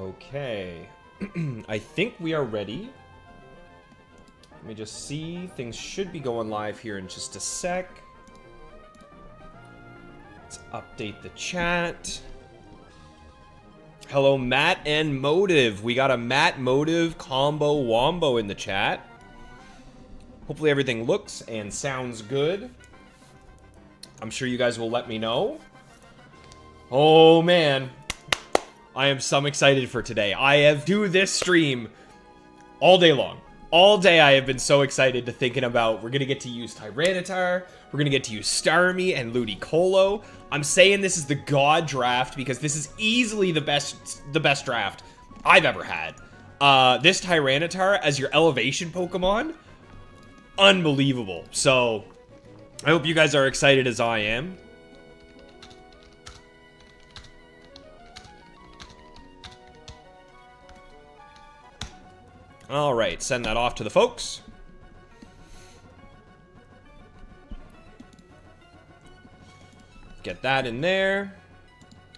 Okay. I think we are ready. Let me just see. Things should be going live here in just a sec. Let's update the chat. Hello, Matt and Motive. We got a Matt Motive combo wombo in the chat. Hopefully everything looks and sounds good. I'm sure you guys will let me know. Oh, man. I am so excited for today. I have do this stream all day long. All day I have been so excited to thinking about we're going to get to use Tyranitar, we're going to get to use Starmie and Ludicolo. I'm saying this is the God draft because this is easily the best draft I've ever had. This Tyranitar as your elevation Pokemon, unbelievable. So I hope you guys are excited as I am. All right, send that off to the folks. Get that in there.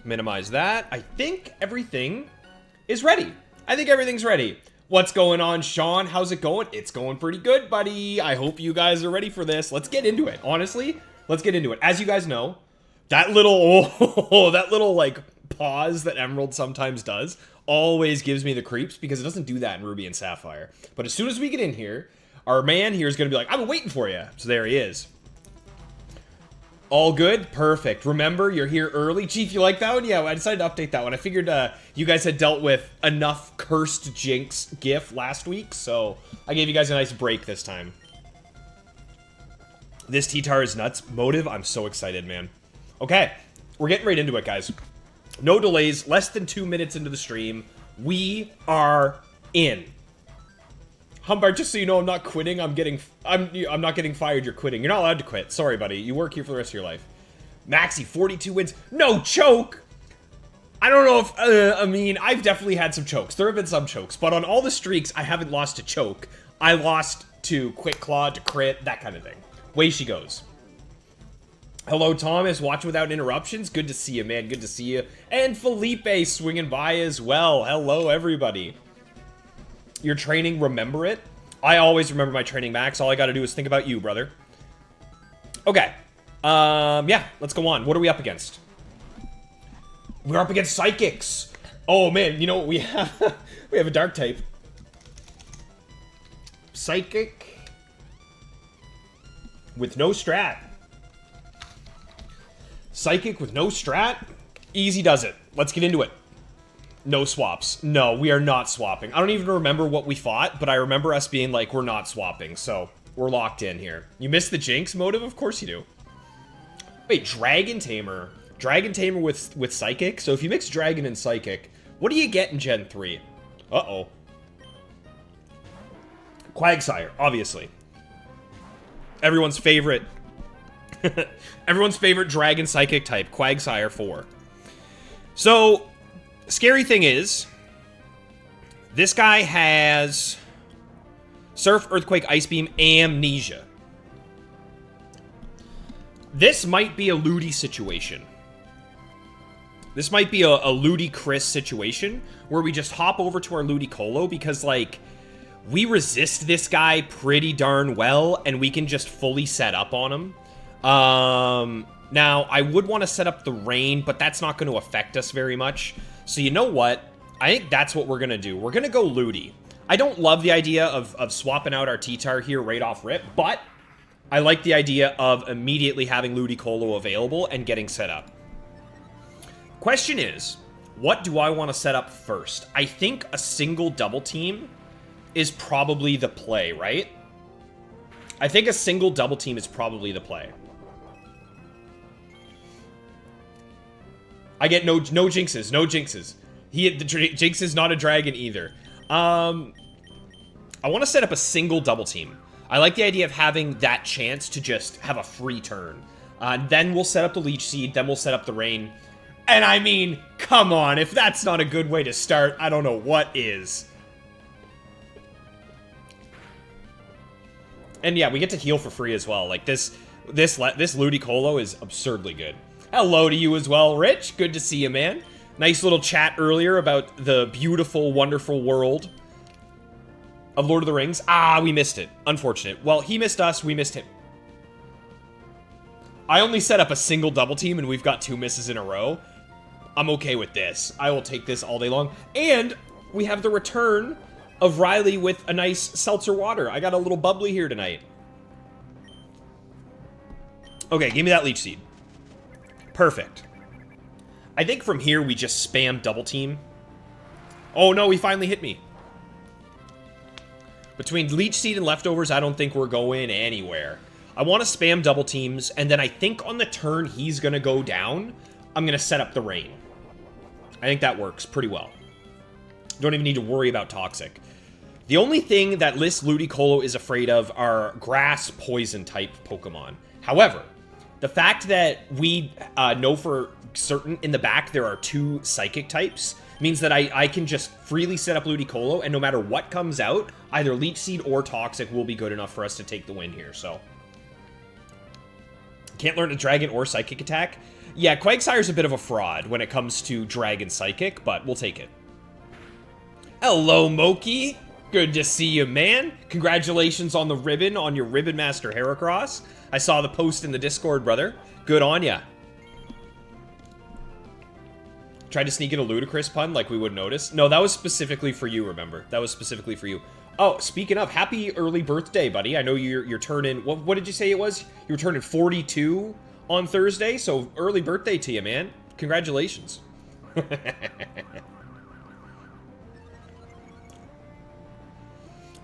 Minimize that. I think everything is ready. I think everything's ready. What's going on, Sean? How's it going? It's going pretty good, buddy. I hope you guys are ready for this. Let's get into it. Honestly, let's get into it. As you guys know, that little, that little like pause that Emerald sometimes does always gives me the creeps because it doesn't do that in Ruby and Sapphire. But as soon as we get in here, our man here is going to be like, I've been waiting for you. So there he is. All good? Perfect. Remember, you're here early. Chief, you like that one? Yeah, I decided to update that one. I figured you guys had dealt with enough Cursed Jinx GIF last week, so I gave you guys a nice break this time. This T-Tar is nuts. Motive, I'm so excited, man. Okay, we're getting right into it, guys. No delays, less than 2 minutes into the stream. We are in. Humbart, just so you know, I'm not quitting. I'm not getting fired. You're quitting. You're not allowed to quit. Sorry, buddy. You work here for the rest of your life. Maxi, 42 wins. No choke. I don't know if, I mean, I've definitely had some chokes. There have been some chokes, but on all the streaks, I haven't lost to choke. I lost to Quick Claw, to crit, that kind of thing. Way she goes. Hello, Thomas. Watching without interruptions. Good to see you, man. Good to see you. And Felipe swinging by as well. Hello, everybody. Your training, remember it? I always remember my training, Max. All I gotta do is think about you, brother. Okay. Yeah, let's go on. What are we up against? We're up against Psychics. Oh, man. You know what we have? We have a Dark type. Psychic. With no strat. Psychic with no strat? Easy does it. Let's get into it. No swaps. No, we are not swapping. I don't even remember what we fought, but I remember us being like, we're not swapping, so we're locked in here. You missed the Jinx Motive? Of course you do. Wait, Dragon Tamer. Dragon Tamer with Psychic? So if you mix Dragon and Psychic, what do you get in Gen 3? Uh-oh. Quagsire, obviously. Everyone's favorite... Everyone's favorite Dragon Psychic type, Quagsire 4. So, scary thing is, this guy has Surf, Earthquake, Ice Beam, Amnesia. This might be a Ludi situation. This might be a Ludicrous situation where we just hop over to our Ludicolo because, like, we resist this guy pretty darn well and we can just fully set up on him. Now, I would want to set up the rain, but that's not going to affect us very much. So you know what? I think that's what we're going to do. We're going to go Ludi. I don't love the idea of swapping out our T-Tar here right off rip, but I like the idea of immediately having Ludicolo available and getting set up. Question is, what do I want to set up first? I think a single double team is probably the play, right? I think a single double team is probably the play. I get no jinxes, no jinxes. The Jinx is not a dragon either. I want to set up a single double team. I like the idea of having that chance to just have a free turn. Then we'll set up the Leech Seed, then we'll set up the Rain. And I mean, come on, if that's not a good way to start, I don't know what is. And yeah, we get to heal for free as well. Like this Ludicolo is absurdly good. Hello to you as well, Rich. Good to see you, man. Nice little chat earlier about the beautiful, wonderful world of Lord of the Rings. Ah, we missed it. Unfortunate. Well, he missed us, we missed him. I only set up a single double team, and we've got 2 misses in a row. I'm okay with this. I will take this all day long. And we have the return of Riley with a nice seltzer water. I got a little bubbly here tonight. Okay, give me that leech seed. Perfect. I think from here we just spam double team. Oh no, he finally hit me. Between leech seed and leftovers, I don't think we're going anywhere. I want to spam double teams, and then I think on the turn he's going to go down, I'm going to set up the rain. I think that works pretty well. Don't even need to worry about toxic. The only thing that List Ludicolo is afraid of are grass poison type Pokemon. However, the fact that we know for certain in the back there are 2 psychic types means that I can just freely set up Ludicolo, and no matter what comes out, either Leech Seed or Toxic will be good enough for us to take the win here, so. Can't learn a Dragon or Psychic attack? Yeah, Quagsire's a bit of a fraud when it comes to Dragon Psychic, but we'll take it. Hello, Moki. Good to see you, man. Congratulations on the ribbon, on your Ribbon Master Heracross. I saw the post in the Discord, brother. Good on ya. Tried to sneak in a ludicrous pun like we would notice. No, that was specifically for you, remember. That was specifically for you. Oh, speaking of, happy early birthday, buddy. I know you're turning... What did you say it was? You were turning 42 on Thursday, so early birthday to you, man. Congratulations.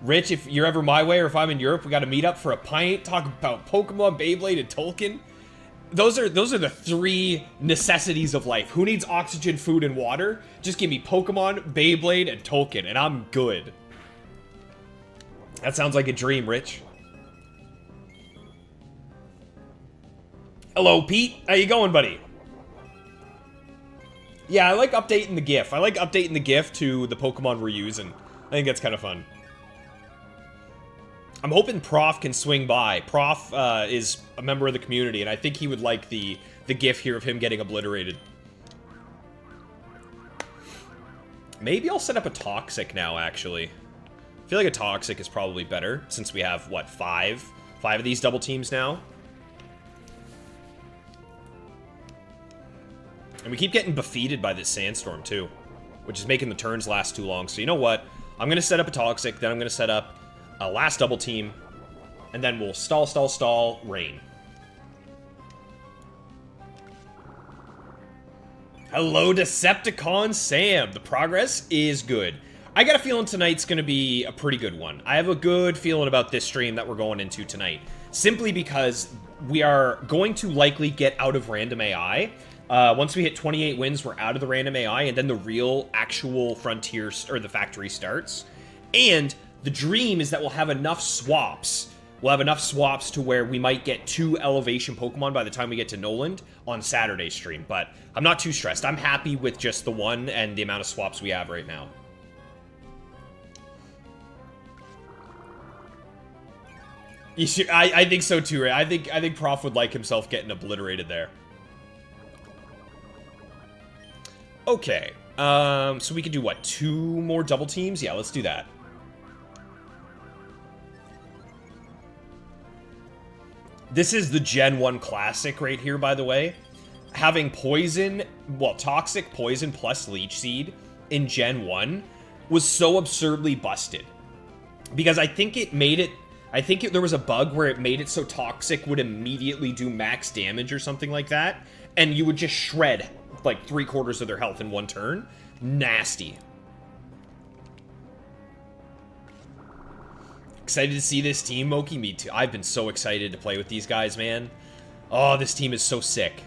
Rich, if you're ever my way or if I'm in Europe, we got to meet up for a pint, talk about Pokemon, Beyblade, and Tolkien. Those are the 3 necessities of life. Who needs oxygen, food, and water? Just give me Pokemon, Beyblade, and Tolkien, and I'm good. That sounds like a dream, Rich. Hello, Pete. How you going, buddy? Yeah, I like updating the GIF. I like updating the GIF to the Pokemon we're using. I think that's kind of fun. I'm hoping Prof can swing by. Prof is a member of the community, and I think he would like the GIF here of him getting obliterated. Maybe I'll set up a Toxic now, actually. I feel like a Toxic is probably better, since we have, what, 5 of these double teams now? And we keep getting defeated by this Sandstorm, too, which is making the turns last too long. So you know what? I'm going to set up a Toxic, then I'm going to set up a last double team, and then we'll stall, rain. Hello, Decepticon Sam. The progress is good. I got a feeling tonight's going to be a pretty good one. I have a good feeling about this stream that we're going into tonight, simply because we are going to likely get out of random AI. Once we hit 28 wins, we're out of the random AI, and then the real, actual frontier, or the factory starts. And the dream is that we'll have enough swaps. We'll have enough swaps to where we might get 2 elevation Pokemon by the time we get to Noland on Saturday's stream. But I'm not too stressed. I'm happy with just the 1 and the amount of swaps we have right now. You should, I think so too, right? I think Prof would like himself getting obliterated there. Okay. So we could do what? 2 more double teams? Yeah, let's do that. This is the Gen 1 Classic right here, by the way. Having Poison, well, Toxic, Poison, plus Leech Seed in Gen 1 was so absurdly busted. Because I think it made it... there was a bug where it made it so Toxic would immediately do max damage or something like that. And you would just shred, like, 3/4 of their health in one turn. Nasty. Excited to see this team, Moki? Me too. I've been so excited to play with these guys, man. Oh, this team is so sick.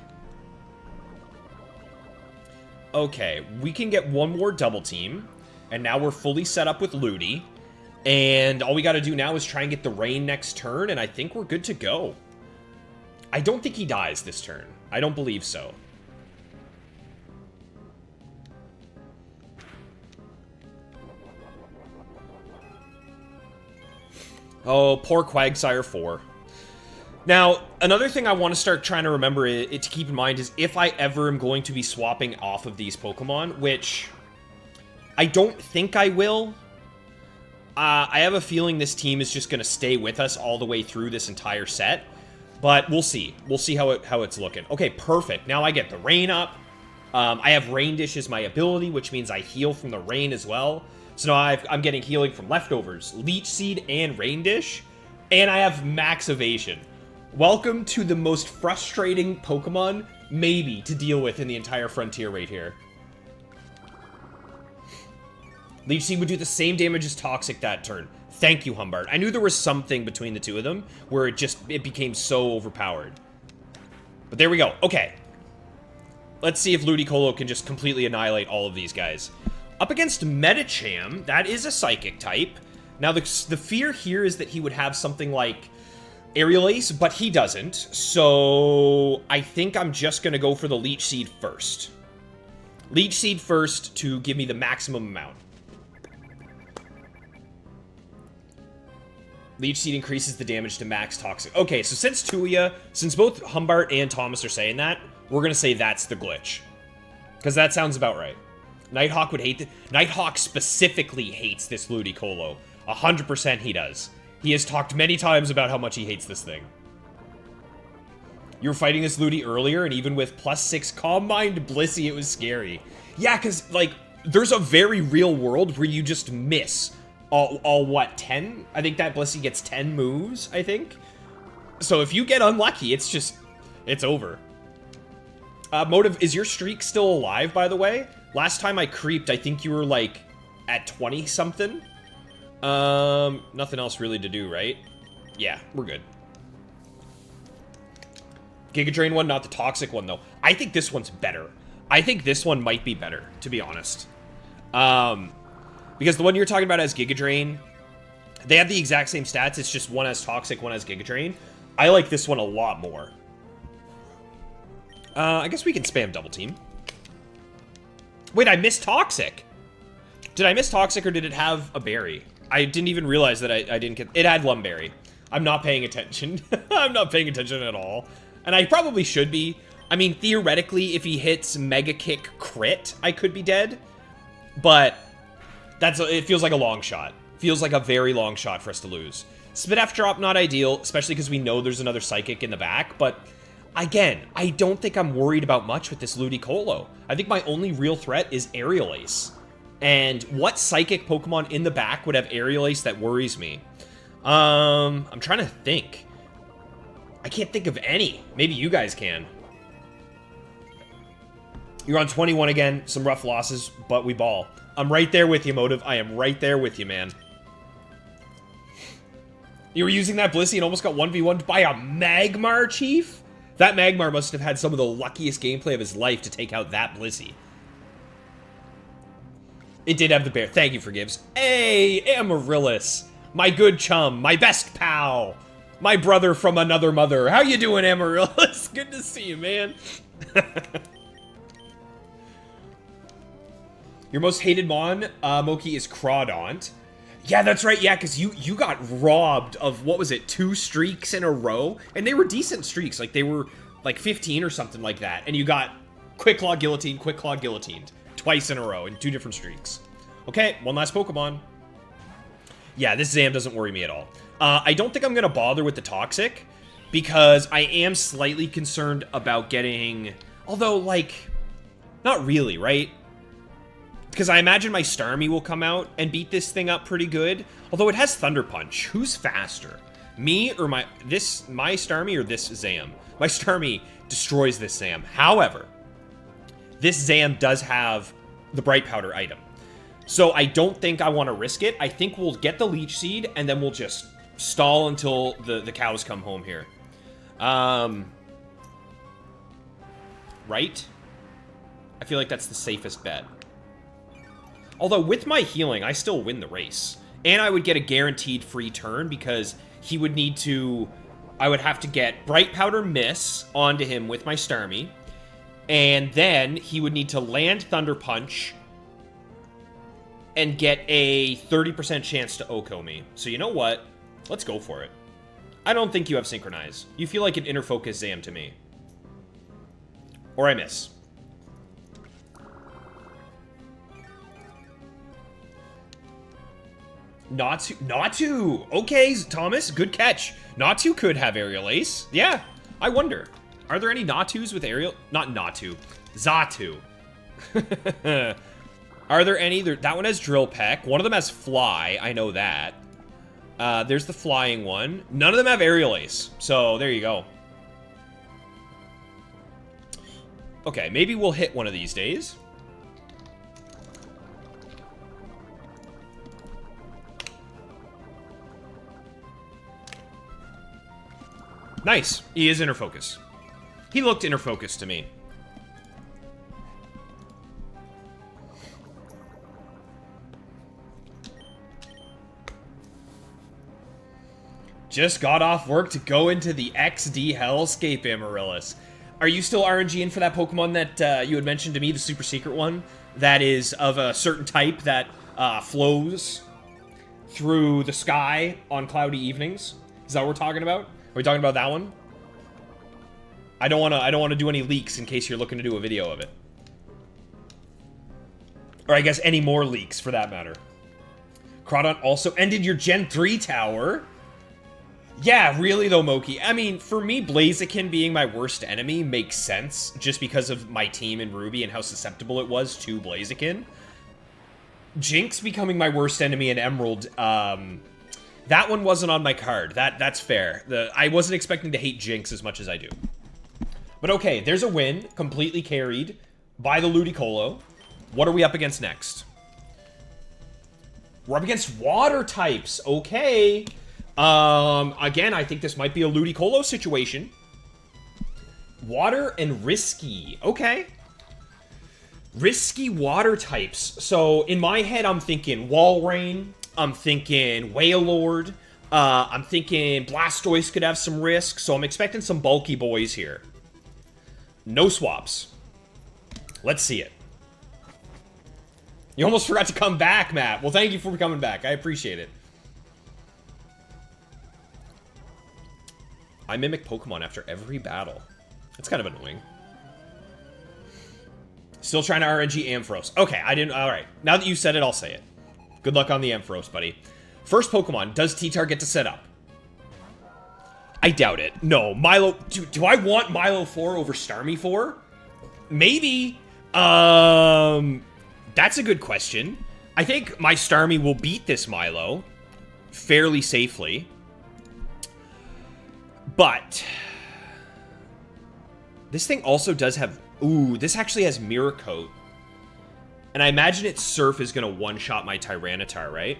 Okay, we can get 1 more double team. And now we're fully set up with Ludi. And all we gotta do now is try and get the rain next turn, and I think we're good to go. I don't think he dies this turn. I don't believe so. Oh, poor Quagsire 4. Now, Another thing I want to start trying to remember to keep in mind is if I ever am going to be swapping off of these Pokemon, which I don't think I will. I have a feeling this team is just going to stay with us all the way through this entire set, but we'll see. We'll see how it's looking. Okay, perfect. Now I get the rain up. I have Rain Dish as my ability, which means I heal from the rain as well. So now I'm getting healing from leftovers, Leech Seed, and Rain Dish, and I have Max Evasion. Welcome to the most frustrating Pokemon, maybe, to deal with in the entire Frontier right here. Leech Seed would do the same damage as Toxic that turn. Thank you, Humbart. I knew there was something between the two of them where it became so overpowered. But there we go. Okay. Let's see if Ludicolo can just completely annihilate all of these guys. Up against Medicham, that is a Psychic type. Now, the fear here is that he would have something like Aerial Ace, but he doesn't. So I think I'm just going to go for the Leech Seed first. Leech Seed first to give me the maximum amount. Leech Seed increases the damage to max Toxic. Okay, so since both Humbart and Thomas are saying that, we're going to say that's the glitch. Because that sounds about right. Nighthawk would hate Nighthawk specifically hates this Ludicolo. 100% he does. He has talked many times about how much he hates this thing. You were fighting this Ludi earlier, and even with +6 Calm Mind Blissey, it was scary. Yeah, because, like, there's a very real world where you just miss all what, 10? I think that Blissey gets 10 moves, I think. So if you get unlucky, it's over. Motive, is your streak still alive, by the way? Last time I creeped, I think you were, like, at 20-something. Nothing else really to do, right? Yeah, we're good. Giga Drain one, not the Toxic one, though. I think this one's better. I think this one might be better, to be honest. Because the one you're talking about has Giga Drain, they have the exact same stats, it's just one has Toxic, one has Giga Drain. I like this one a lot more. I guess we can spam Double Team. Wait, I missed Toxic! Did I miss Toxic or did it have a berry? I didn't even realize that I didn't get... It had Lumberry. I'm not paying attention. I'm not paying attention at all. And I probably should be. I mean, theoretically, if he hits Mega Kick crit, I could be dead. But it feels like a long shot. Feels like a very long shot for us to lose. Spit F drop, not ideal, especially because we know there's another Psychic in the back. But again, I don't think I'm worried about much with this Ludicolo. I think my only real threat is Aerial Ace. And what Psychic Pokemon in the back would have Aerial Ace that worries me? I'm trying to think. I can't think of any. Maybe you guys can. You're on 21 again. Some rough losses, but we ball. I'm right there with you, Motive. I am right there with you, man. You were using that Blissey and almost got 1v1'd by a Magmar, Chief? That Magmar must have had some of the luckiest gameplay of his life to take out that Blissey. It did have the bear. Thank you, Forgives. Hey, Amaryllis. My good chum. My best pal. My brother from another mother. How you doing, Amaryllis? Good to see you, man. Your most hated Mon, Moki, is Crawdaunt. Yeah, that's right. Yeah, because you got robbed of, what was it, 2 streaks in a row? And they were decent streaks. Like, they were, like, 15 or something like that. And you got Quick Claw Guillotined, Quick Claw Guillotined. Twice in a row in 2 different streaks. Okay, one last Pokemon. Yeah, this Zam doesn't worry me at all. I don't think I'm going to bother with the Toxic, because I am slightly concerned about getting... Although, like, not really, right? Because I imagine my Starmie will come out and beat this thing up pretty good. Although it has Thunder Punch. Who's faster? Me or my Starmie or this Zam? My Starmie destroys this Zam. However, this Zam does have the Bright Powder item. So I don't think I want to risk it. I think we'll get the Leech Seed, and then we'll just stall until the cows come home here. Right? I feel like that's the safest bet. Although, with my healing, I still win the race. And I would get a guaranteed free turn, because he would need to... I would have to get Bright Powder Miss onto him with my Starmie. And then he would need to land Thunder Punch and get a 30% chance to OHKO me. So you know what? Let's go for it. I don't think you have Synchronize. You feel like an Inner Focus Zam to me. Or I miss. Natu! Okay, Thomas, good catch. Natu could have Aerial Ace. Yeah, I wonder. Are there any Natus with Aerial... Not Natu. Xatu. Are there any... That one has Drill Peck. One of them has Fly. I know that. There's the flying one. None of them have Aerial Ace. So, there you go. Okay, maybe we'll hit one of these days. Nice. He is Inner Focus. He looked Inner Focus to me. Just got off work to go into the XD Hellscape, Amaryllis. Are you still RNGing for that Pokemon that you had mentioned to me, the super secret one? That is of a certain type that flows through the sky on cloudy evenings? Is that what we're talking about? Are we talking about that one? I don't want to do any leaks in case you're looking to do a video of it. Or I guess any more leaks for that matter. Crawdon also ended your Gen 3 tower. Yeah, really though, Moki. I mean, for me, Blaziken being my worst enemy makes sense, just because of my team in Ruby and how susceptible it was to Blaziken. Jinx becoming my worst enemy in Emerald, that one wasn't on my card. That's fair. I wasn't expecting to hate Jinx as much as I do. But okay, there's a win, completely carried by the Ludicolo. What are we up against next? We're up against water types. Okay. Again, I think this might be a Ludicolo situation. Water and Risky. Okay. Risky water types. So, in my head, I'm thinking Walrein. I'm thinking Wailord. I'm thinking Blastoise could have some risk. So, I'm expecting some bulky boys here. No swaps. Let's see it. You almost forgot to come back, Matt. Well, thank you for coming back. I appreciate it. I mimic Pokemon after every battle. That's kind of annoying. Still trying to RNG Ampharos. Okay, I didn't... Alright, now that you said it, I'll say it. Good luck on the Ampharos, buddy. First Pokemon, does T-Tar get to set up? I doubt it. No, Milo... Do I want Milo 4 over Starmie 4? Maybe. That's a good question. I think my Starmie will beat this Milo fairly safely. But this thing also does have... Ooh, this actually has Mirror Coat. And I imagine its Surf is going to one-shot my Tyranitar, right?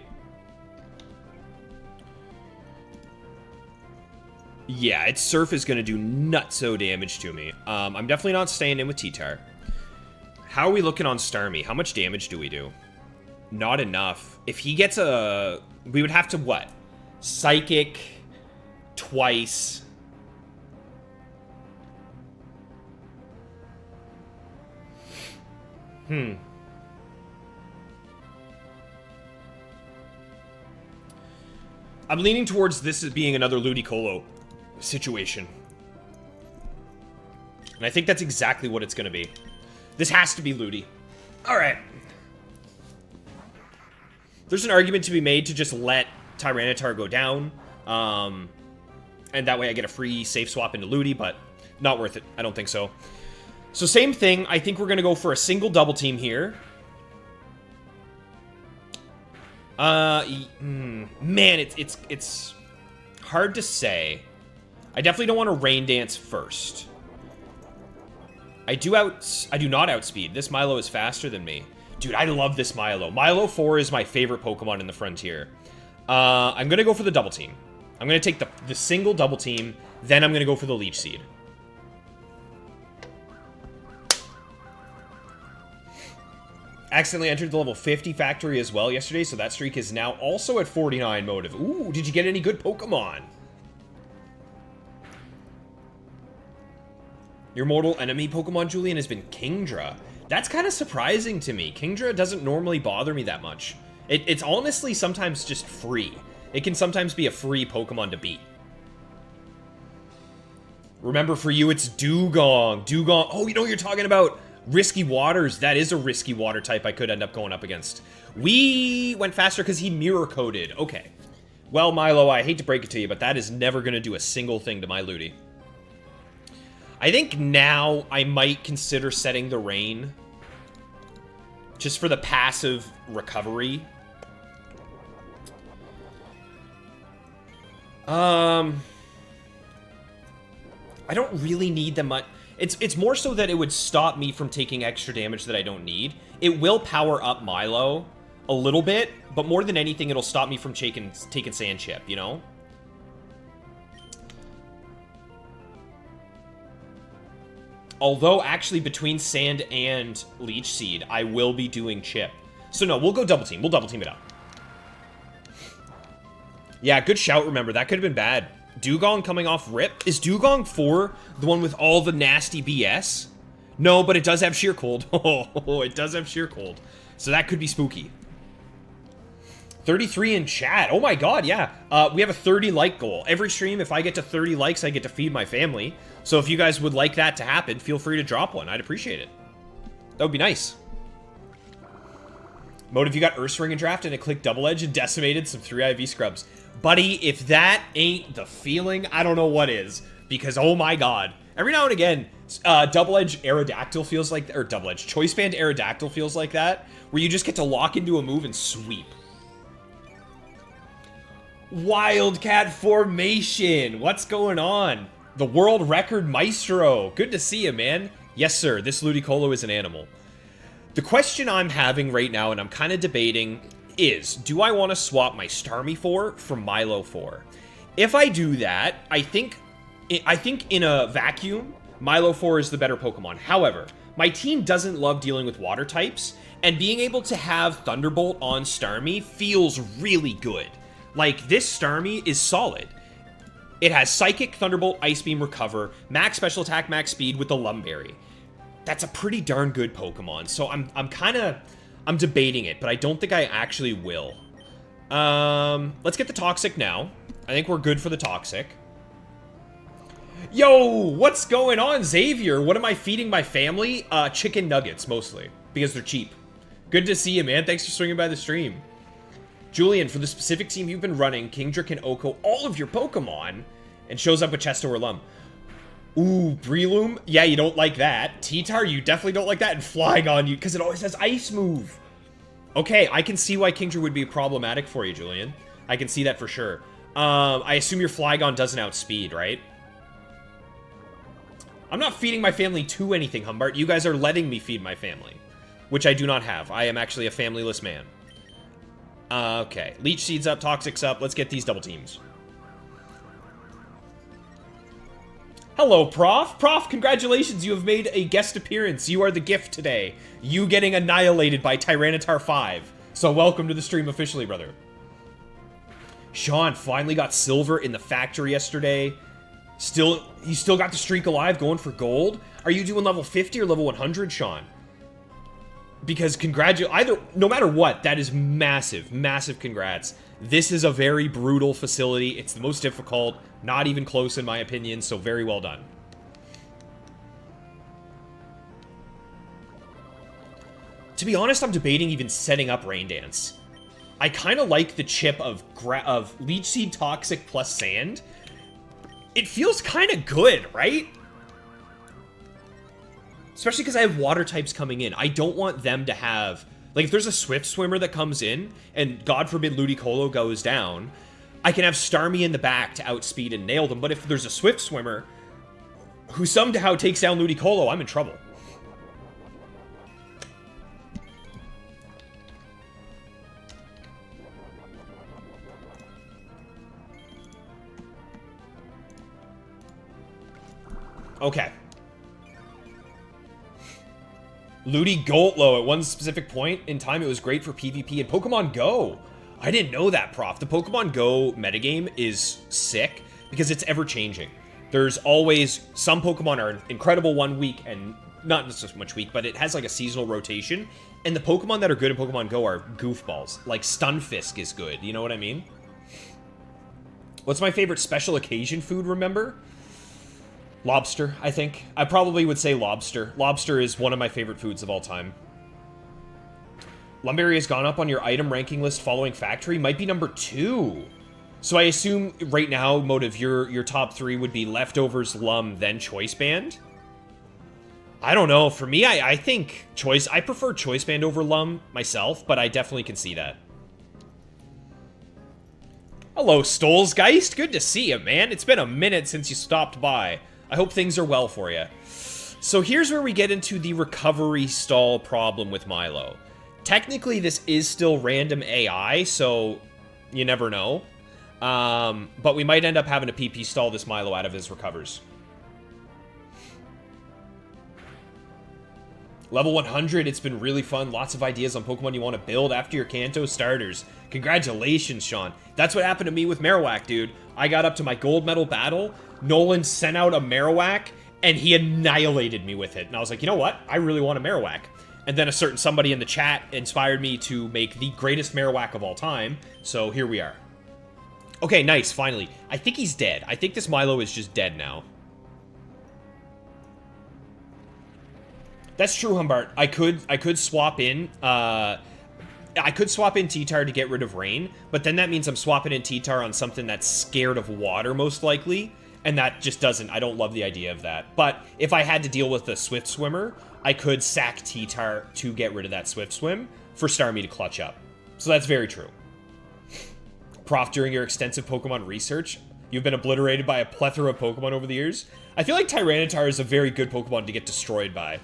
Yeah, its Surf is going to do nutso damage to me. I'm definitely not staying in with T-Tar. How are we looking on Starmie? How much damage do we do? Not enough. If he gets a... We would have to, what? Psychic... twice. I'm leaning towards this as being another Ludicolo situation. And I think that's exactly what it's going to be. This has to be Ludi. Alright. There's an argument to be made to just let Tyranitar go down. And that way I get a free safe swap into Ludi, but not worth it. I don't think so. So same thing. I think we're going to go for a single double team here. Man, it's hard to say. I definitely don't want to Rain Dance first. I do not outspeed. This Milo is faster than me. Dude, I love this Milo. Milo 4 is my favorite Pokemon in the Frontier. I'm going to go for the double team. I'm going to take the single double team, then I'm going to go for the Leech Seed. Accidentally entered the level 50 factory as well yesterday, so that streak is now also at 49 motive. Ooh, did you get any good Pokemon? Your mortal enemy Pokemon, Julian, has been Kingdra. That's kind of surprising to me. Kingdra doesn't normally bother me that much. It's honestly sometimes just free. It can sometimes be a free Pokemon to beat. Remember, for you, it's Dugong. Dugong. Oh, you know what you're talking about? Risky Waters. That is a risky water type I could end up going up against. We went faster because he mirror coded. Okay. Well, Milo, I hate to break it to you, but that is never going to do a single thing to my Ludi. I think now I might consider setting the rain. Just for the passive recovery. I don't really need them much. It's more so that it would stop me from taking extra damage that I don't need. It will power up Milo a little bit, but more than anything, it'll stop me from taking Sand Chip, you know? Although, actually, between Sand and Leech Seed, I will be doing Chip. So, no, we'll go double team. We'll double team it up. Yeah, good shout, remember. That could have been bad. Dugong coming off rip. Is Dugong 4 the one with all the nasty BS? No, but it does have Sheer Cold. Oh, it does have Sheer Cold. So that could be spooky. 33 in chat. Oh my god, yeah. We have a 30 like goal. Every stream, if I get to 30 likes, I get to feed my family. So if you guys would like that to happen, feel free to drop one. I'd appreciate it. That would be nice. Motive, you got Ursaring in draft and it clicked Double Edge and decimated some 3 IV scrubs. Buddy, if that ain't the feeling, I don't know what is. Because, oh my god. Every now and again, Double Edge Aerodactyl feels like, or Double Edge, Choice Band Aerodactyl feels like that. Where you just get to lock into a move and sweep. Wildcat Formation. What's going on? The world record maestro. Good to see you, man. Yes, sir. This Ludicolo is an animal. The question I'm having right now, and I'm kind of debating, is do I want to swap my Starmie 4 for Milo 4? If I do that, I think in a vacuum, Milo 4 is the better Pokemon. However, my team doesn't love dealing with water types, and being able to have Thunderbolt on Starmie feels really good. Like, this Starmie is solid. It has Psychic, Thunderbolt, Ice Beam, Recover, Max Special Attack, Max Speed with the Lumberry. That's a pretty darn good Pokemon, so I'm debating it, but I don't think I actually will. Let's get the Toxic now. I think we're good for the Toxic. Yo, what's going on, Xavier? What am I feeding my family? Chicken nuggets, mostly, because they're cheap. Good to see you, man. Thanks for swinging by the stream. Julian, for the specific team you've been running, Kingdra can OHKO all of your Pokemon, and shows up with Chesto or Lum. Ooh, Breloom? Yeah, you don't like that. T-Tar, you definitely don't like that. And Flygon, you, because it always has Ice Move. Okay, I can see why Kingdra would be problematic for you, Julian. I can see that for sure. I assume your Flygon doesn't outspeed, right? I'm not feeding my family to anything, Humbart. You guys are letting me feed my family, which I do not have. I am actually a familyless man. Okay, Leech Seed's up, Toxic's up. Let's get these double teams. Hello, Prof. Prof, congratulations. You have made a guest appearance. You are the gift today. You getting annihilated by Tyranitar 5. So welcome to the stream officially, brother. Sean finally got silver in the factory yesterday. You still got the streak alive going for gold? Are you doing level 50 or level 100, Sean? Because no matter what, that is massive, massive congrats. This is a very brutal facility. It's the most difficult, not even close in my opinion, so very well done. To be honest, I'm debating even setting up Rain Dance. I kind of like the chip of Leech Seed, Toxic plus Sand. It feels kind of good, right? Especially because I have water types coming in. I don't want them to have... Like, if there's a Swift Swimmer that comes in, and God forbid Ludicolo goes down, I can have Starmie in the back to outspeed and nail them. But if there's a Swift Swimmer who somehow takes down Ludicolo, I'm in trouble. Okay. Ludi Goltlo, at one specific point in time, it was great for PvP and Pokemon Go. I didn't know that, Prof. The Pokemon Go metagame is sick because it's ever-changing. There's always... Some Pokemon are incredible one week and not so much week, but it has like a seasonal rotation. And the Pokemon that are good in Pokemon Go are goofballs. Like Stunfisk is good, you know what I mean? What's my favorite special occasion food, remember? Lobster, I think. I probably would say lobster. Lobster is one of my favorite foods of all time. Lumberry has gone up on your item ranking list following Factory. Might be number 2. So I assume right now, Motive, your top 3 would be Leftovers, Lum, then Choice Band? I don't know. For me, I think Choice... I prefer Choice Band over Lum myself, but I definitely can see that. Hello, Stolzgeist. Good to see you, man. It's been a minute since you stopped by. I hope things are well for you. So here's where we get into the recovery stall problem with Milo. Technically, this is still random AI, so you never know. But we might end up having to PP stall this Milo out of his recovers. Level 100, it's been really fun. Lots of ideas on Pokemon you want to build after your Kanto starters. Congratulations, Sean. That's what happened to me with Marowak, dude. I got up to my gold medal battle. Nolan sent out a Marowak, and he annihilated me with it. And I was like, you know what? I really want a Marowak. And then a certain somebody in the chat inspired me to make the greatest Marowak of all time. So here we are. Okay, nice, finally. I think he's dead. I think this Milo is just dead now. That's true, Humbart. I could swap in, I could swap in T-Tar to get rid of rain, but then that means I'm swapping in T-Tar on something that's scared of water, most likely, and that just doesn't, I don't love the idea of that. But if I had to deal with the Swift Swimmer, I could sack T-Tar to get rid of that Swift Swim for Starmie to clutch up. So that's very true. Prof, during your extensive Pokemon research, you've been obliterated by a plethora of Pokemon over the years. I feel like Tyranitar is a very good Pokemon to get destroyed by.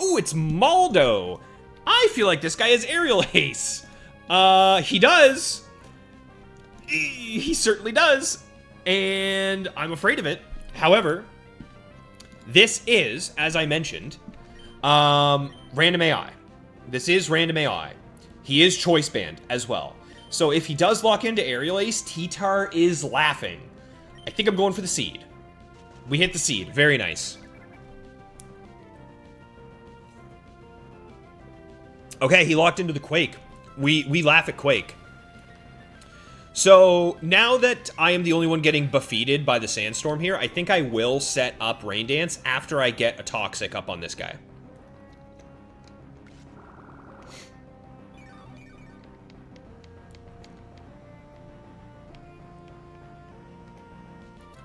Ooh, it's Maldo. I feel like this guy has Aerial Ace. He does. He certainly does. And I'm afraid of it. However, this is, as I mentioned, random AI. This is random AI. He is Choice Band as well. So if he does lock into Aerial Ace, T-Tar is laughing. I think I'm going for the Seed. We hit the Seed. Very nice. Okay, he locked into the Quake. We laugh at Quake. So, now that I am the only one getting buffeted by the Sandstorm here, I think I will set up Rain Dance after I get a Toxic up on this guy.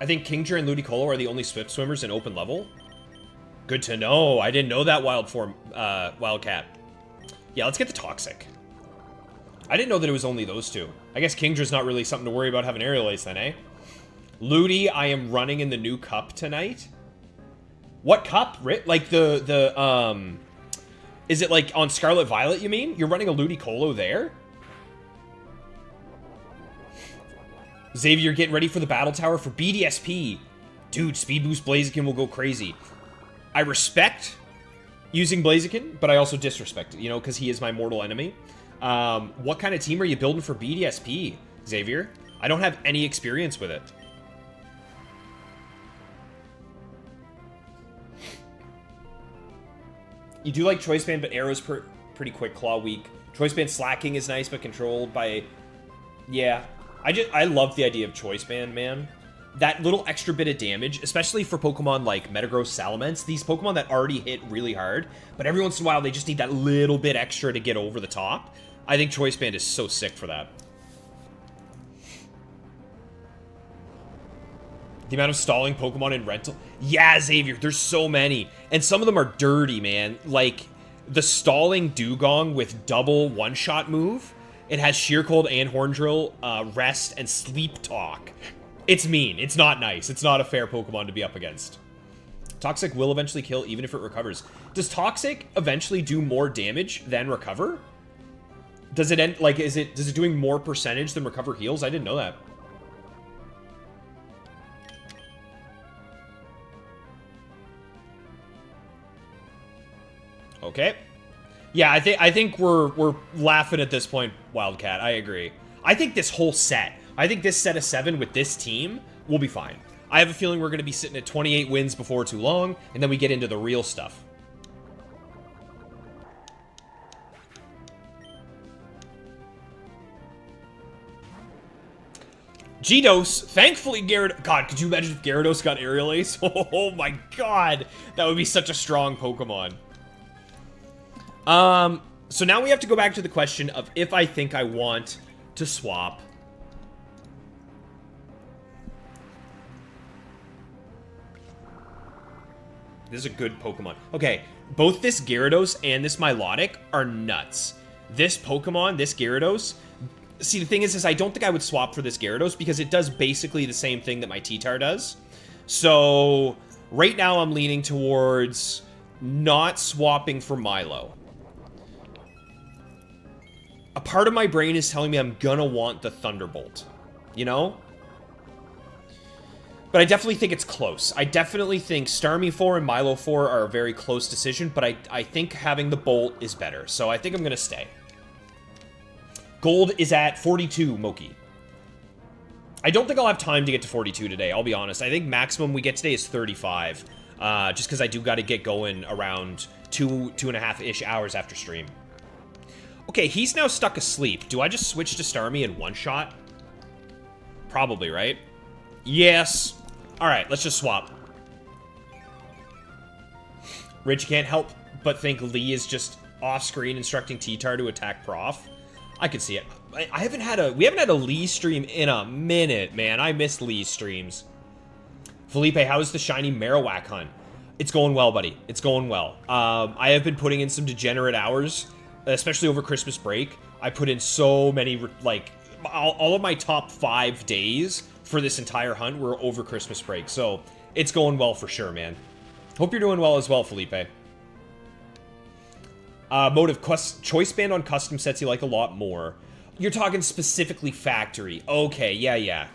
I think Kingdra and Ludicolo are the only Swift Swimmers in open level. Good to know. I didn't know that, Wildcat. Yeah, let's get the Toxic. I didn't know that it was only those two. I guess Kingdra's not really something to worry about having Aerial Ace then, eh? Ludi, I am running in the new cup tonight. What cup? Like is it like on Scarlet Violet, you mean? You're running a Ludicolo there? Xavier, getting ready for the Battle Tower for BDSP. Dude, Speed Boost Blaziken will go crazy. I respect using Blaziken, but I also disrespect it, you know, because he is my mortal enemy. What kind of team are you building for BDSP, Xavier? I don't have any experience with it. You do like Choice Band, but Arrow's pretty quick, Claw weak. Choice Band slacking is nice, but controlled by... Yeah. I love the idea of Choice Band, man. That little extra bit of damage, especially for Pokemon like Metagross, Salamence, these Pokemon that already hit really hard, but every once in a while they just need that little bit extra to get over the top. I think Choice Band is so sick for that. The amount of stalling Pokemon in rental. Yeah, Xavier, there's so many. And some of them are dirty, man. Like, the stalling Dugong with double one-shot move. It has Sheer Cold and Horndrill, Rest, and Sleep Talk. It's mean. It's not nice. It's not a fair Pokemon to be up against. Toxic will eventually kill even if it recovers. Does Toxic eventually do more damage than Recover? Does it end, like, does it doing more percentage than Recover heals? I didn't know that. Okay. Yeah, I think we're laughing at this point, Wildcat. I agree. I think this whole set, I think this set of 7 with this team will be fine. I have a feeling we're going to be sitting at 28 wins before too long, and then we get into the real stuff. Gyarados, thankfully Gyarados... God, could you imagine if Gyarados got Aerial Ace? Oh my god, that would be such a strong Pokemon. So now we have to go back to the question of if I think I want to swap. This is a good Pokemon. Okay, both this Gyarados and this Milotic are nuts. This Pokemon, this Gyarados... See, the thing is I don't think I would swap for this Gyarados because it does basically the same thing that my T-Tar does. So, right now I'm leaning towards not swapping for Milo. A part of my brain is telling me I'm gonna want the Thunderbolt. You know? But I definitely think it's close. I definitely think Starmie 4 and Milo 4 are a very close decision, but I think having the Bolt is better. So I think I'm gonna stay. Gold is at 42, Moki. I don't think I'll have time to get to 42 today, I'll be honest. I think maximum we get today is 35. Just because I do got to get going around 2.5-ish hours after stream. Okay, he's now stuck asleep. Do I just switch to Starmie in one shot? Probably, right? Yes. Alright, let's just swap. Rich can't help but think Lee is just off-screen instructing T-Tar to attack Prof. I can see it. We haven't had a Lee stream in a minute, man. I miss Lee's streams. Felipe, how's the shiny Marowak hunt? It's going well, buddy. It's going well. I have been putting in some degenerate hours, especially over Christmas break. I put in so many, like, all of my top 5 days for this entire hunt were over Christmas break. So it's going well for sure, man. Hope you're doing well as well, Felipe. Motive, choice band on custom sets you like a lot more. You're talking specifically factory. Okay, yeah.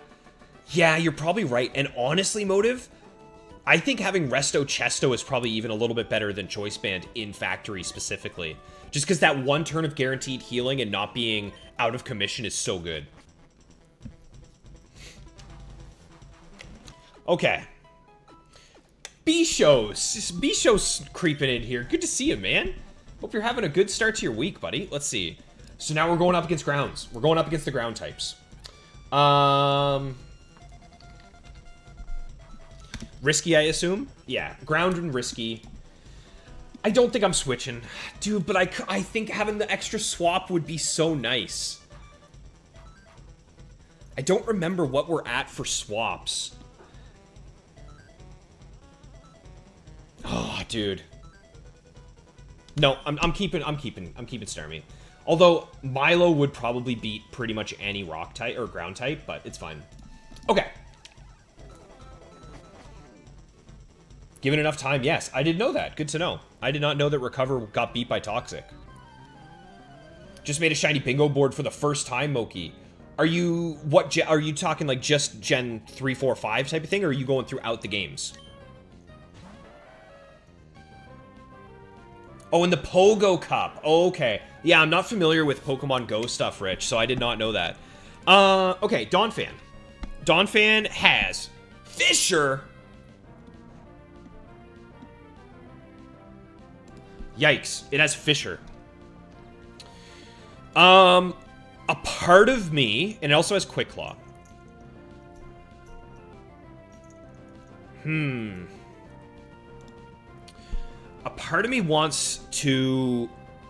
Yeah, you're probably right. And honestly, Motive, I think having Resto Chesto is probably even a little bit better than choice band in factory specifically. Just because that one turn of guaranteed healing and not being out of commission is so good. Okay. B-Show's creeping in here. Good to see you, man. Hope you're having a good start to your week, buddy. Let's see. So now we're going up against grounds. We're going up against the ground types. Risky, I assume? Yeah, ground and risky. I don't think I'm switching. Dude, but I think having the extra swap would be so nice. I don't remember what we're at for swaps. Oh, dude. No, I'm keeping Starmie. Although Milo would probably beat pretty much any rock type or ground type, but it's fine. Okay. Given enough time, yes. I did know that. Good to know. I did not know that Recover got beat by Toxic. Just made a shiny bingo board for the first time, Moki. Are you talking like just Gen 3, 4, 5 type of thing, or are you going throughout the games? Oh, in the Pogo Cup. Oh, okay. Yeah, I'm not familiar with Pokemon Go stuff, Rich, so I did not know that. Okay, Donphan. Donphan has Fisher. Yikes, it has Fisher. A part of me, and it also has Quick Claw. A part of me wants to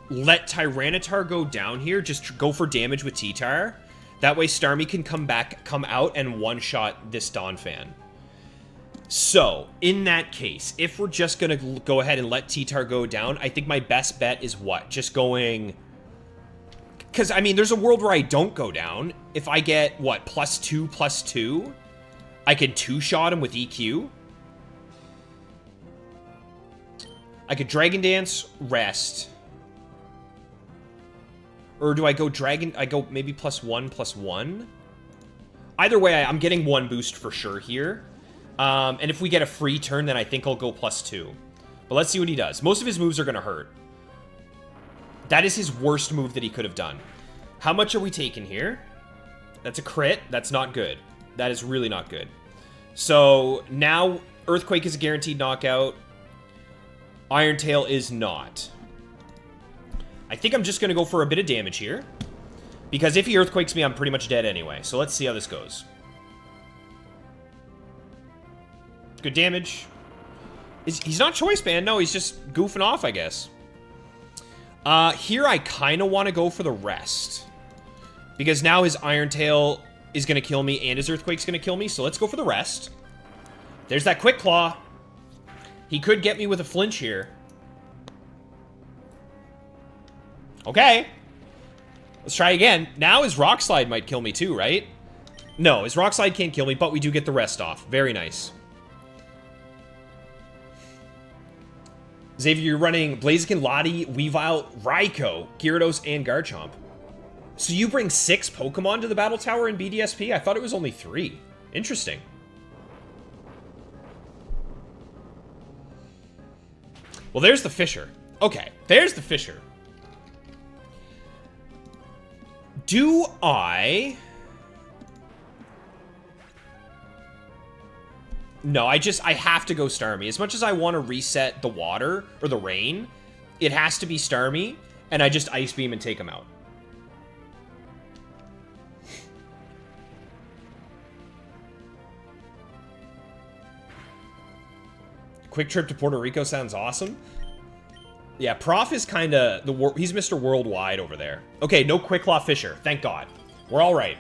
let Tyranitar go down here, just go for damage with T-Tar. That way Starmie can come out and one-shot this Donphan. So, in that case, if we're just gonna go ahead and let T-Tar go down, I think my best bet is what? Just going... Because, I mean, there's a world where I don't go down. If I get, what, +2/+2, I can two-shot him with EQ. I could Dragon Dance, rest. Or do I go I go maybe +1/+1? Either way, I'm getting 1 boost for sure here. And if we get a free turn, then I think I'll go +2. But let's see what he does. Most of his moves are going to hurt. That is his worst move that he could have done. How much are we taking here? That's a crit. That's not good. That is really not good. So now Earthquake is a guaranteed knockout. Iron Tail is not. I think I'm just going to go for a bit of damage here. Because if he Earthquakes me, I'm pretty much dead anyway. So let's see how this goes. Good damage. He's not choice band. No, he's just goofing off, I guess. Here I kind of want to go for the rest. Because now his Iron Tail is going to kill me and his Earthquake's going to kill me. So let's go for the rest. There's that Quick Claw. He could get me with a flinch here. Okay. Let's try again. Now his Rock Slide might kill me too, right? No, his Rock Slide can't kill me, but we do get the rest off. Very nice. Xavier, you're running Blaziken, Lottie, Weavile, Raikou, Gyarados, and Garchomp. So you bring 6 Pokemon to the Battle Tower in BDSP? I thought it was only 3. Interesting. Well, there's the Fisher. Okay, there's the Fisher. Do I... No, I have to go Starmie. As much as I want to reset the water, or the rain, it has to be Starmie, and I just Ice Beam and take him out. Quick trip to Puerto Rico sounds awesome. Yeah, Prof is kind of he's Mr. Worldwide over there. Okay, no Quick Claw Fisher. Thank God. We're all right.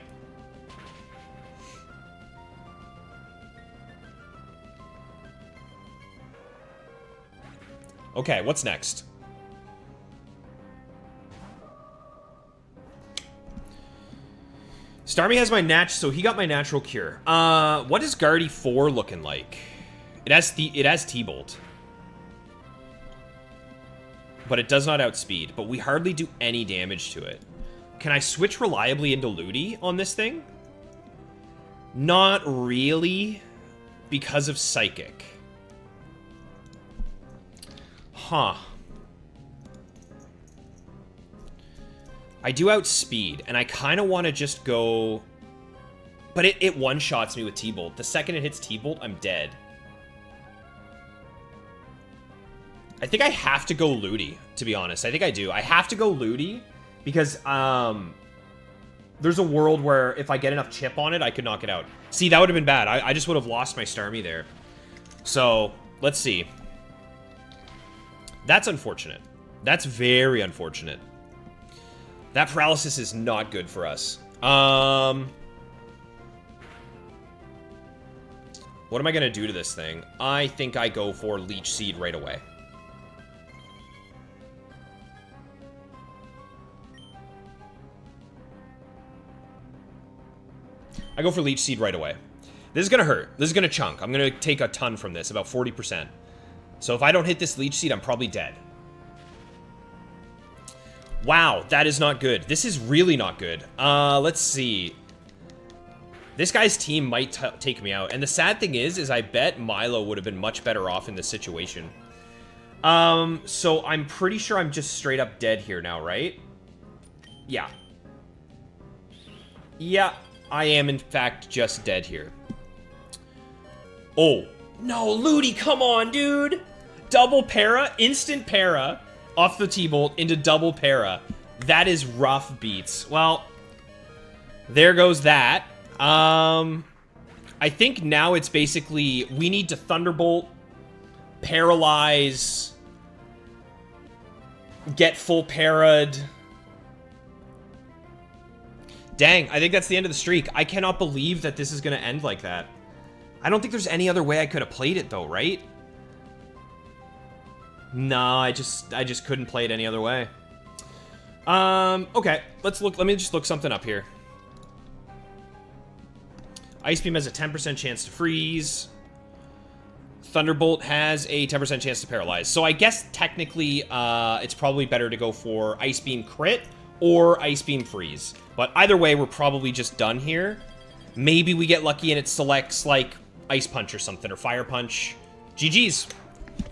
Okay, what's next? Starmie has my so he got my natural cure. What is Guardy 4 looking like? It has T-Bolt. But it does not outspeed. But we hardly do any damage to it. Can I switch reliably into Ludi on this thing? Not really. Because of Psychic. Huh. I do outspeed, and I kind of want to just go... But it one-shots me with T-Bolt. The second it hits T-Bolt, I'm dead. I think I have to go Ludi, to be honest. I think I do. I have to go Ludi, because there's a world where if I get enough chip on it, I could knock it out. See, that would have been bad. I just would have lost my Starmie there. So, let's see. That's unfortunate. That's very unfortunate. That paralysis is not good for us. What am I going to do to this thing? I think I go for Leech Seed right away. I go for Leech Seed right away. This is going to hurt. This is going to chunk. I'm going to take a ton from this, about 40%. So if I don't hit this Leech Seed, I'm probably dead. Wow, that is not good. This is really not good. Let's see. This guy's team might take me out. And the sad thing is I bet Milo would have been much better off in this situation. So I'm pretty sure I'm just straight up dead here now, right? Yeah. Yeah, I am in fact just dead here. Oh. No, Ludi, come on, dude. Double para, instant para off the T-Bolt into double para. That is rough beats. Well, there goes that. I think now it's basically we need to Thunderbolt, paralyze, get full para'd. Dang, I think that's the end of the streak. I cannot believe that this is going to end like that. I don't think there's any other way I could have played it though, right? No, I just couldn't play it any other way. Okay, let's look. Let me just look something up here. Ice Beam has a 10% chance to freeze. Thunderbolt has a 10% chance to paralyze. So I guess technically it's probably better to go for Ice Beam crit or Ice Beam freeze. But either way, we're probably just done here. Maybe we get lucky and it selects like Ice Punch or something, or Fire Punch. GG's.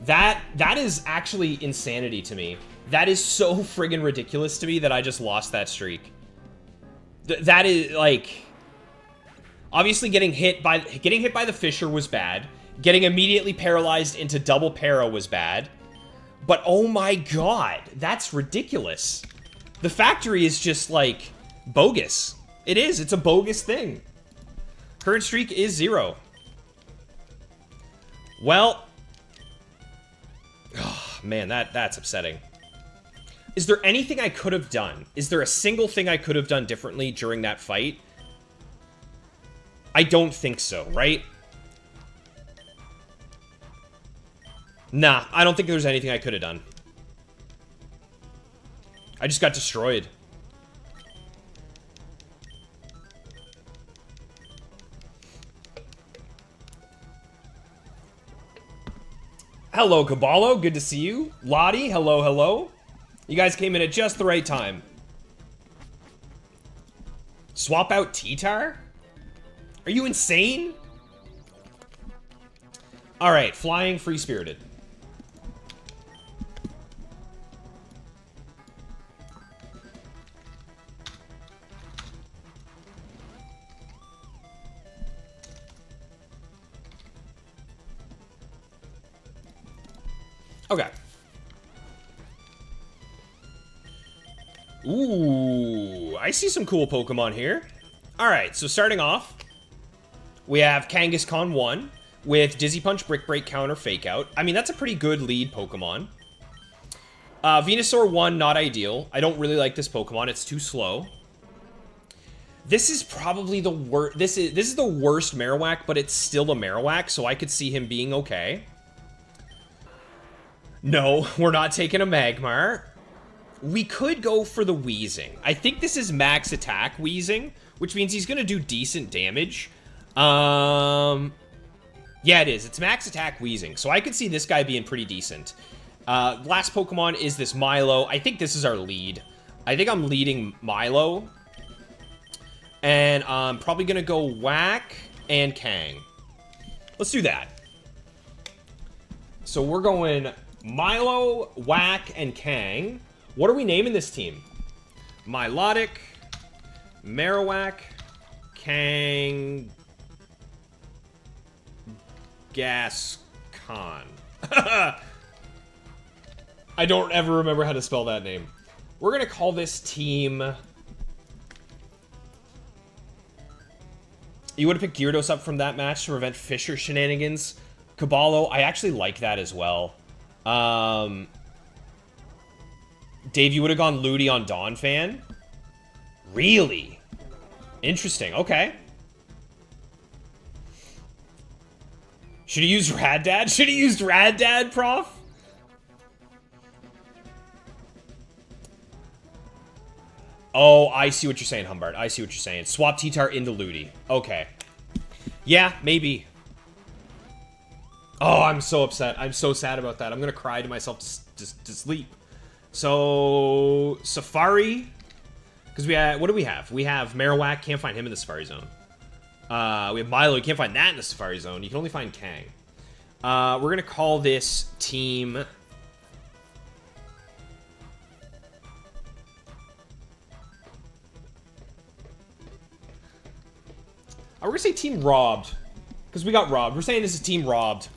That is actually insanity to me. That is so friggin' ridiculous to me that I just lost that streak. That is like, obviously getting hit by the Fisher was bad. Getting immediately paralyzed into double para was bad. But oh my god, that's ridiculous. The factory is just like bogus. It is. It's a bogus thing. Current streak is 0. Well, oh, man, that's upsetting. Is there anything I could have done? Is there a single thing I could have done differently during that fight? I don't think so, right? Nah, I don't think there's anything I could have done. I just got destroyed. Hello, Caballo. Good to see you. Lottie, hello, hello. You guys came in at just the right time. Swap out T-Tar? Are you insane? Alright, flying free-spirited. Okay. Ooh, I see some cool Pokemon here. Alright, so starting off, we have Kangaskhan 1 with Dizzy Punch, Brick Break, Counter, Fake Out. I mean, that's a pretty good lead Pokemon. Venusaur 1, not ideal. I don't really like this Pokemon. It's too slow. This is probably the worst. This is the worst Marowak, but it's still a Marowak, so I could see him being okay. No, we're not taking a Magmar. We could go for the Weezing. I think this is max attack Weezing, which means he's going to do decent damage. Yeah, it is. It's max attack Weezing, so I could see this guy being pretty decent. Last Pokemon is this Milo. I think this is our lead. I think I'm leading Milo. And I'm probably going to go Whack and Kang. Let's do that. So we're going Milo, Whack, and Kang. What are we naming this team? Milotic, Marowak, Kang, Gascon. I don't ever remember how to spell that name. We're going to call this team... You would have picked Gyarados up from that match to prevent Fisher shenanigans. Caballo, I actually like that as well. Dave, you would have gone Ludi on Donphan? Really? Interesting, okay. Should have used Rad Dad? Should have used Rad Dad, Prof? Oh, I see what you're saying, Humbart. I see what you're saying. Swap T-Tar into Ludi. Okay. Yeah, maybe. Oh, I'm so upset. I'm so sad about that. I'm going to cry to myself to sleep. So, Safari. Because we have... What do we have? We have Marowak. Can't find him in the Safari Zone. We have Milo. You can't find that in the Safari Zone. You can only find Kang. We're going to call this team... We're going to say Team Robbed. Because we got robbed. We're saying this is Team Robbed.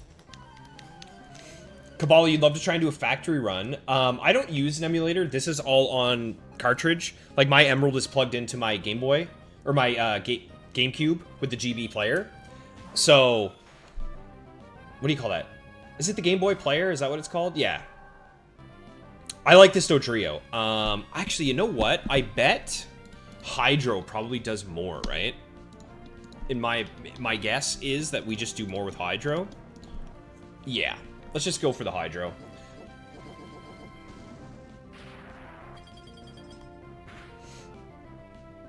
Caballo, you'd love to try and do a factory run. I don't use an emulator. This is all on cartridge. Like, my Emerald is plugged into my Game Boy. Or my GameCube with the GB player. So, what do you call that? Is it the Game Boy player? Is that what it's called? Yeah. I like this Dodrio. Actually, you know what? I bet Hydro probably does more, right? In my guess is that we just do more with Hydro. Yeah. Let's just go for the Hydro.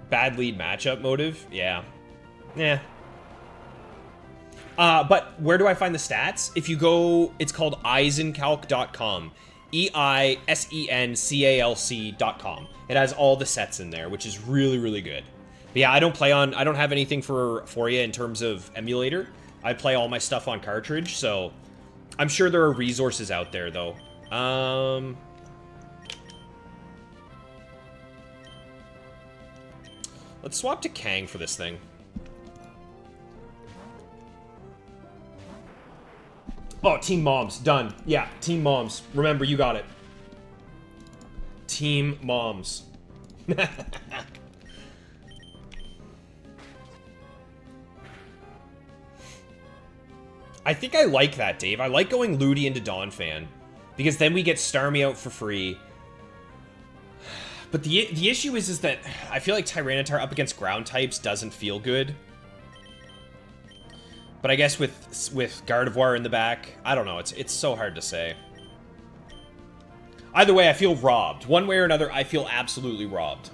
Bad lead matchup motive? Yeah. Yeah. But where do I find the stats? If you go, it's called eisencalc.com. eisencalc.com. It has all the sets in there, which is really, really good. But yeah, I don't have anything for you in terms of emulator. I play all my stuff on cartridge, so I'm sure there are resources out there, though. Let's swap to Kang for this thing. Oh, Team Moms. Done. Yeah, Team Moms. Remember, you got it. Team Moms. I think I like that, Dave. I like going Ludi into Donphan, because then we get Starmie out for free. But the issue is that I feel like Tyranitar up against ground types doesn't feel good. But I guess with Gardevoir in the back, I don't know. It's so hard to say. Either way, I feel robbed. One way or another, I feel absolutely robbed.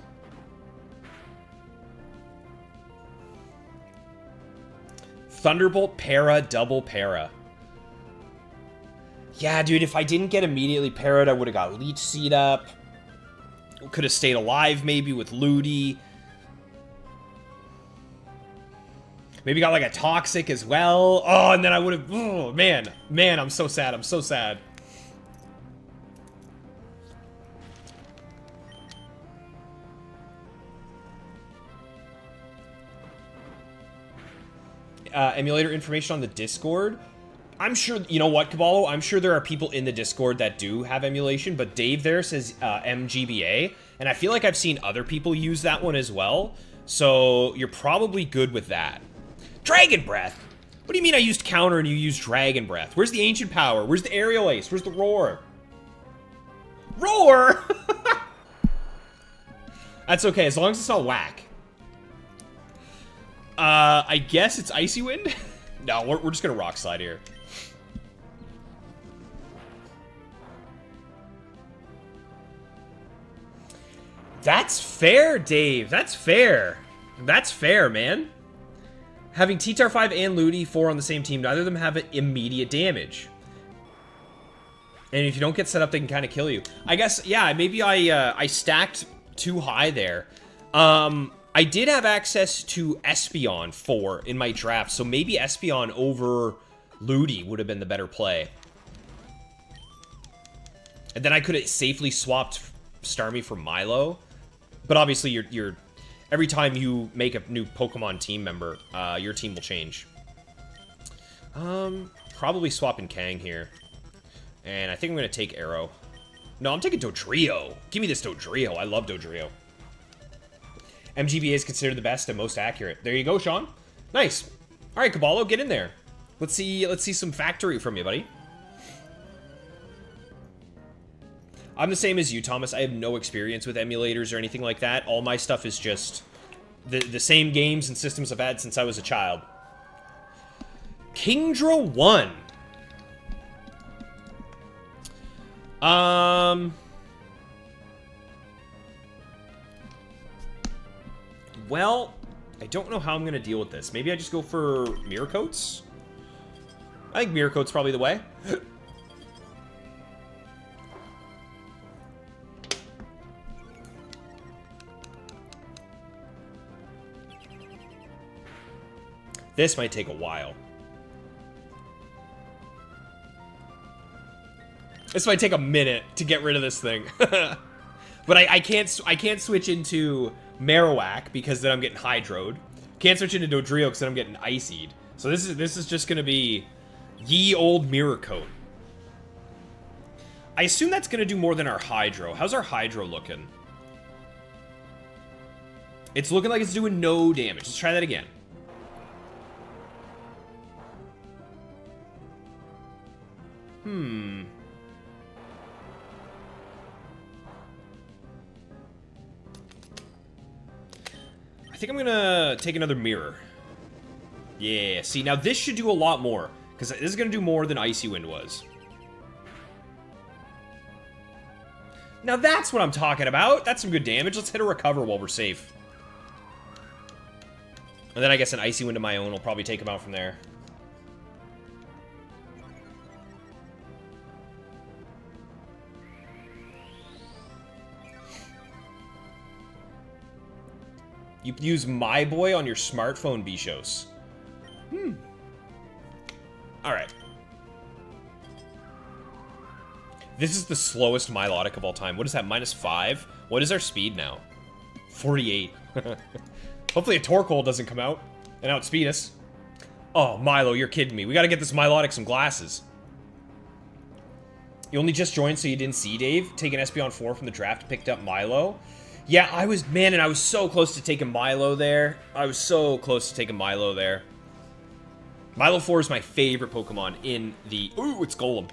Thunderbolt, Para, double Para. Yeah, dude, if I didn't get immediately parried, I would have got Leech Seed up. Could have stayed alive, maybe, with Ludi. Maybe got, like, a Toxic as well. Oh, and then I would have... Oh, man. Man, I'm so sad. I'm so sad. Emulator information on the Discord. I'm sure, you know what, Caballo? I'm sure there are people in the Discord that do have emulation, but Dave there says MGBA, and I feel like I've seen other people use that one as well, so you're probably good with that. Dragon Breath? What do you mean I used counter and you used Dragon Breath? Where's the Ancient Power? Where's the Aerial Ace? Where's the Roar? Roar? That's okay, as long as it's not whack. I guess it's Icy Wind? No, we're just gonna Rock Slide here. That's fair, Dave. That's fair. That's fair, man. Having T-Tar 5 and Ludi 4 on the same team, neither of them have immediate damage. And if you don't get set up, they can kind of kill you. I guess, yeah, maybe I stacked too high there. I did have access to Espeon 4 in my draft, so maybe Espeon over Ludi would have been the better play. And then I could have safely swapped Starmie for Milo. But obviously, you're every time you make a new Pokemon team member, your team will change. Probably swapping Kang here. And I think I'm going to take Arrow. No, I'm taking Dodrio. Give me this Dodrio. I love Dodrio. MGBA is considered the best and most accurate. There you go, Sean. Nice. All right, Caballo, get in there. Let's see some factory from you, buddy. I'm the same as you, Thomas. I have no experience with emulators or anything like that. All my stuff is just the same games and systems I've had since I was a child. Kingdra 1. Well, I don't know how I'm going to deal with this. Maybe I just go for Mirror Coats? I think Mirror Coat's probably the way. This might take a while. This might take a minute to get rid of this thing. But I can't switch into Marowak because then I'm getting Hydroed. Can't switch into Dodrio because then I'm getting Icied. So this is just gonna be ye old Mirror Coat. I assume that's gonna do more than our Hydro. How's our Hydro looking? It's looking like it's doing no damage. Let's try that again. I think I'm gonna take another Mirror. Yeah, see, now this should do a lot more, because this is gonna do more than Icy Wind was. Now that's what I'm talking about. That's some good damage. Let's hit a Recover while we're safe. And then I guess an Icy Wind of my own will probably take him out from there. You use My Boy on your smartphone, Bishos. Alright. This is the slowest Milotic of all time. What is that, -5? What is our speed now? 48. Hopefully a Torkoal doesn't come out and outspeed us. Oh, Milo, you're kidding me. We gotta get this Milotic some glasses. You only just joined, so you didn't see Dave? Taking Espeon 4 from the draft, picked up Milo. Yeah, I was so close to taking Milo there. I was so close to taking Milo there. Milo 4 is my favorite Pokemon in the... Ooh, it's Golem.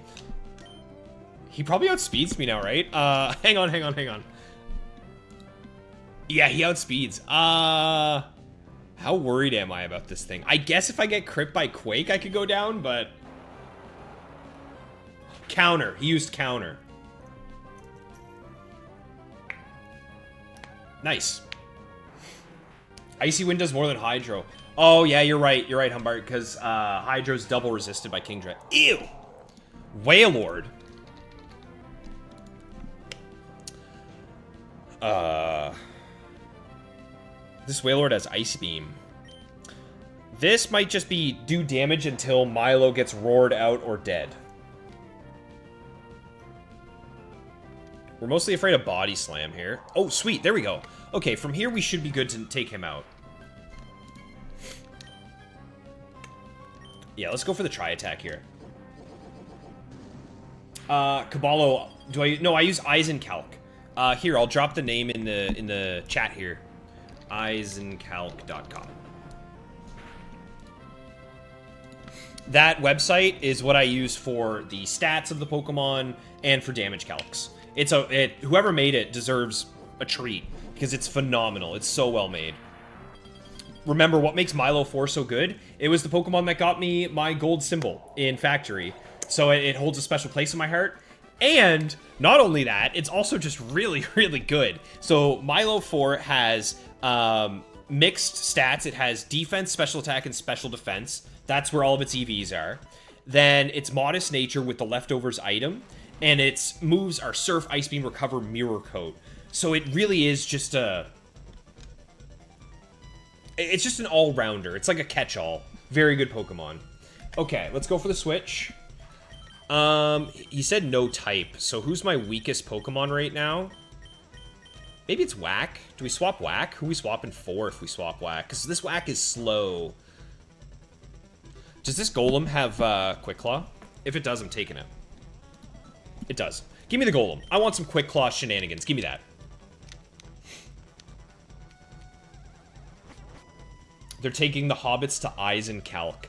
He probably outspeeds me now, right? Hang on. Yeah, he outspeeds. How worried am I about this thing? I guess if I get crit by Quake, I could go down, but... Counter. He used counter. Nice. Icy Wind does more than Hydro. Oh, yeah, you're right. You're right, Humbart, because Hydro's double resisted by Kingdra. Ew! Wailord. This Wailord has Ice Beam. This might just be do damage until Milo gets roared out or dead. We're mostly afraid of Body Slam here. Oh, sweet. There we go. Okay, from here we should be good to take him out. Yeah, let's go for the Tri-Attack here. Caballo, do I... No, I use Eisencalc. Here, I'll drop the name in the chat here. Eisencalc.com. That website is what I use for the stats of the Pokemon and for damage calcs. Whoever made it deserves a treat because it's phenomenal. It's so well made. Remember what makes Milo 4 so good? It was the Pokemon that got me my gold symbol in Factory. So it holds a special place in my heart. And not only that, it's also just really, really good. So Milo 4 has mixed stats. It has defense, special attack, and special defense. That's where all of its EVs are. Then it's modest nature with the leftovers item. And its moves are Surf, Ice Beam, Recover, Mirror Coat. So it really is just a... It's just an all-rounder. It's like a catch-all. Very good Pokemon. Okay, let's go for the switch. He said no type. So who's my weakest Pokemon right now? Maybe it's Whack. Do we swap Whack? Who we swapping for if we swap Whack? Because this Whack is slow. Does this Golem have Quick Claw? If it does, I'm taking it. It does. Give me the Golem. I want some Quick Claw shenanigans. Give me that. They're taking the Hobbits to Eisencalc.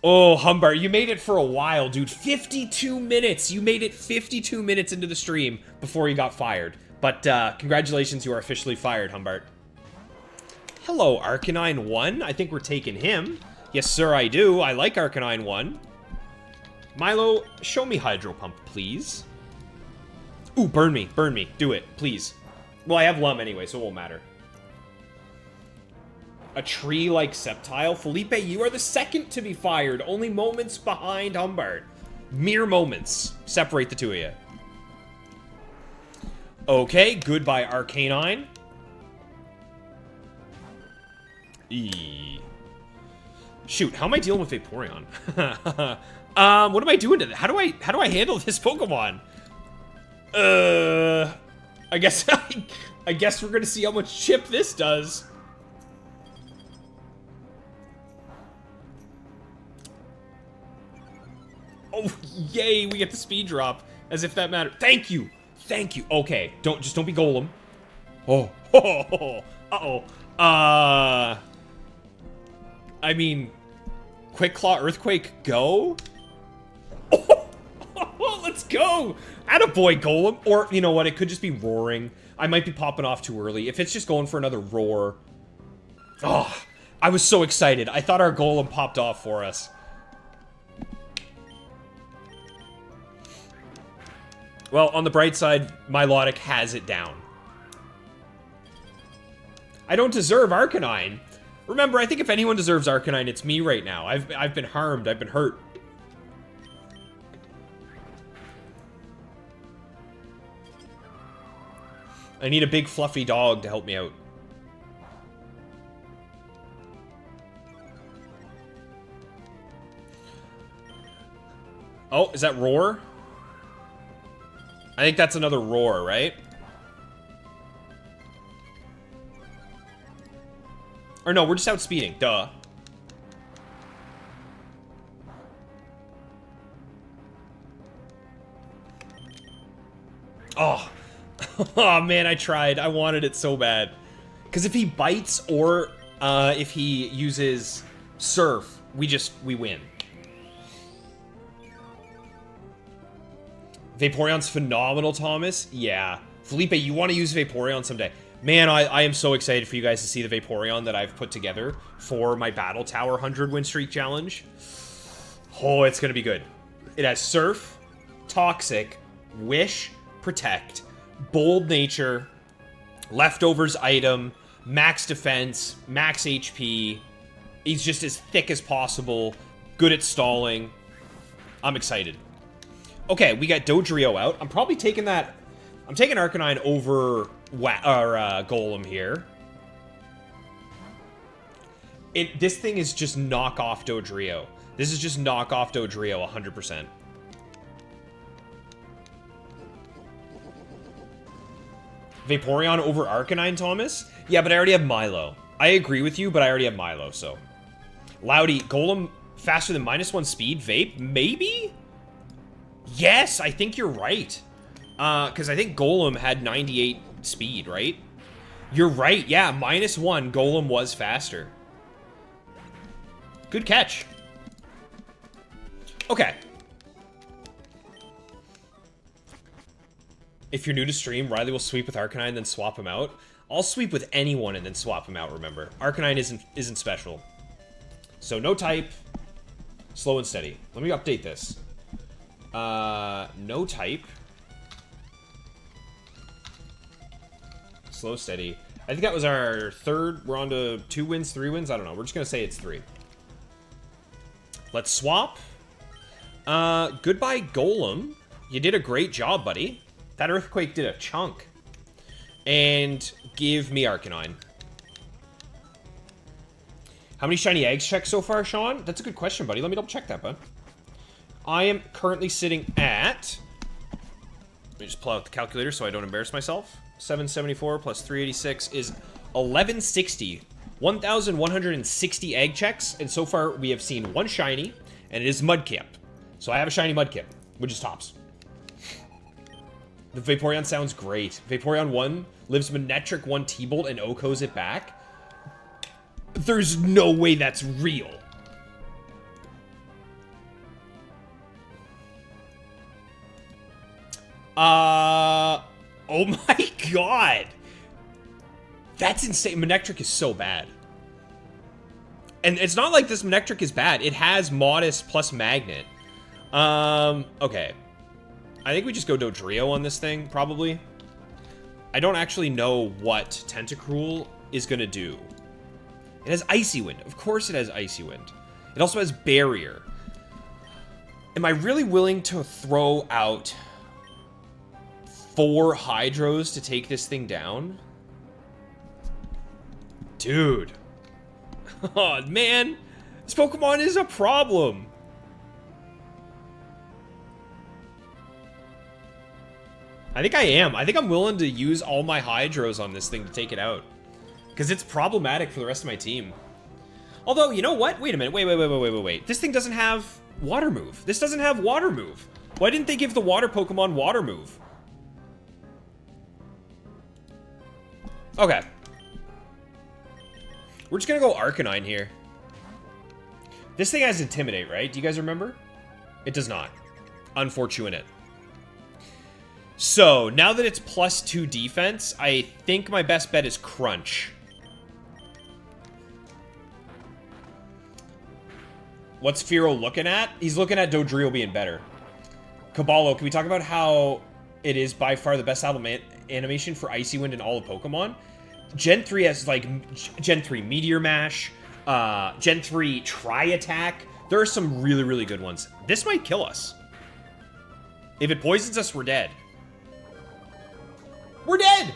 Oh, Humbart, you made it for a while, dude. 52 minutes. You made it 52 minutes into the stream before you got fired. But congratulations, you are officially fired, Humbart. Hello, Arcanine 1. I think we're taking him. Yes, sir, I do. I like Arcanine 1. Milo, show me Hydro Pump, please. Ooh, burn me. Burn me. Do it, please. Well, I have Lum anyway, so it won't matter. A tree-like Sceptile? Felipe, you are the second to be fired. Only moments behind Humbart. Mere moments separate the two of you. Okay, goodbye, Arcanine. Shoot, how am I dealing with Vaporeon? What am I doing to that? How do I handle this Pokemon? I guess we're gonna see how much chip this does. Oh, yay, we get the speed drop. As if that mattered. Thank you. Thank you. Okay, don't be Golem. Oh. Uh-oh. I mean, Quick Claw Earthquake, go? Oh, let's go. Attaboy, Golem. Or, you know what, it could just be roaring. I might be popping off too early. If it's just going for another roar. Oh, I was so excited. I thought our Golem popped off for us. Well, on the bright side, Milotic has it down. I don't deserve Arcanine. Remember, I think if anyone deserves Arcanine, it's me right now. I've been harmed. I've been hurt. I need a big fluffy dog to help me out. Oh, is that Roar? I think that's another Roar, right? Or no, we're just outspeeding. Duh. Oh. Oh, man, I tried. I wanted it so bad. Because if he bites or if he uses Surf, we win. Vaporeon's phenomenal, Thomas. Yeah. Felipe, you want to use Vaporeon someday. Man, I am so excited for you guys to see the Vaporeon that I've put together for my Battle Tower 100 win streak challenge. Oh, it's going to be good. It has Surf, Toxic, Wish, Protect, Bold Nature, Leftovers item, max defense, max HP. He's just as thick as possible, good at stalling. I'm excited. Okay, we got Dodrio out. I'm probably taking that. I'm taking Arcanine over Golem here. This thing is just knock off Dodrio. This is just knock off Dodrio 100%. Vaporeon over Arcanine, Thomas? Yeah, but I already have Milo. I agree with you, but I already have Milo, so. Loudy, Golem faster than -1 speed? Vape? Maybe? Yes, I think you're right. Because I think Golem had 98 speed, right? You're right, yeah, -1, Golem was faster. Good catch. Okay. If you're new to stream, Riley will sweep with Arcanine, then swap him out. I'll sweep with anyone and then swap him out, remember. Arcanine isn't special. So no type. Slow and steady. Let me update this. No type. Slow, steady. I think that was our third. We're on to 2 wins, 3 wins. I don't know. We're just going to say it's 3. Let's swap. Goodbye, Golem. You did a great job, buddy. That Earthquake did a chunk. And give me Arcanine. How many shiny eggs checked so far, Sean? That's a good question, buddy. Let me double check that, bud. I am currently sitting at... Let me just pull out the calculator so I don't embarrass myself. 774 plus 386 is 1160. 1,160 egg checks, and so far we have seen 1 shiny, and it is Mudkip. So I have a shiny Mudkip, which is tops. The Vaporeon sounds great. Vaporeon 1 lives Manectric 1 T-Bolt and OHKOs it back. There's no way that's real. Oh my god. That's insane. Manectric is so bad. And it's not like this Manectric is bad. It has Modest plus Magnet. Okay. I think we just go Dodrio on this thing, probably. I don't actually know what Tentacruel is going to do. It has Icy Wind. Of course it has Icy Wind. It also has Barrier. Am I really willing to throw out 4 Hydros to take this thing down? Dude. Oh, man. This Pokemon is a problem. I think I am. I think I'm willing to use all my Hydros on this thing to take it out. Because it's problematic for the rest of my team. Although, you know what? Wait a minute. Wait. This thing doesn't have Water Move. This doesn't have Water Move. Why didn't they give the Water Pokemon Water Move? Okay. We're just gonna go Arcanine here. This thing has Intimidate, right? Do you guys remember? It does not. Unfortunate. So, now that it's +2 defense, I think my best bet is Crunch. What's Fearow looking at? He's looking at Dodrio being better. Caballo, can we talk about how it is by far the best animation for Icy Wind in all of Pokemon? Gen 3 has, like, Gen 3 Meteor Mash, Gen 3 Tri-Attack. There are some really, really good ones. This might kill us. If it poisons us, we're dead. We're dead!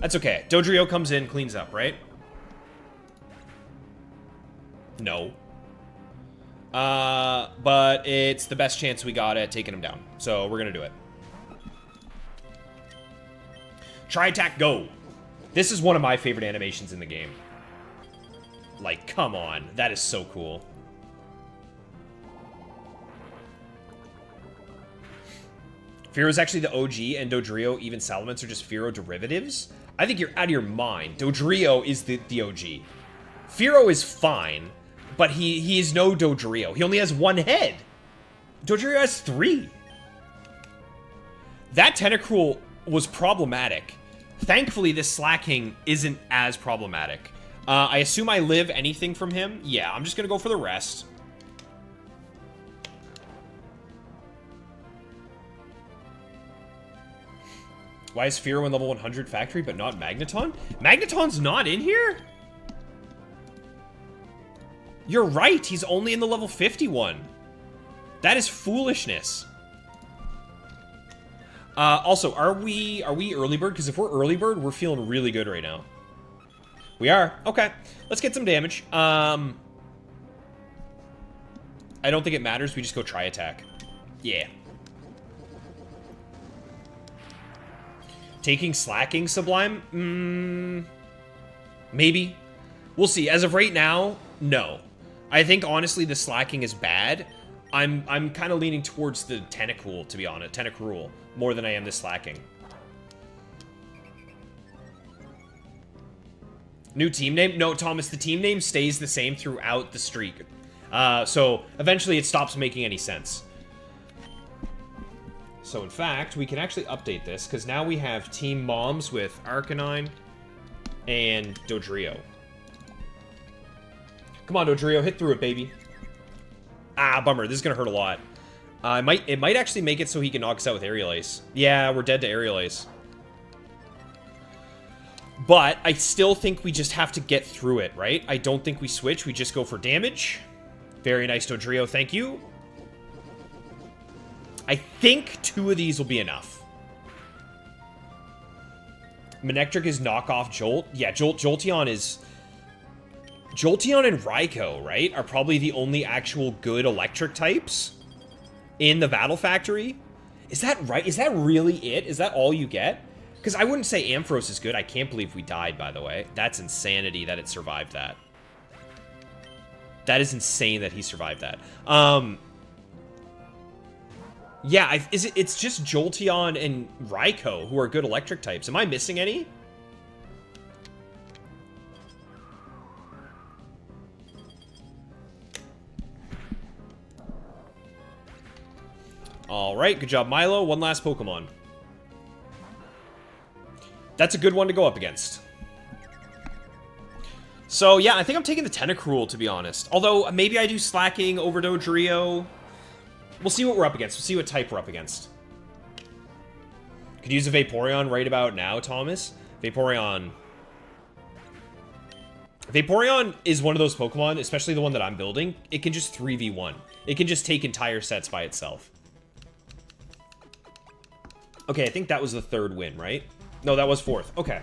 That's okay. Dodrio comes in, cleans up, right? No. But it's the best chance we got at taking him down. So we're gonna do it. Tri-Attack, go! This is one of my favorite animations in the game. Like, come on. That is so cool. Fearow is actually the OG, and Dodrio, even Salamence, are just Fearow derivatives? I think you're out of your mind. Dodrio is the OG. Fearow is fine, But he is no Dodrio. He only has one head. Dodrio has 3. That Tentacruel was problematic. Thankfully, this Slacking isn't as problematic. I assume I live anything from him. Yeah, I'm just going to go for the rest. Why is Fearow level 100 factory, but not Magneton? Magneton's not in here? You're right, he's only in the level 51. That is foolishness. Also, are we early bird? Because if we're early bird, we're feeling really good right now. We are. Okay, let's get some damage. I don't think it matters. We just go try attack. Yeah. Taking Slacking Sublime? Maybe. We'll see. As of right now, no. I think, honestly, the Slacking is bad. I'm kind of leaning towards the Tentacruel, to be honest. Tentacruel, more than I am the Slacking. New team name? No, Thomas, the team name stays the same throughout the streak. So, eventually it stops making any sense. So, in fact, we can actually update this, because now we have Team Moms with Arcanine and Dodrio. Come on, Dodrio, hit through it, baby. Ah, bummer. This is going to hurt a lot. It might actually make it so he can knock us out with Aerial Ace. Yeah, we're dead to Aerial Ace. But I still think we just have to get through it, right? I don't think we switch. We just go for damage. Very nice, Dodrio. Thank you. I think 2 of these will be enough. Manectric is knockoff Jolt. Yeah, Jolteon is... Jolteon and Raikou, right, are probably the only actual good electric types in the Battle Factory. Is that right? Is that really it? Is that all you get? Because I wouldn't say Ampharos is good. I can't believe we died, by the way. That's insanity that it survived that. That is insane that he survived that. Yeah, it's just Jolteon and Raikou who are good electric types. Am I missing any? Alright, good job, Milo. One last Pokemon. That's a good one to go up against. So, yeah, I think I'm taking the Tentacruel, to be honest. Although, maybe I do Slacking over Dodrio. We'll see what we're up against. We'll see what type we're up against. Could use a Vaporeon right about now, Thomas. Vaporeon is one of those Pokemon, especially the one that I'm building. It can just 3v1. It can just take entire sets by itself. Okay, I think that was the 3rd win, right? No, that was 4th. Okay.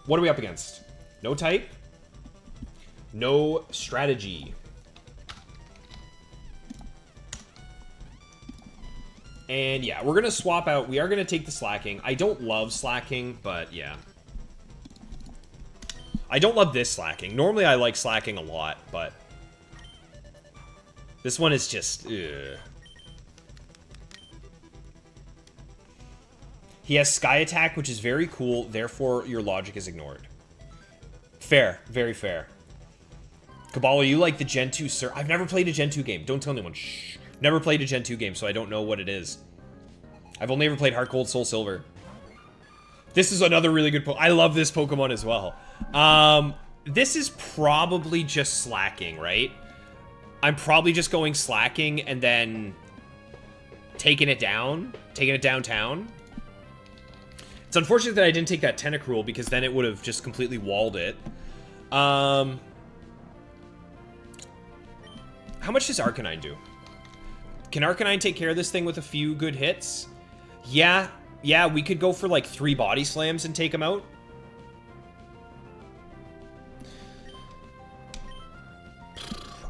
What are we up against? No type. No strategy. And yeah, we're going to swap out. We are going to take the Slacking. I don't love Slacking, but yeah. I don't love this Slacking. Normally I like Slacking a lot, but this one is just... ugh. He has Sky Attack, which is very cool. Therefore, your logic is ignored. Fair. Very fair. Kabbalah, you like the Gen 2, sir? I've never played a Gen 2 game. Don't tell anyone. Shh. Never played a Gen 2 game, so I don't know what it is. I've only ever played Heart Gold, Soul Silver. This is another really good Pokemon. I love this Pokemon as well. This is probably just Slacking, right? I'm probably just going Slacking and then taking it down. Taking it downtown. It's unfortunate that I didn't take that Tentacruel because then it would have just completely walled it. How much does Arcanine do? Can Arcanine take care of this thing with a few good hits? Yeah, we could go for like 3 body slams and take him out.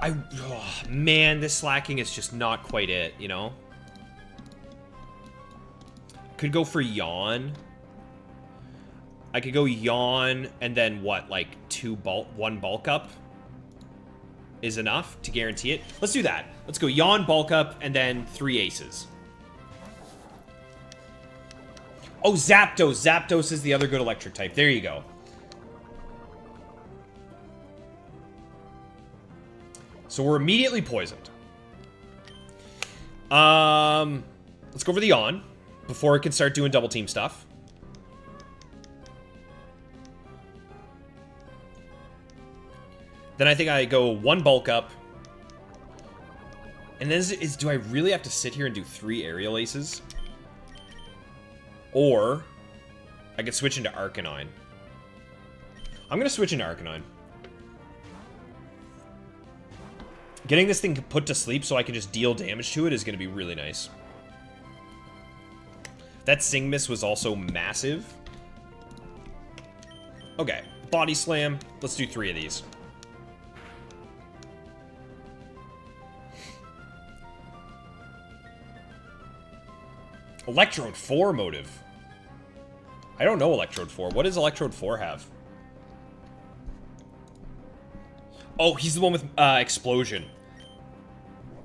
Oh, man, this Slacking is just not quite it, you know? Could go for Yawn. I could go Yawn and then what, like 1 bulk up is enough to guarantee it. Let's do that. Let's go Yawn, bulk up, and then 3 aces. Oh, Zapdos. Zapdos is the other good electric type. There you go. So we're immediately poisoned. Let's go for the yawn before it can start doing double team stuff. Then I think I go 1 bulk up. And then do I really have to sit here and do 3 aerial aces? Or I could switch into Arcanine. I'm going to switch into Arcanine. Getting this thing put to sleep so I can just deal damage to it is going to be really nice. That Sing Miss was also massive. Okay, Body Slam. Let's do 3 of these. Electrode 4 motive. I don't know Electrode 4. What does Electrode 4 have? Oh, he's the one with Explosion.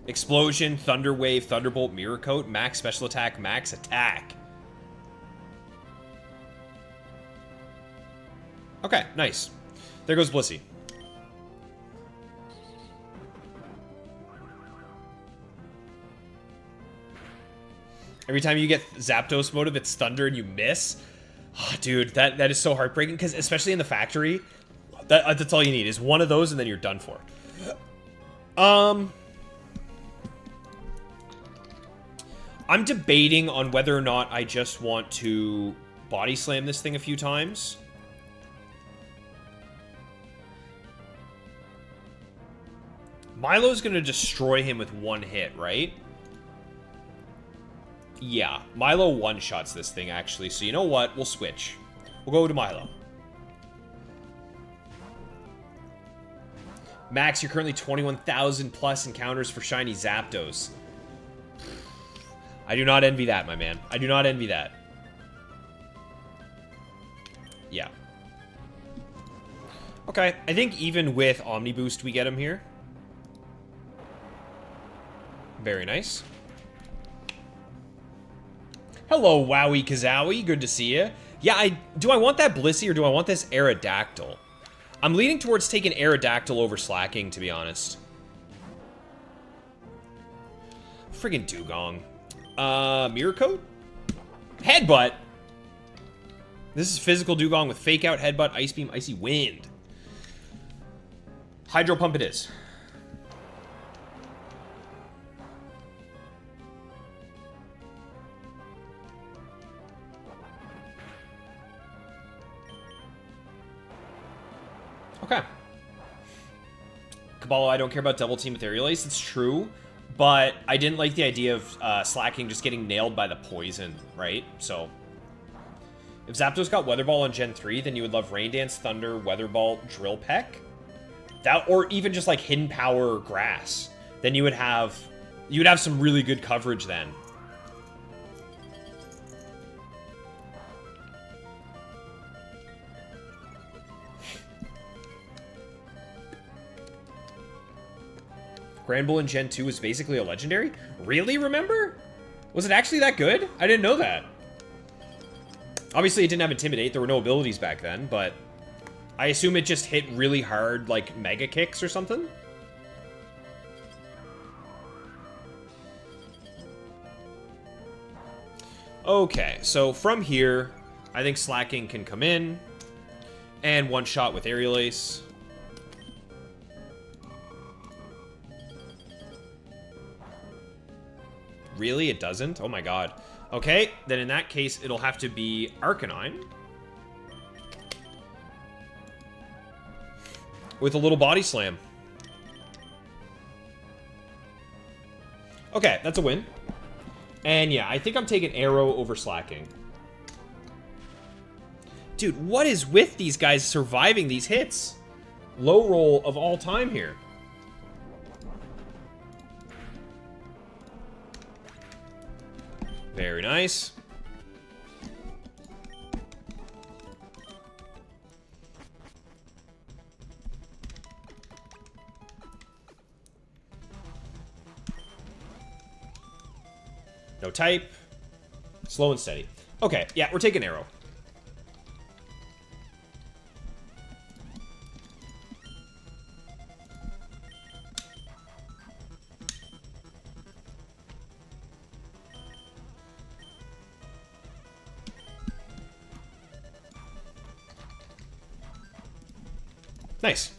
Explosion, Thunder Wave, Thunderbolt, Mirror Coat, Max Special Attack, Max Attack. Okay, nice. There goes Blissey. Every time you get Zapdos motive, it's Thunder and you miss. Oh, dude, that is so heartbreaking, because especially in the factory, that's all you need, is one of those and then you're done for. I'm debating on whether or not I just want to body slam this thing a few times. Milo's gonna destroy him with 1 hit, right? Yeah, Milo one-shots this thing, actually. So you know what? We'll switch. We'll go to Milo. Max, you're currently 21,000 plus encounters for shiny Zapdos. I do not envy that, my man. I do not envy that. Yeah. Okay, I think even with Omni Boost, we get him here. Very nice. Hello, Wowie Kazowie. Good to see you. Yeah, do I want that Blissey or do I want this Aerodactyl? I'm leaning towards taking Aerodactyl over Slacking, to be honest. Friggin' Dugong. Mirror Coat? Headbutt? This is physical Dugong with Fake Out, Headbutt, Ice Beam, Icy Wind. Hydro Pump it is. Okay. Caballo, I don't care about double team with Aerial Ace. It's true, but I didn't like the idea of Slacking just getting nailed by the poison, right? So, if Zapdos got Weather Ball on Gen 3, then you would love Rain Dance, Thunder, Weather Ball, Drill Peck. That, or even just like Hidden Power Grass. Then you would have some really good coverage then. Granbull in Gen 2 was basically a legendary? Really, remember? Was it actually that good? I didn't know that. Obviously, it didn't have Intimidate. There were no abilities back then, but I assume it just hit really hard, like, Mega Kicks or something? Okay, so from here, I think Slacking can come in and one-shot with Aerial Ace. Really? It doesn't? Oh my god. Okay, then in that case, it'll have to be Arcanine. With a little Body Slam. Okay, that's a win. And yeah, I think I'm taking Arrow over Slacking. Dude, what is with these guys surviving these hits? Low roll of all time here. Very nice. No type. Slow and steady. Okay, yeah, we're taking Arrow. Nice.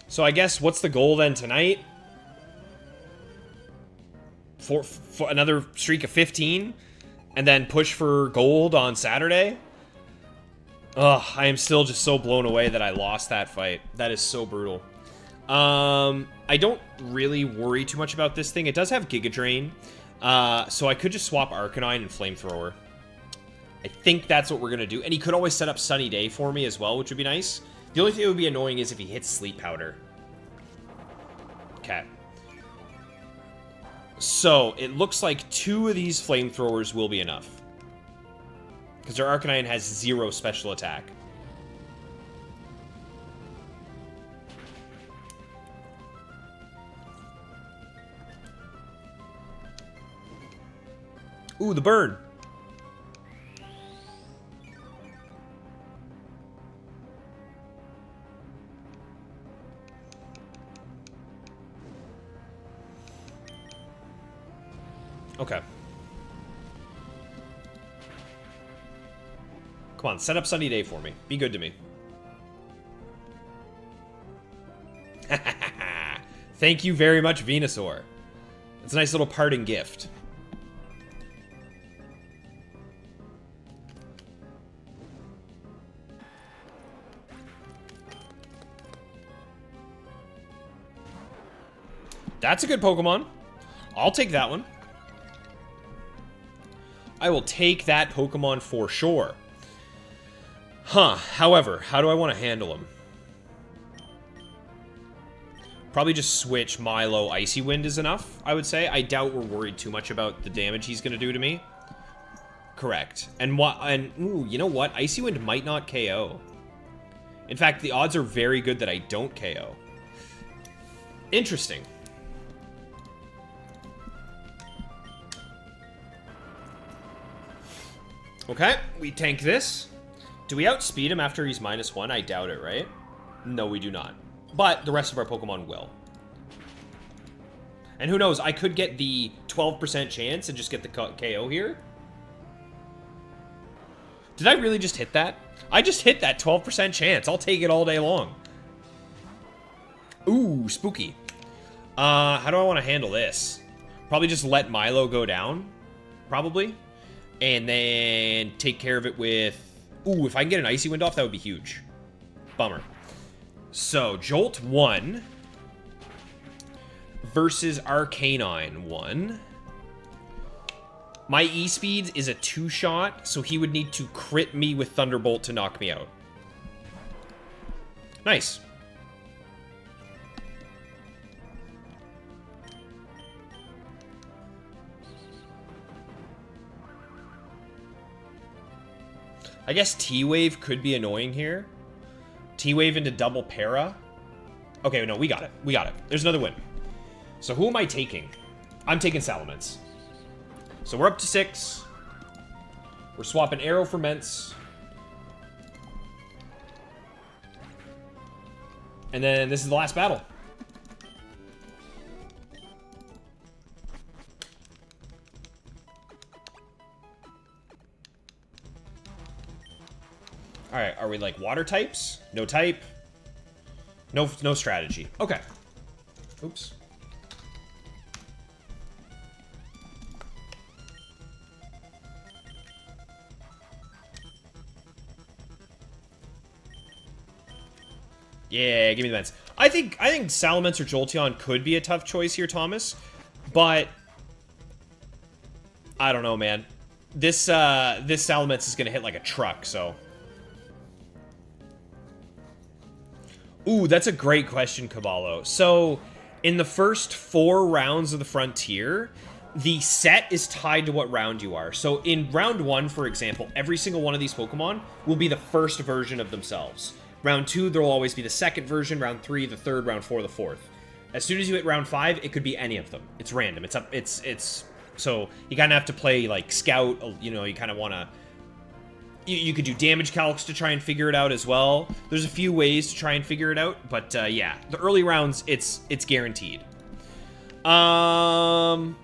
So I guess what's the goal then tonight? For another streak of 15? And then push for gold on Saturday? Ugh, I am still just so blown away that I lost that fight. That is so brutal. I don't really worry too much about this thing. It does have Giga Drain, so I could just swap Arcanine and Flamethrower. I think that's what we're going to do. And he could always set up Sunny Day for me as well, which would be nice. The only thing that would be annoying is if he hits Sleep Powder. Okay. So, it looks like 2 of these Flamethrowers will be enough. Because our Arcanine has 0 special attack. Ooh, the bird. Okay. Come on, set up Sunny Day for me. Be good to me. Thank you very much, Venusaur. It's a nice little parting gift. That's a good Pokemon. I'll take that one. I will take that Pokemon for sure. Huh. However, how do I want to handle him? Probably just switch Milo Icy Wind is enough, I would say. I doubt we're worried too much about the damage he's going to do to me. Correct. And ooh, you know what? Icy Wind might not KO. In fact, the odds are very good that I don't KO. Interesting. Okay, we tank this. Do we outspeed him after he's -1? I doubt it, right? No, we do not. But the rest of our Pokemon will. And who knows, I could get the 12% chance and just get the KO here. Did I really just hit that? I just hit that 12% chance. I'll take it all day long. Ooh, spooky. How do I want to handle this? Probably just let Milo go down. Probably. And then take care of it with... Ooh, if I can get an Icy Wind off, that would be huge. Bummer. So, Jolt 1 versus Arcanine 1. My E-Speed is a 2-shot, so he would need to crit me with Thunderbolt to knock me out. Nice. I guess T-Wave could be annoying here. T-Wave into double para. Okay, no, we got it. We got it. There's another win. So who am I taking? I'm taking Salamence. So we're up to 6. We're swapping Arrow for Mence. And then this is the last battle. Alright, are we like water types? No type? No strategy. Okay. Oops. Yeah, give me the Mence. I think Salamence or Jolteon could be a tough choice here, Thomas. But I don't know, man. This Salamence is gonna hit like a truck, so. Ooh, that's a great question, Caballo. So, in the first 4 rounds of the Frontier, the set is tied to what round you are. So, in round 1, for example, every single one of these Pokemon will be the first version of themselves. Round 2, there will always be the second version. Round 3, the third. Round 4, the fourth. As soon as you hit round 5, it could be any of them. It's random. It's so you kind of have to play like Scout. You know, you kind of want to. You could do damage calcs to try and figure it out as well. There's a few ways to try and figure it out, but yeah, the early rounds, it's guaranteed. I'm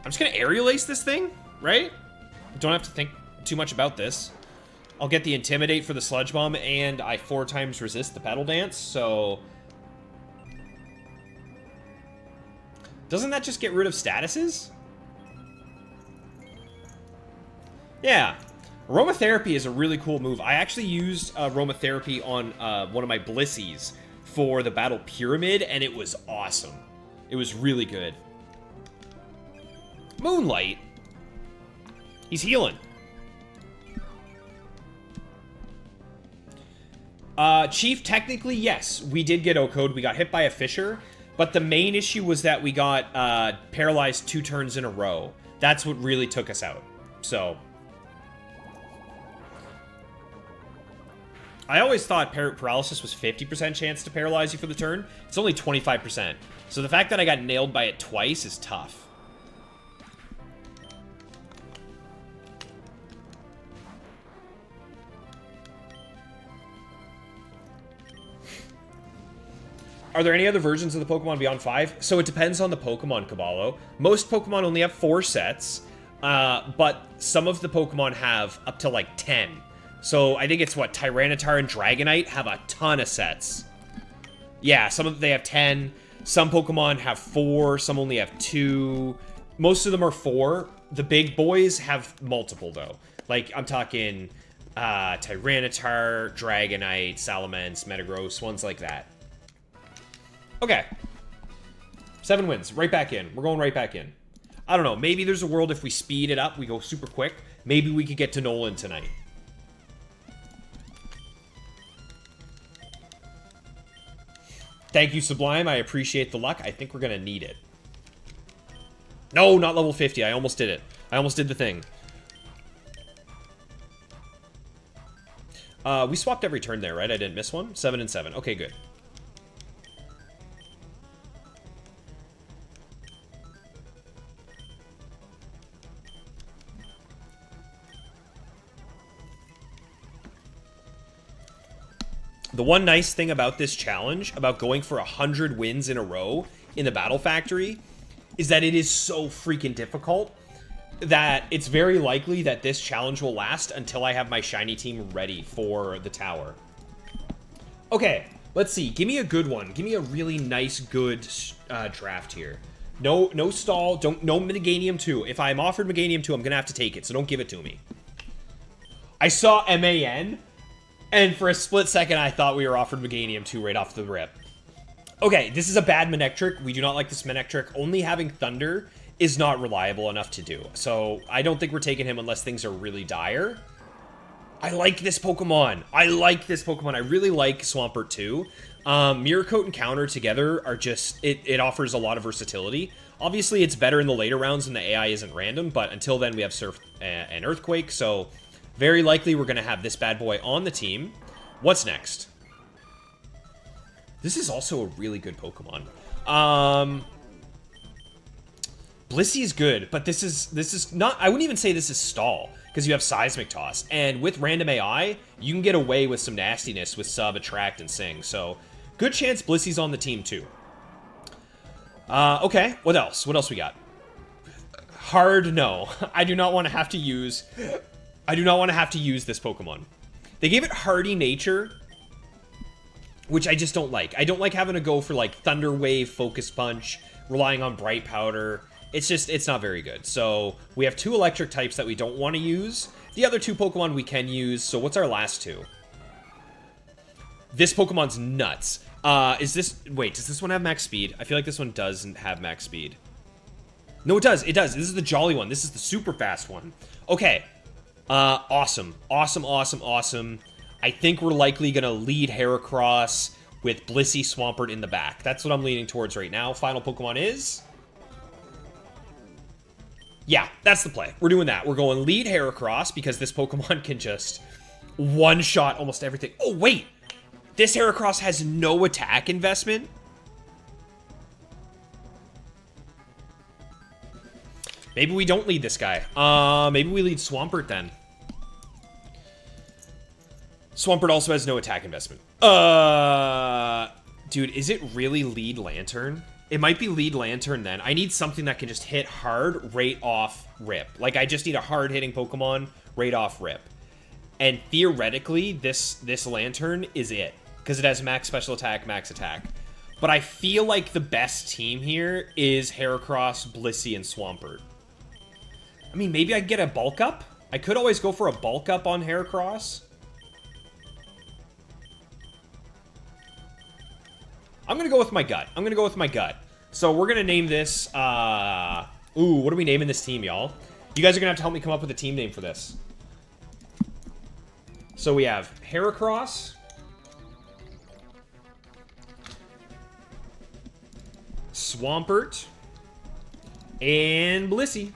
just gonna Aerial Ace this thing, right? Don't have to think too much about this. I'll get the Intimidate for the Sludge Bomb, and I 4 times resist the Petal Dance, so... Doesn't that just get rid of statuses? Yeah. Aromatherapy is a really cool move. I actually used Aromatherapy on one of my Blissies for the Battle Pyramid, and it was awesome. It was really good. Moonlight? He's healing. Chief, technically, yes. We did get OHKO'd. We got hit by a Fissure. But the main issue was that we got paralyzed 2 turns in a row. That's what really took us out. So... I always thought paralysis was 50% chance to paralyze you for the turn. It's only 25%. So the fact that I got nailed by it twice is tough. Are there any other versions of the Pokemon beyond 5? So it depends on the Pokemon, Caballo. Most Pokemon only have 4 sets, but some of the Pokemon have up to like 10. So I think it's what, Tyranitar and Dragonite have a ton of sets. Yeah, some of them, they have 10. Some Pokemon have 4, some only have 2. Most of them are 4. The big boys have multiple though. Like I'm talking Tyranitar, Dragonite, Salamence, Metagross, ones like that. Okay. 7 wins. Right back in. We're going right back in. I don't know. Maybe there's a world if we speed it up, we go super quick. Maybe we could get to Nolan tonight. Thank you, Sublime. I appreciate the luck. I think we're going to need it. No, not level 50. I almost did it. I almost did the thing. We swapped every turn there, right? I didn't miss one. 7 and 7. Okay, good. The one nice thing about this challenge, about going for 100 wins in a row in the Battle Factory, is that it is so freaking difficult that it's very likely that this challenge will last until I have my shiny team ready for the tower. Okay, let's see. Give me a good one. Give me a really nice, good draft here. No stall. No Meganium 2. If I'm offered Meganium 2, I'm going to have to take it, so don't give it to me. I saw MAN. And for a split second, I thought we were offered Meganium 2 right off the rip. Okay, this is a bad Manectric. We do not like this Manectric. Only having Thunder is not reliable enough to do. So I don't think we're taking him unless things are really dire. I like this Pokemon. I like this Pokemon. I really like Swampert too. Mirror Coat and Counter together are just... It offers a lot of versatility. Obviously, it's better in the later rounds when the AI isn't random, but until then, we have Surf and Earthquake, so... Very likely we're going to have this bad boy on the team. What's next? This is also a really good Pokemon. Blissey is good, but this is not... I wouldn't even say this is stall, because you have Seismic Toss. And with random AI, you can get away with some nastiness with Sub, Attract, and Sing. So, good chance Blissey's on the team, too. Okay, what else? What else we got? Hard no. I do not want to have to use... I do not want to have to use this Pokemon. They gave it Hardy Nature, which I just don't like. I don't like having to go for, like, Thunder Wave, Focus Punch, relying on Bright Powder. It's just, it's not very good. So, we have 2 electric types that we don't want to use. The other 2 Pokemon we can use. So, what's our last 2? This Pokemon's nuts. Is this... Wait, does this one have max speed? I feel like this one doesn't have max speed. No, it does. It does. This is the Jolly one. This is the super fast one. Okay. Awesome. Awesome, awesome, awesome. I think we're likely going to lead Heracross with Blissey Swampert in the back. That's what I'm leaning towards right now. Final Pokemon is... Yeah, that's the play. We're doing that. We're going lead Heracross because this Pokemon can just one-shot almost everything. Oh, wait! This Heracross has no attack investment? Maybe we don't lead this guy. Maybe we lead Swampert then. Swampert also has no attack investment. Dude, is it really lead Lantern? It might be Lead Lantern then. I need something that can just hit hard, right off, rip. Like, I just need a hard-hitting Pokemon, right off, rip. And theoretically, this Lantern is it. Because it has max special attack, max attack. But I feel like the best team here is Heracross, Blissey, and Swampert. I mean, maybe I could get a bulk up? I could always go for a bulk up on Heracross. I'm going to go with my gut. So we're going to name this, what are we naming this team, y'all? You guys are going to have to help me come up with a team name for this. So we have Heracross, Swampert, and Blissey.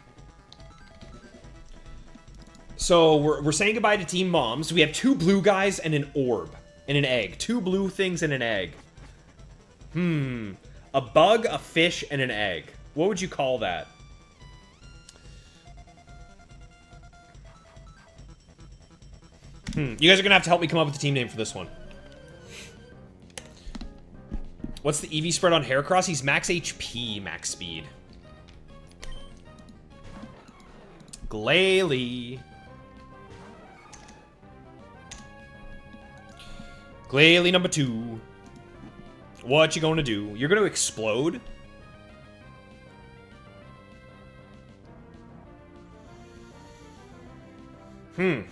So we're saying goodbye to Team Moms. We have 2 blue guys and an orb and an egg. 2 blue things and an egg. A bug, a fish, and an egg. What would you call that? You guys are going to have to help me come up with a team name for this one. What's the EV spread on Heracross? He's max HP, max speed. Glalie. Glalie number 2. What you gonna do? You're gonna explode? If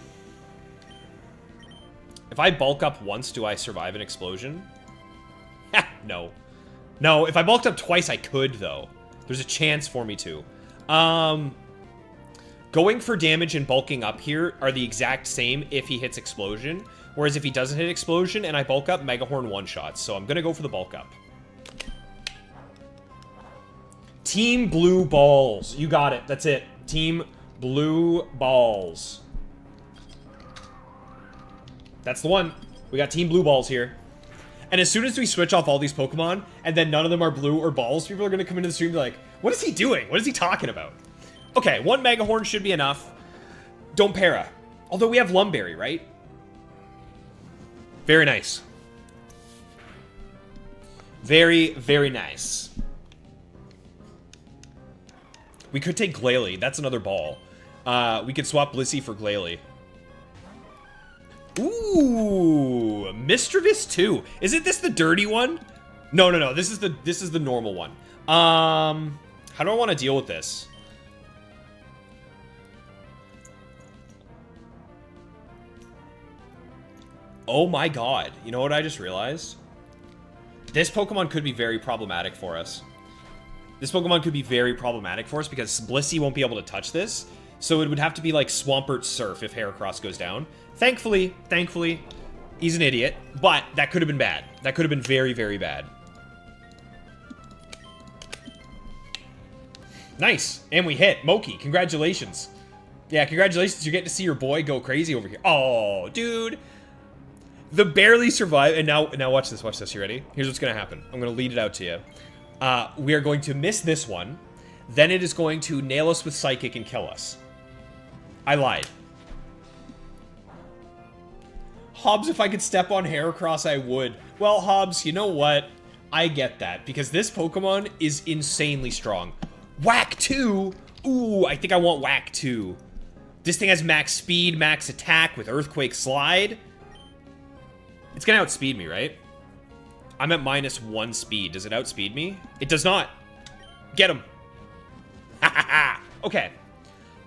I bulk up once, do I survive an explosion? No. No, if I bulked up twice, I could, though. There's a chance for me to. Going for damage and bulking up here are the exact same if he hits explosion. Whereas if he doesn't hit explosion and I bulk up, Mega Horn one-shots. So I'm going to go for the bulk up. Team Blue Balls. You got it. That's it. Team Blue Balls. That's the one. We got Team Blue Balls here. And as soon as we switch off all these Pokemon, and then none of them are blue or balls, people are going to come into the stream and be like, what is he doing? What is he talking about? Okay, 1 Mega Horn should be enough. Don't para. Although we have Lumberry, right? Very nice. Very, very nice. We could take Glalie. That's another ball. We could swap Blissey for Glalie. Ooh, Mischievous 2. Isn't this the dirty one? No. This is the normal one. How do I want to deal with this? Oh my god. You know what I just realized? This Pokemon could be very problematic for us. This Pokemon could be very problematic for us because Blissey won't be able to touch this. So it would have to be like Swampert Surf if Heracross goes down. Thankfully, he's an idiot. But that could have been bad. That could have been very, very bad. Nice. And we hit. Moki, congratulations. Yeah, congratulations. You're getting to see your boy go crazy over here. Oh, dude. The barely survive. And now watch this. Watch this. You ready? Here's what's going to happen. I'm going to lead it out to you. We are going to miss this one. Then it is going to nail us with Psychic and kill us. I lied. Hobbs, if I could step on Heracross, I would. Well, Hobbs, you know what? I get that. Because this Pokemon is insanely strong. Whack 2? Ooh, I think I want Whack 2. This thing has max speed, max attack with Earthquake Slide. It's going to outspeed me, right? I'm at -1 speed. Does it outspeed me? It does not. Get him. Okay.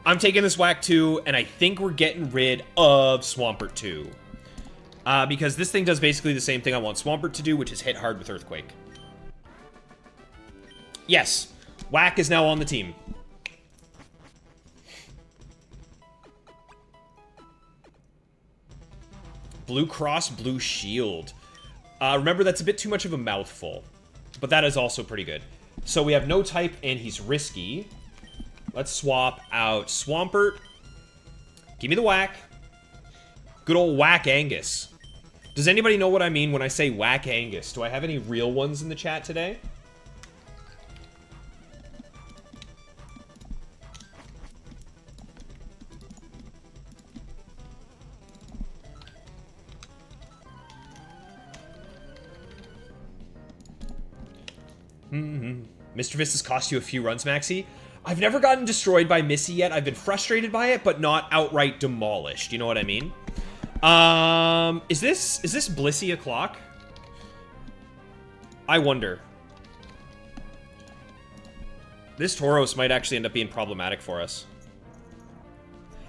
I'm taking this Whack 2, and I think we're getting rid of Swampert 2. Because this thing does basically the same thing I want Swampert to do, which is hit hard with Earthquake. Yes. Whack is now on the team. Blue Cross, Blue Shield. Remember, that's a bit too much of a mouthful. But that is also pretty good. So we have no type, and he's risky. Let's swap out Swampert. Give me the Whack. Good old Whack Angus. Does anybody know what I mean when I say Whack Angus? Do I have any real ones in the chat today? Mr. Fist has cost you a few runs, Maxi. I've never gotten destroyed by Missy yet. I've been frustrated by it, but not outright demolished. You know what I mean? Is this Blissey o'clock? I wonder. This Tauros might actually end up being problematic for us.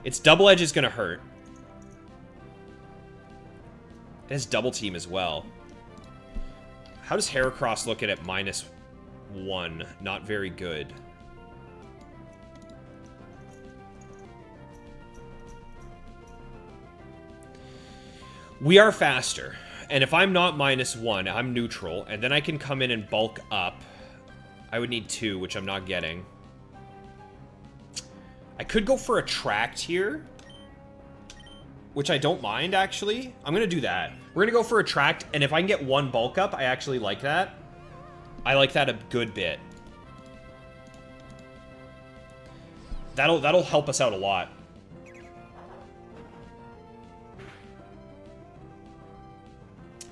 Its double edge is going to hurt. It has double team as well. How does Heracross look at it -1? Not very good. We are faster. And if I'm not -1, I'm neutral. And then I can come in and bulk up. I would need 2, which I'm not getting. I could go for Attract here. Which I don't mind, actually. I'm going to do that. We're going to go for Attract, and if I can get 1 bulk up, I actually like that. I like that a good bit. That'll help us out a lot.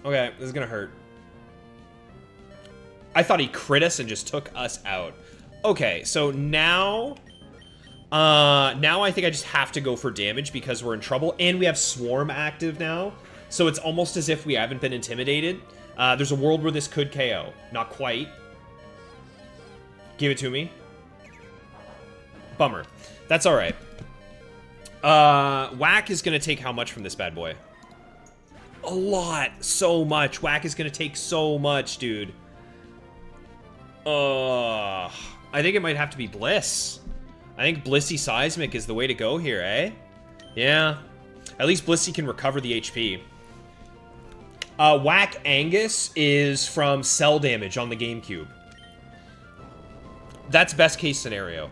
Okay, this is going to hurt. I thought he crit us and just took us out. Okay, so now... now I think I just have to go for damage because we're in trouble. And we have Swarm active now. So it's almost as if we haven't been intimidated. There's a world where this could KO. Not quite. Give it to me. Bummer. That's alright. Whack is going to take how much from this bad boy? A lot. So much. Whack is going to take so much, dude. I think it might have to be Bliss. I think Blissey Seismic is the way to go here, eh? Yeah. At least Blissey can recover the HP. Whack Angus is from cell damage on the GameCube. That's best case scenario.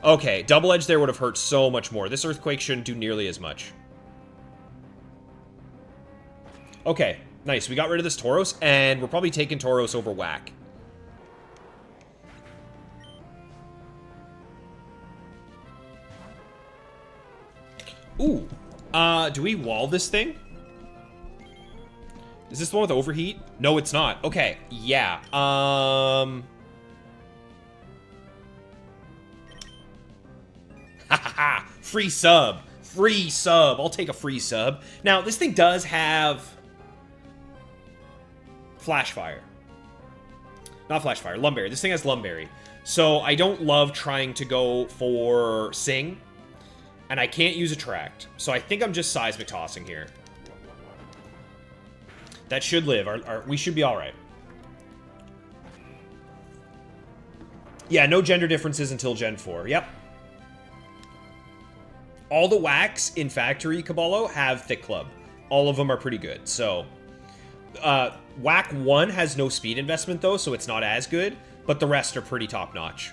Okay, Double Edge there would have hurt so much more. This Earthquake shouldn't do nearly as much. Okay, nice. We got rid of this Tauros, and we're probably taking Tauros over Whack. Ooh. Do we wall this thing? Is this the one with overheat? No, it's not. Okay, yeah. Free sub. Free sub. I'll take a free sub. Now, this thing does have... Flash Fire. Not Flash Fire. Lumberry. This thing has Lumberry. So, I don't love trying to go for Sing. And I can't use Attract. So, I think I'm just Seismic Tossing here. That should live. We should be alright. Yeah, no gender differences until Gen 4. Yep. All the Whacks in Factory Caballo have Thick Club. All of them are pretty good. So, Whack 1 has no speed investment, though, so it's not as good. But the rest are pretty top-notch.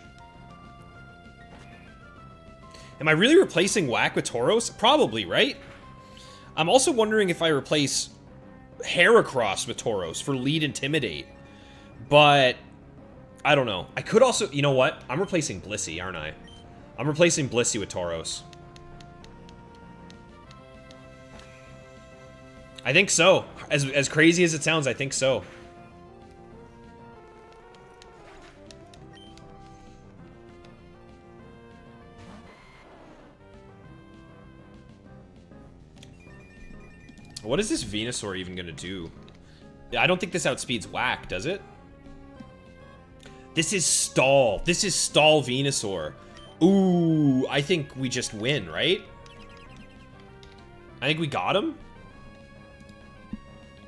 Am I really replacing Whack with Tauros? Probably, right? I'm also wondering if I replace Heracross with Tauros for lead Intimidate. But, I don't know. I could also... You know what? I'm replacing Blissey, aren't I? I'm replacing Blissey with Tauros. I think so. As crazy as it sounds, I think so. What is this Venusaur even gonna do? I don't think this outspeeds Whack, does it? This is stall. This is stall Venusaur. Ooh, I think we just win, right? I think we got him.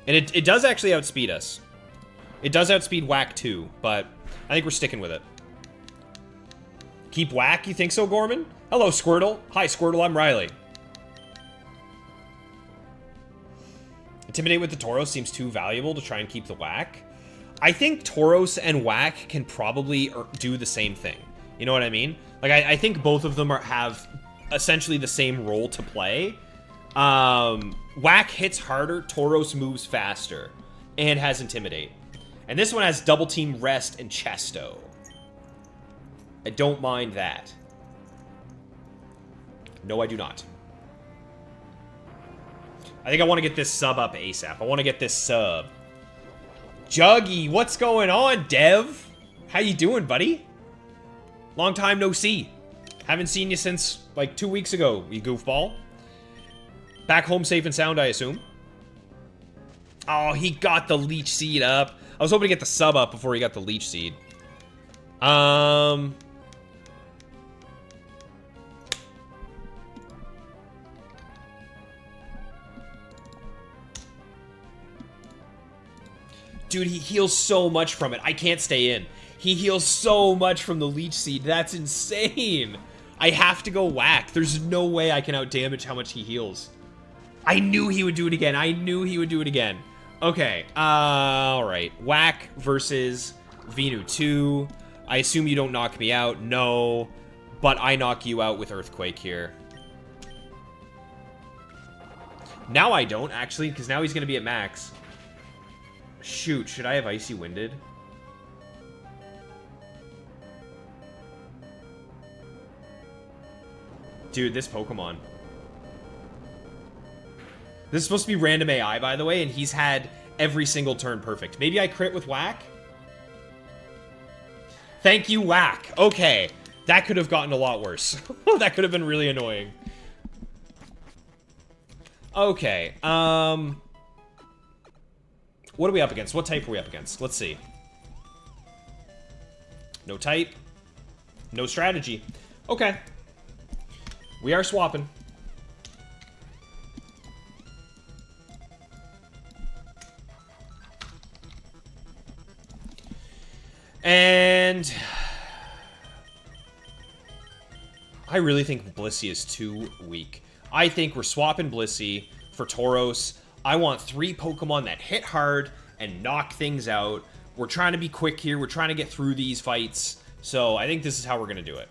And it does actually outspeed us. It does outspeed Whack too, but I think we're sticking with it. Keep Whack, you think so, Gorman? Hello, Squirtle. Hi, Squirtle, I'm Riley. Intimidate with the Tauros seems too valuable to try and keep the Whack. I think Tauros and Whack can probably do the same thing. You know what I mean? Like, I think both of them have essentially the same role to play. Whack hits harder, Tauros moves faster, and has Intimidate. And this one has Double Team, Rest, and Chesto. I don't mind that. No, I do not. I think I want to get this sub up ASAP. I want to get this sub. Juggy, what's going on, Dev? How you doing, buddy? Long time no see. Haven't seen you since, like, 2 weeks ago, you goofball. Back home safe and sound, I assume. Oh, he got the leech seed up. I was hoping to get the sub up before he got the leech seed. Dude, he heals so much from it. I can't stay in. He heals so much from the leech seed. That's insane. I have to go whack. There's no way I can outdamage how much he heals. I knew he would do it again. I knew he would do it again. Okay. All right. Whack versus Venu 2. I assume you don't knock me out. No. But I knock you out with Earthquake here. Now I don't, actually, because now he's going to be at max. Shoot, should I have Icy Winded? Dude, this Pokemon. This is supposed to be random AI, by the way, and he's had every single turn perfect. Maybe I crit with Whack? Thank you, Whack. Okay, that could have gotten a lot worse. That could have been really annoying. Okay, what are we up against? What type are we up against? Let's see. No type. No strategy. Okay. We are swapping. And I really think Blissey is too weak. I think we're swapping Blissey for Tauros. I want 3 Pokemon that hit hard and knock things out. We're trying to be quick here. We're trying to get through these fights. So I think this is how we're going to do it.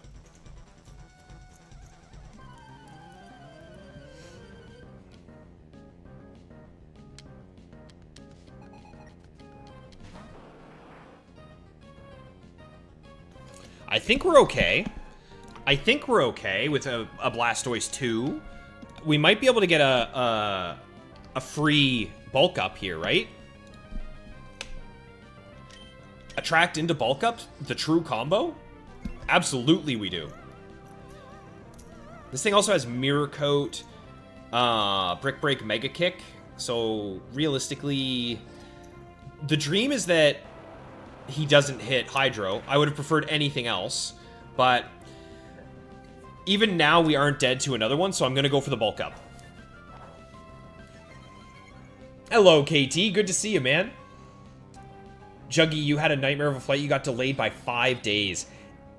I think we're okay. I think we're okay with a Blastoise 2. We might be able to get a free bulk up here, right? Attract into bulk up? The true combo? Absolutely we do. This thing also has Mirror Coat, Brick Break, Mega Kick. So realistically, the dream is that he doesn't hit Hydro. I would have preferred anything else, but even now we aren't dead to another one, so I'm going to go for the bulk up. Hello, KT. Good to see you, man. Juggy, you had a nightmare of a flight. You got delayed by 5 days.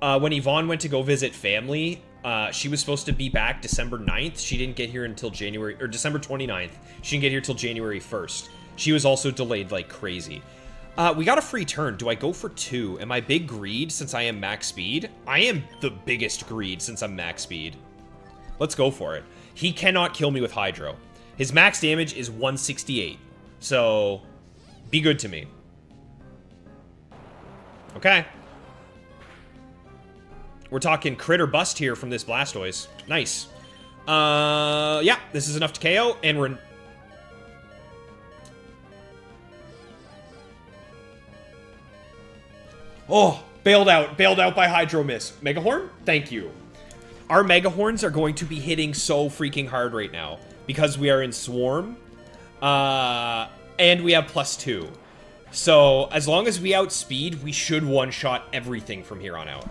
When Yvonne went to go visit family, she was supposed to be back December 9th. She didn't get here until January, or December 29th. She didn't get here till January 1st. She was also delayed like crazy. We got a free turn. Do I go for 2? Am I big greed since I am max speed? I am the biggest greed since I'm max speed. Let's go for it. He cannot kill me with Hydro. His max damage is 168. So, be good to me. Okay. We're talking crit or bust here from this Blastoise. Nice. Yeah, this is enough to KO, and we're... Oh, bailed out by Hydro Miss. Megahorn? Thank you. Our Megahorns are going to be hitting so freaking hard right now because we are in Swarm, and we have +2. So, as long as we outspeed, we should one-shot everything from here on out.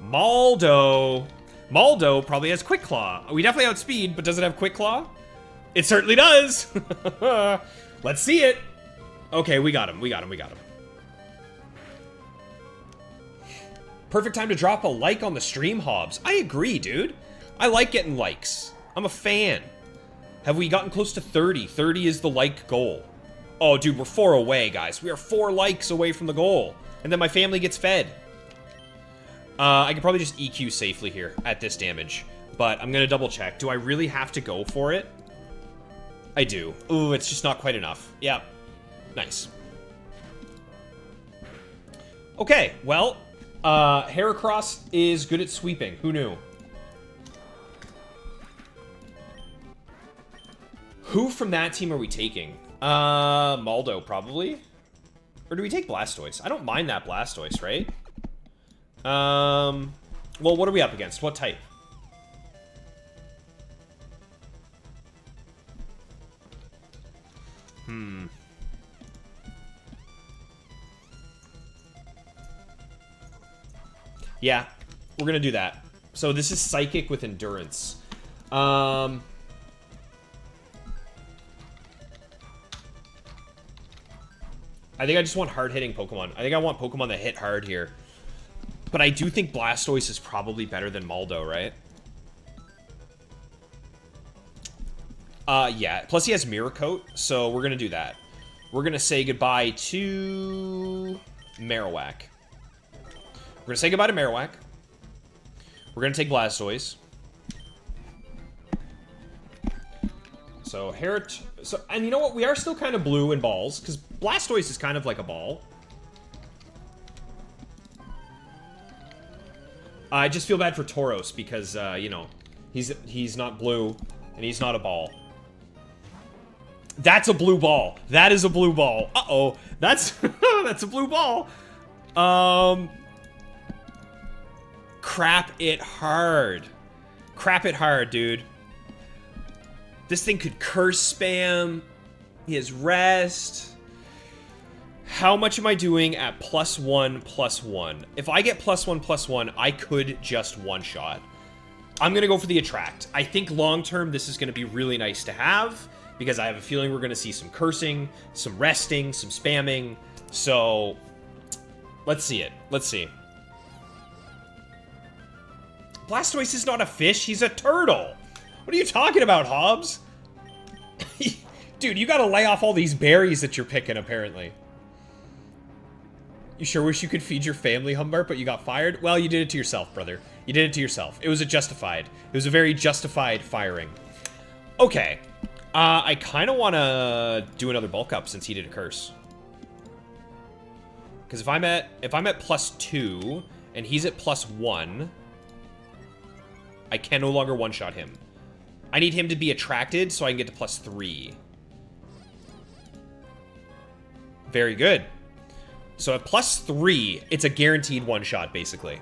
Maldo. Maldo probably has Quick Claw. We definitely outspeed, but does it have Quick Claw? It certainly does. Let's see it. Okay, we got him. We got him. We got him. Perfect time to drop a like on the stream, Hobbs. I agree, dude. I like getting likes. I'm a fan. Have we gotten close to 30? 30 is the like goal. Oh, dude, we're 4 away, guys. We are 4 likes away from the goal. And then my family gets fed. I can probably just EQ safely here at this damage. But I'm going to double check. Do I really have to go for it? I do. Ooh, it's just not quite enough. Yeah. Nice. Okay, well... Heracross is good at sweeping. Who knew? Who from that team are we taking? Maldo, probably? Or do we take Blastoise? I don't mind that Blastoise, right? Well, what are we up against? What type? Yeah, we're gonna do that. So this is Psychic with Endurance. I think I just want hard-hitting Pokemon. I think I want Pokemon that hit hard here. But I do think Blastoise is probably better than Maldo, right? Yeah. Plus he has Mirror Coat, so we're gonna do that. We're gonna say goodbye to Marowak. We're gonna say goodbye to Marowak. We're gonna take Blastoise. So and you know what? We are still kind of blue in balls because Blastoise is kind of like a ball. I just feel bad for Tauros because you know, he's not blue and he's not a ball. That's a blue ball. That is a blue ball. Uh-oh. That's that's a blue ball. Crap it hard. Crap it hard, dude. This thing could curse spam. He has rest. How much am I doing at +1/+1? If I get +1/+1, I could just one-shot. I'm going to go for the Attract. I think long-term this is going to be really nice to have because I have a feeling we're going to see some cursing, some resting, some spamming. So, let's see it. Let's see. Blastoise is not a fish, he's a turtle. What are you talking about, Hobbs? Dude, you gotta lay off all these berries that you're picking, apparently. You sure wish you could feed your family, Humbart, but you got fired? Well, you did it to yourself, brother. You did it to yourself. It was a justified. It was a very justified firing. Okay. I kind of want to do another bulk up since he did a curse. Because if I'm at +2 and he's at +1, I can no longer one-shot him. I need him to be attracted so I can get to +3. Very good. So at +3, it's a guaranteed one-shot, basically.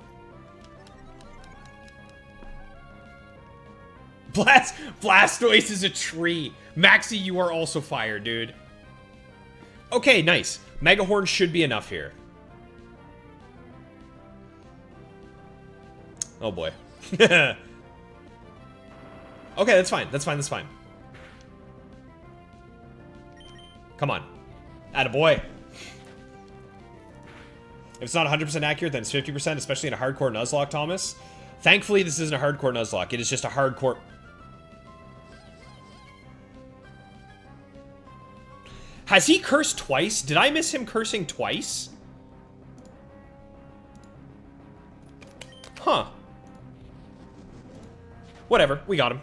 Blastoise is a tree. Maxie, you are also fired, dude. Okay, nice. Mega Horn should be enough here. Oh, boy. Okay, that's fine. That's fine. That's fine. Come on. Attaboy. If it's not 100% accurate, then it's 50%, especially in a hardcore Nuzlocke, Thomas. Thankfully, this isn't a hardcore Nuzlocke. It is just a hardcore... Has he cursed twice? Did I miss him cursing twice? Huh. Whatever. We got him.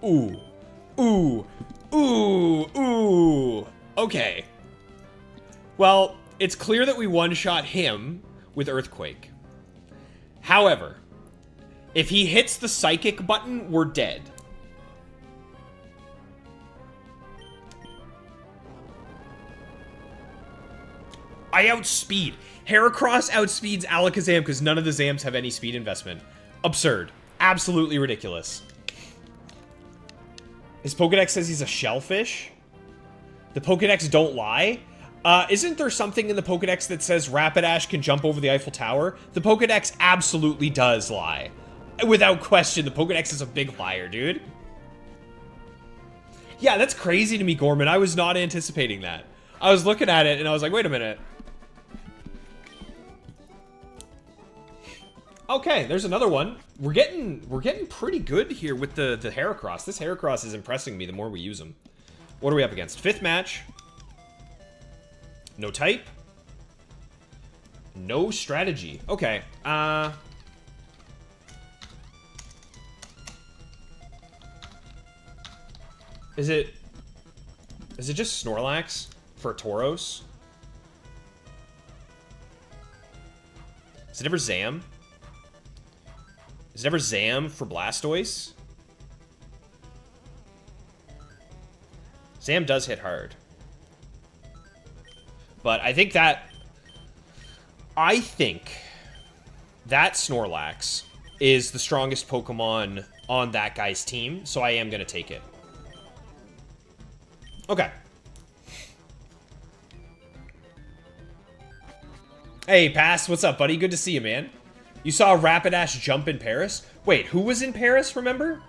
Ooh. Ooh. Ooh. Ooh. Okay. Well, it's clear that we one-shot him with Earthquake. However, if he hits the Psychic button, we're dead. I outspeed. Heracross outspeeds Alakazam because none of the Zams have any speed investment. Absurd. Absolutely ridiculous. His Pokedex says he's a shellfish? The Pokedex don't lie? Isn't there something in the Pokedex that says Rapidash can jump over the Eiffel Tower? The Pokedex absolutely does lie. Without question, the Pokedex is a big liar, dude. Yeah, that's crazy to me, Gorman. I was not anticipating that. I was looking at it and I was like, wait a minute. Okay, there's another one. We're getting pretty good here with the Heracross. This Heracross is impressing me the more we use him. What are we up against? 5th match. No type. No strategy. Okay. Is it just Snorlax for Tauros? Is it ever Zam? Is it ever Zam for Blastoise? Zam does hit hard. But I think that Snorlax is the strongest Pokemon on that guy's team, so I am going to take it. Okay. Hey, Pass, what's up, buddy? Good to see you, man. You saw a Rapidash jump in Paris? Wait, who was in Paris, remember?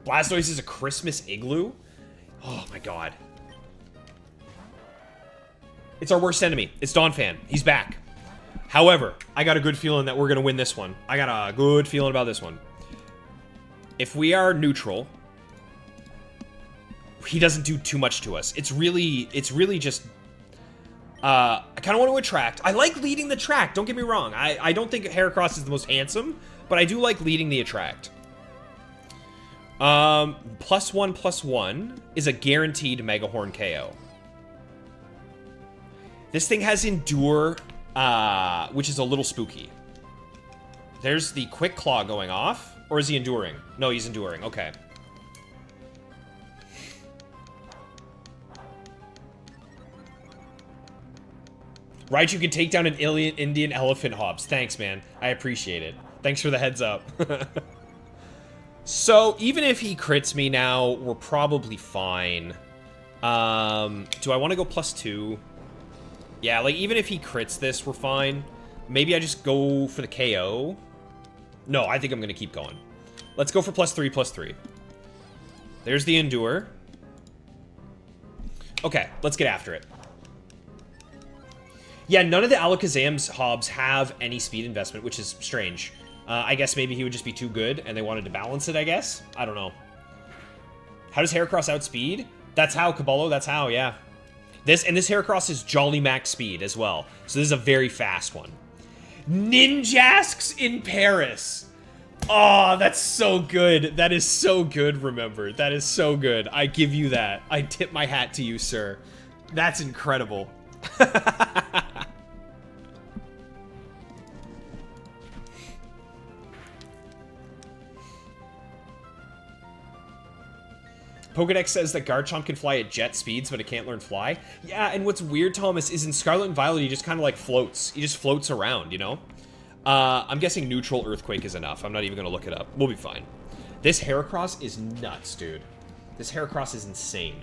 Blastoise is a Christmas igloo? Oh my god. It's our worst enemy. It's Donphan. He's back. However, I got a good feeling that we're going to win this one. I got a good feeling about this one. If we are neutral, he doesn't do too much to us. It's really just... I kind of want to attract. I like leading the track, don't get me wrong. I don't think Heracross is the most handsome, but I do like leading the attract. +1/+1 is a guaranteed Mega Horn KO. This thing has Endure, which is a little spooky. There's the Quick Claw going off. Or is he enduring? No, he's enduring. Okay. Raichu can take down an Indian elephant, Hobbs. Thanks, man. I appreciate it. Thanks for the heads up. So, even if he crits me now, we're probably fine. Do I want to go +2? Yeah, like, even if he crits this, we're fine. Maybe I just go for the KO. No, I think I'm going to keep going. Let's go for +3/+3. There's the Endure. Okay, let's get after it. Yeah, none of the Alakazam's Hobbs have any speed investment, which is strange. I guess maybe he would just be too good, and they wanted to balance it, I guess? I don't know. How does Heracross outspeed? That's how, Caballo, that's how, yeah. This Heracross is Jolly Max speed as well, so this is a very fast one. Ninjasks in Paris! Oh, that's so good. That is so good, remember. That is so good. I give you that. I tip my hat to you, sir. That's incredible. Pokedex says that Garchomp can fly at jet speeds, but it can't learn fly. Yeah, and what's weird, Thomas, is in Scarlet and Violet, he just kind of like floats. He just floats around, you know? I'm guessing neutral Earthquake is enough. I'm not even going to look it up. We'll be fine. This Heracross is nuts, dude. This Heracross is insane.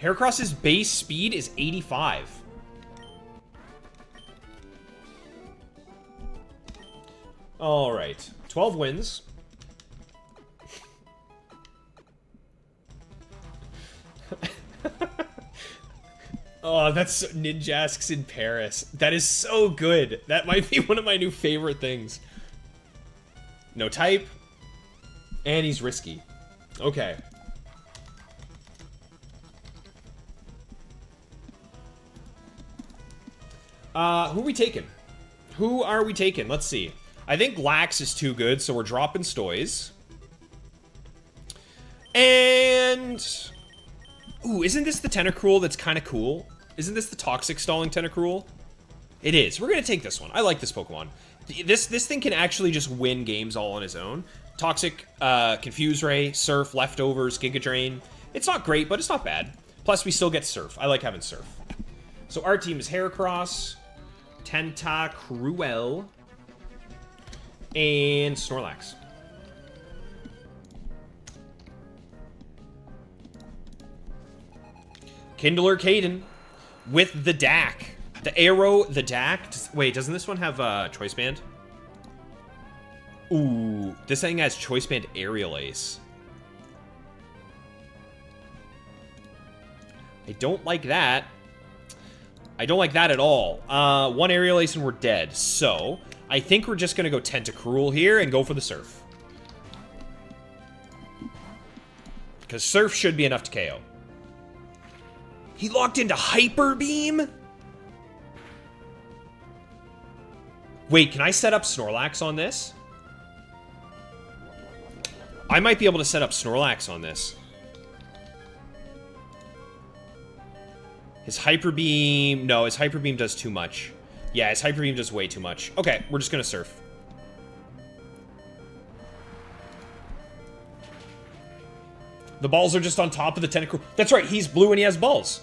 Heracross's base speed is 85. All right, 12 wins. Oh, that's Ninjasks in Paris. That is so good. That might be one of my new favorite things. No type. And he's risky. Okay. Who are we taking? Who are we taking? Let's see. I think Lax is too good, so we're dropping Stoys. And... ooh, isn't this the Tentacruel that's kind of cool? Isn't this the Toxic Stalling Tentacruel? It is. We're going to take this one. I like this Pokemon. This thing can actually just win games all on its own. Toxic, Confuse Ray, Surf, Leftovers, Giga Drain. It's not great, but it's not bad. Plus, we still get Surf. I like having Surf. So our team is Heracross, Tentacruel, and Snorlax. Kindler Caden with the DAC. The Arrow, the DAC. Wait, doesn't this one have Choice Band? Ooh, this thing has Choice Band Aerial Ace. I don't like that. I don't like that at all. One Aerial Ace and we're dead. So, I think we're just going to go Tentacruel here and go for the Surf. Because Surf should be enough to KO. He locked into Hyper Beam? Wait, can I set up Snorlax on this? I might be able to set up Snorlax on this. His Hyper Beam... no, his Hyper Beam does too much. Yeah, his Hyper Beam does way too much. Okay, we're just gonna Surf. The balls are just on top of the Tentacruel. That's right, he's blue and he has balls.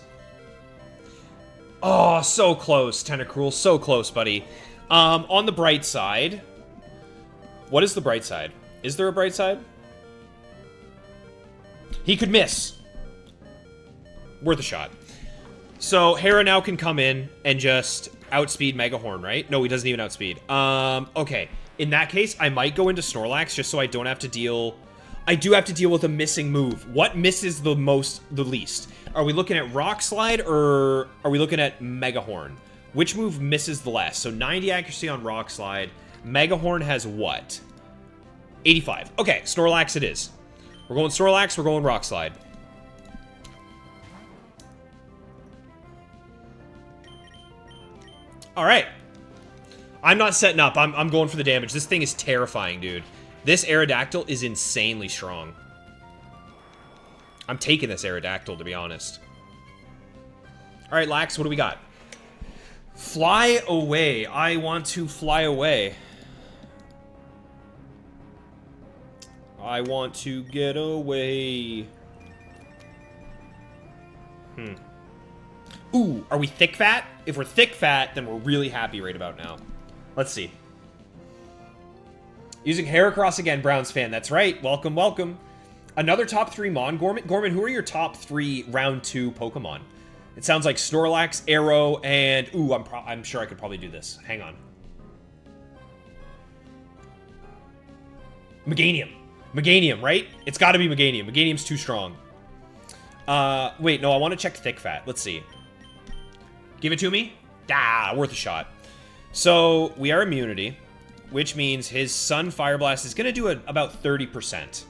Oh, so close, Tentacruel. So close, buddy. On the bright side... What is the bright side? Is there a bright side? He could miss. Worth a shot. So, Hera now can come in and just outspeed Mega Horn, right? No, he doesn't even outspeed. Okay. In that case, I might go into Snorlax just so I don't have to deal... I do have to deal with a missing move. What misses the least? Are we looking at Rock Slide or are we looking at Mega Horn? Which move misses the less? So 90 accuracy on Rock Slide. Mega Horn has what? 85. Okay, Snorlax it is. We're going Snorlax, we're going Rock Slide. Alright. I'm not setting up. I'm going for the damage. This thing is terrifying, dude. This Aerodactyl is insanely strong. I'm taking this Aerodactyl, to be honest. Alright, Lax, what do we got? Fly away. I want to fly away. I want to get away. Ooh, are we thick fat? If we're thick fat, then we're really happy right about now. Let's see. Using Heracross again, Browns fan. That's right. Welcome, welcome. Another top 3 Mon. Gorman, who are your top 3 round 2 Pokemon? It sounds like Snorlax, Arrow, and... Ooh, I'm sure I could probably do this. Hang on. Meganium. Meganium, right? It's got to be Meganium. Meganium's too strong. Wait, no, I want to check thick fat. Let's see. Give it to me? Ah, worth a shot. So, we are immunity, which means his Sun Fire Blast is going to do about 30%.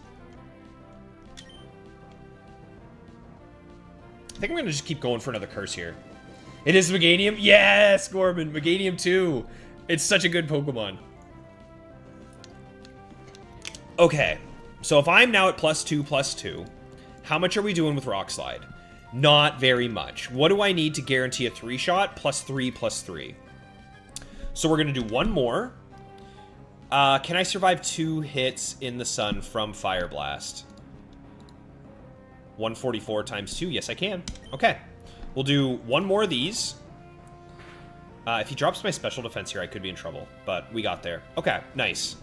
I think I'm going to just keep going for another curse here. It is Meganium? Yes, Gorman. Meganium 2. It's such a good Pokemon. Okay. So if I'm now at +2/+2, how much are we doing with Rock Slide? Not very much. What do I need to guarantee a 3-shot? +3/+3. So we're going to do one more. Can I survive 2 hits in the sun from Fire Blast? 144 times 2. Yes, I can. Okay. We'll do one more of these. If he drops my special defense here, I could be in trouble. But we got there. Okay, nice.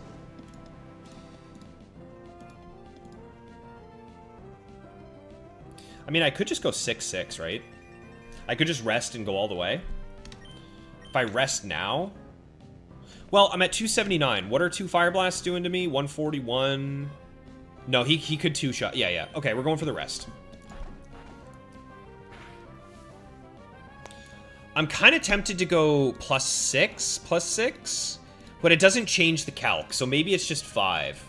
I mean, I could just go 6/6, right? I could just rest and go all the way. If I rest now... Well, I'm at 279. What are 2 Fire Blasts doing to me? 141... No, he could 2-shot. Yeah. Okay, we're going for the rest. I'm kind of tempted to go +6, but it doesn't change the calc, so maybe it's just 5.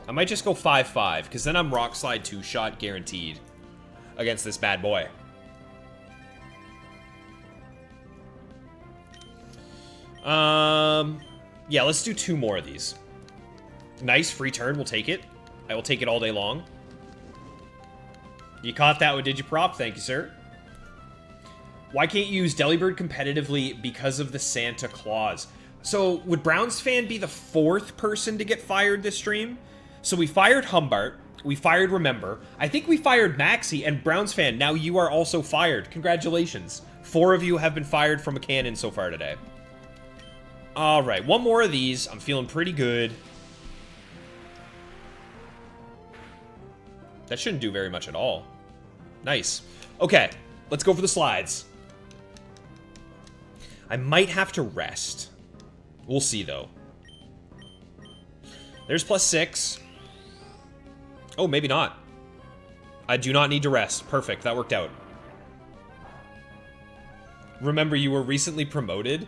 I might just go 5/5, because then I'm Rock Slide 2-shot guaranteed against this bad boy. Yeah, let's do 2 more of these. Nice, free turn, we'll take it. I will take it all day long. You caught that one, did you, Prop? Thank you, sir. Why can't you use Delibird competitively? Because of the Santa Claus. So, would Browns fan be the 4th person to get fired this stream? So we fired Humbart, we fired Remember, I think we fired Maxi, and Browns fan, now you are also fired. Congratulations. 4 of you have been fired from a cannon so far today. Alright, one more of these. I'm feeling pretty good. That shouldn't do very much at all. Nice. Okay, let's go for the slides. I might have to rest. We'll see, though. There's +6. Oh, maybe not. I do not need to rest. Perfect, that worked out. Remember, you were recently promoted?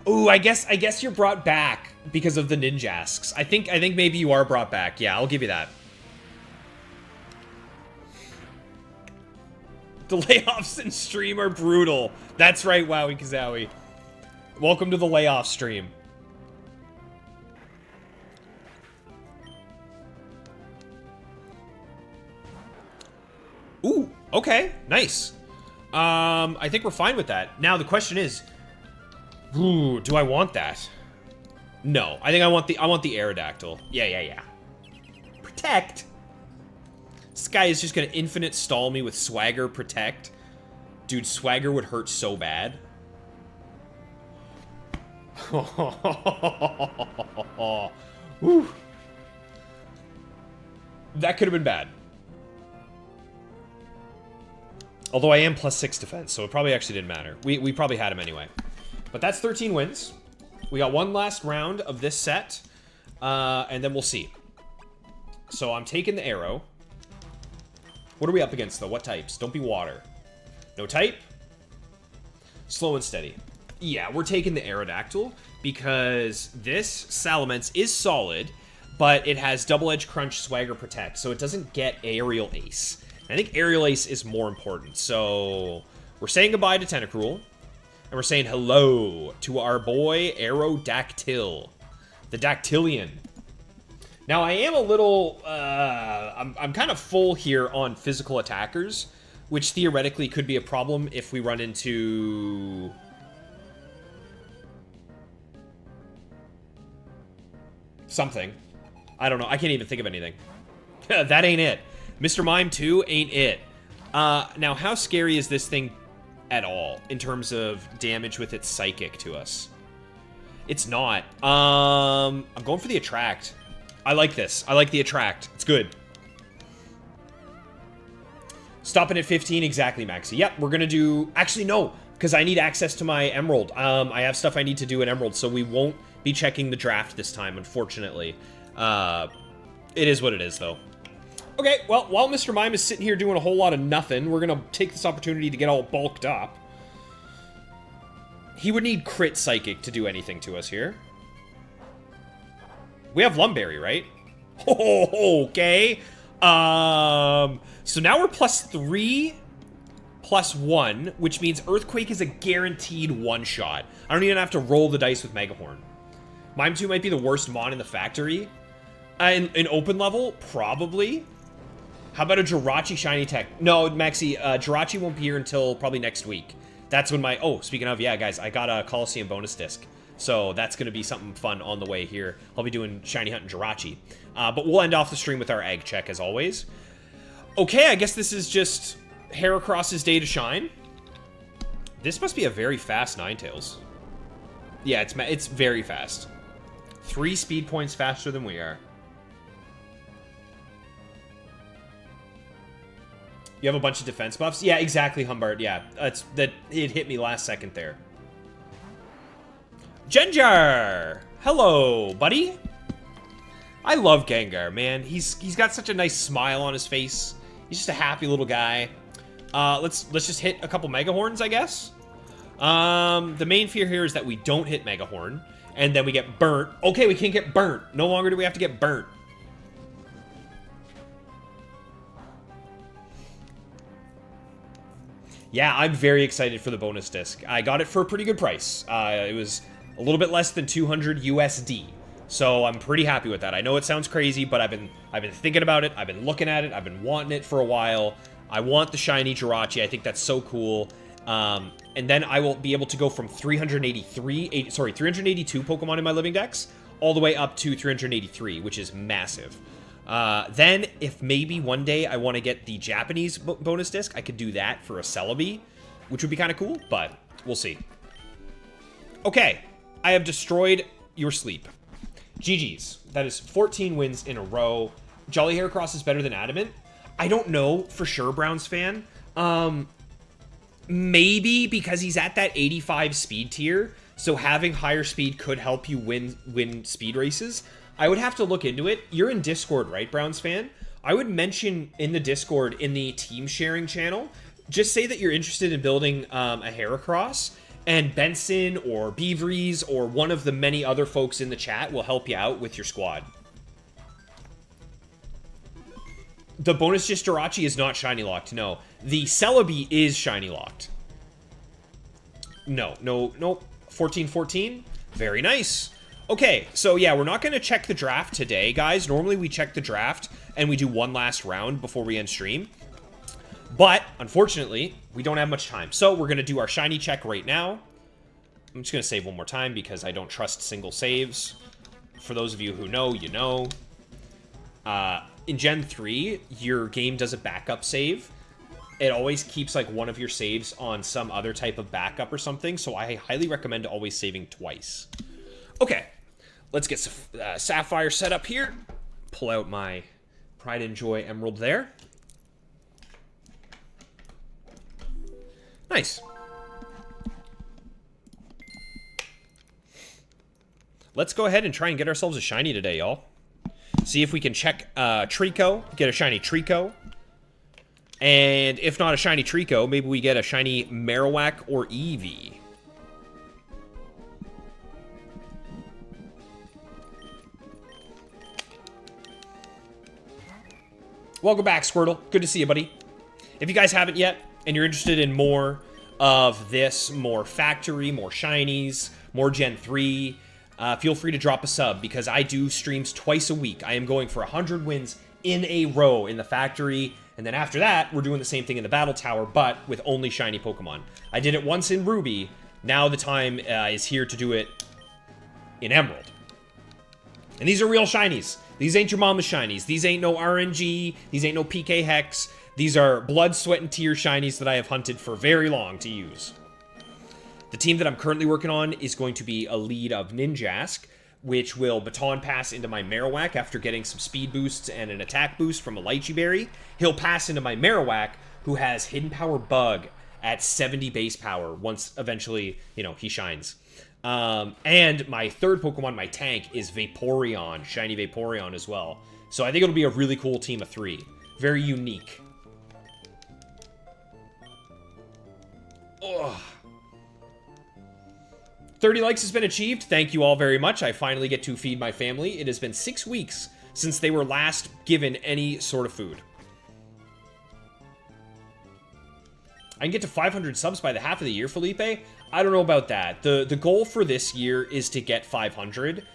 Ooh, I guess you're brought back because of the Ninjasks. I think maybe you are brought back. Yeah, I'll give you that. The layoffs in stream are brutal. That's right, Wowie Kazowie. Welcome to the layoff stream. Ooh, okay, nice. I think we're fine with that. Now, the question is, ooh, do I want that? No, I think I want the Aerodactyl. Yeah. Protect? This guy is just gonna infinite stall me with Swagger Protect. Dude, Swagger would hurt so bad. Whew. That could have been bad. Although I am +6 defense, so it probably actually didn't matter. We probably had him anyway. But that's 13 wins. We got one last round of this set, and then we'll see. So I'm taking the arrow. What are we up against, though? What types? Don't be water. No type? Slow and steady. Yeah, we're taking the Aerodactyl because this Salamence is solid, but it has Double Edge Crunch, Swagger Protect, so it doesn't get Aerial Ace. I think Aerial Ace is more important. So we're saying goodbye to Tentacruel, and we're saying hello to our boy Aerodactyl, the Dactylian. Now I am a little, I'm kind of full here on physical attackers, which theoretically could be a problem if we run into something. I don't know. I can't even think of anything. That ain't it. Mr. Mime 2 ain't it. Now, how scary is this thing at all in terms of damage with its Psychic to us? It's not. I'm going for the Attract. I like this. I like the Attract. It's good. Stopping at 15. Exactly, Maxi. Yep, we're going to do... Actually, no, because I need access to my Emerald. I have stuff I need to do in Emerald, so we won't be checking the draft this time, unfortunately. It is what it is, though. Okay, well, while Mr. Mime is sitting here doing a whole lot of nothing, we're going to take this opportunity to get all bulked up. He would need crit Psychic to do anything to us here. We have Lumberry, right? Oh, okay. So now we're +3, +1, which means Earthquake is a guaranteed one-shot. I don't even have to roll the dice with Megahorn. Mime 2 might be the worst mon in the factory. In open level, probably. How about a Jirachi Shiny Tech? No, Maxi, Jirachi won't be here until probably next week. That's when my... Oh, speaking of, yeah, guys, I got a Coliseum bonus disc. So that's going to be something fun on the way here. I'll be doing Shiny Hunt and Jirachi. But we'll end off the stream with our egg check, as always. Okay, I guess this is just Heracross's day to shine. This must be a very fast Ninetales. Yeah, it's very fast. 3 speed points faster than we are. You have a bunch of defense buffs? Yeah, exactly, Humbart. Yeah, it hit me last second there. Gengar! Hello, buddy. I love Gengar, man. He's got such a nice smile on his face. He's just a happy little guy. Let's just hit a couple Megahorns, I guess. The main fear here is that we don't hit Megahorn, and then we get burnt. Okay, we can't get burnt. No longer do we have to get burnt. Yeah, I'm very excited for the bonus disc. I got it for a pretty good price. It was a little bit less than 200 USD. So I'm pretty happy with that. I know it sounds crazy, but I've been thinking about it. I've been looking at it. I've been wanting it for a while. I want the shiny Jirachi. I think that's so cool. And then I will be able to go from 382 Pokemon in my living dex all the way up to 383, which is massive. Then, if maybe one day I want to get the Japanese bonus disc, I could do that for a Celebi, which would be kind of cool, but we'll see. Okay, I have destroyed your sleep. GG's. That is 14 wins in a row. Jolly Heracross is better than Adamant. I don't know for sure, Browns fan. Maybe because he's at that 85 speed tier, so having higher speed could help you win speed races. I would have to look into it. You're in Discord, right, Browns fan? I would mention in the Discord, in the team sharing channel, just say that you're interested in building a Heracross, and Benson or Beaveries or one of the many other folks in the chat will help you out with your squad. The bonus just Jirachi is not shiny locked, no. The Celebi is shiny locked. No. 14-14. Very nice. Okay, so yeah, we're not going to check the draft today, guys. Normally we check the draft and we do one last round before we end stream. But, unfortunately, we don't have much time. So, we're going to do our shiny check right now. I'm just going to save one more time because I don't trust single saves. For those of you who know, you know. In Gen 3, your game does a backup save. It always keeps, like, one of your saves on some other type of backup or something. So, I highly recommend always saving twice. Okay. Let's get Sapphire set up here. Pull out my Pride and Joy Emerald there. Nice. Let's go ahead and try and get ourselves a shiny today, y'all. See if we can check Trico, get a shiny Trico. And if not a shiny Trico, maybe we get a shiny Marowak or Eevee. Welcome back, Squirtle. Good to see you, buddy. If you guys haven't yet, and you're interested in more of this, more factory, more shinies, more Gen 3, feel free to drop a sub, because I do streams twice a week. I am going for 100 wins in a row in the factory, and then after that, we're doing the same thing in the battle tower, but with only shiny Pokemon. I did it once in Ruby. Now the time is here to do it in Emerald. And these are real shinies. These ain't your mama's shinies. These ain't no RNG. These ain't no PK Hex. These are blood, sweat, and tear shinies that I have hunted for very long to use. The team that I'm currently working on is going to be a lead of Ninjask, which will baton pass into my Marowak after getting some speed boosts and an attack boost from a Lychee Berry. He'll pass into my Marowak, who has Hidden Power Bug at 70 base power once eventually, you know, he shines. And my third Pokemon, my tank, is Vaporeon, shiny Vaporeon as well. So I think it'll be a really cool team of 3. Very unique. Ugh. 30 likes has been achieved. Thank you all very much. I finally get to feed my family. It has been 6 weeks since they were last given any sort of food. I can get to 500 subs by the half of the year, Felipe. I don't know about that. The goal for this year is to get 500.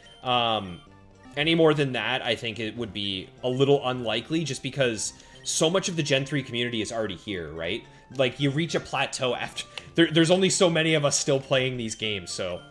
Any more than that, I think it would be a little unlikely, just because so much of the Gen 3 community is already here, right? Like, you reach a plateau after... There's only so many of us still playing these games, so...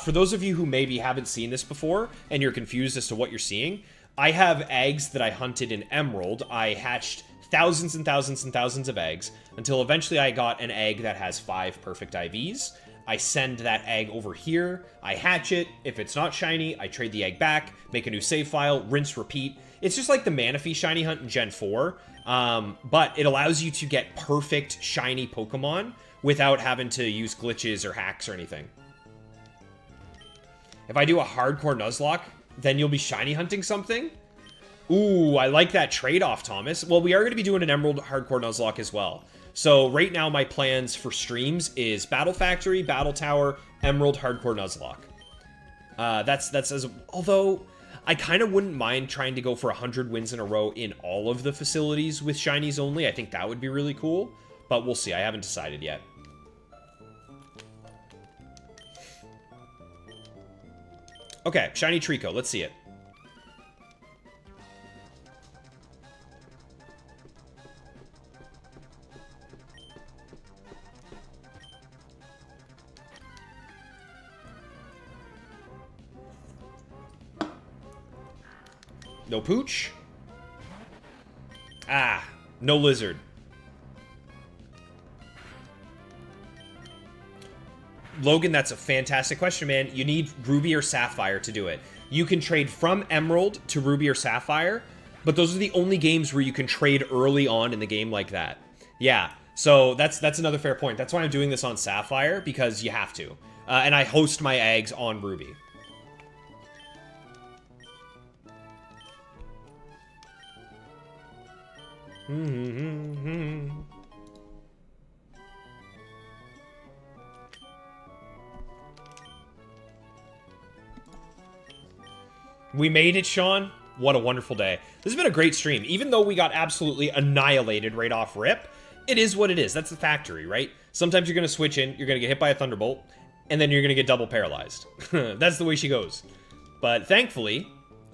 For those of you who maybe haven't seen this before, and you're confused as to what you're seeing, I have eggs that I hunted in Emerald. I hatched thousands and thousands and thousands of eggs, until eventually I got an egg that has 5 perfect IVs. I send that egg over here, I hatch it. If it's not shiny, I trade the egg back, make a new save file, rinse, repeat. It's just like the Manaphy shiny hunt in Gen 4, but it allows you to get perfect shiny Pokemon without having to use glitches or hacks or anything. If I do a hardcore Nuzlocke, then you'll be shiny hunting something? Ooh, I like that trade-off, Thomas. Well, we are going to be doing an Emerald hardcore Nuzlocke as well. So right now, my plans for streams is Battle Factory, Battle Tower, Emerald hardcore Nuzlocke. That's as... Although, I kind of wouldn't mind trying to go for 100 wins in a row in all of the facilities with shinies only. I think that would be really cool. But we'll see. I haven't decided yet. Okay, shiny Trico. Let's see it. No Pooch. Ah, no Lizard. Logan, that's a fantastic question, man. You need Ruby or Sapphire to do it. You can trade from Emerald to Ruby or Sapphire, but those are the only games where you can trade early on in the game like that. Yeah, so that's another fair point. That's why I'm doing this on Sapphire, because you have to. And I host my eggs on Ruby. We made it, Sean. What a wonderful day. This has been a great stream. Even though we got absolutely annihilated right off rip, it is what it is. That's the factory, right? Sometimes you're going to switch in, you're going to get hit by a Thunderbolt, and then you're going to get double paralyzed. That's the way she goes. But thankfully,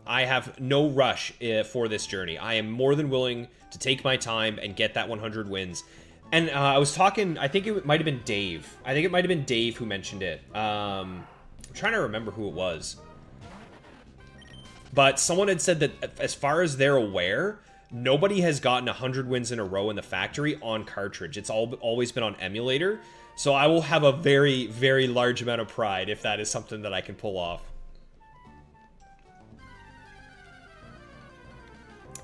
I have no rush for this journey. I am more than willing to take my time and get that 100 wins. And I was talking, I think it might have been Dave. I think it might have been Dave who mentioned it. I'm trying to remember who it was. But someone had said that as far as they're aware, nobody has gotten 100 wins in a row in the factory on cartridge. It's always been on emulator. So I will have a very, very large amount of pride if that is something that I can pull off.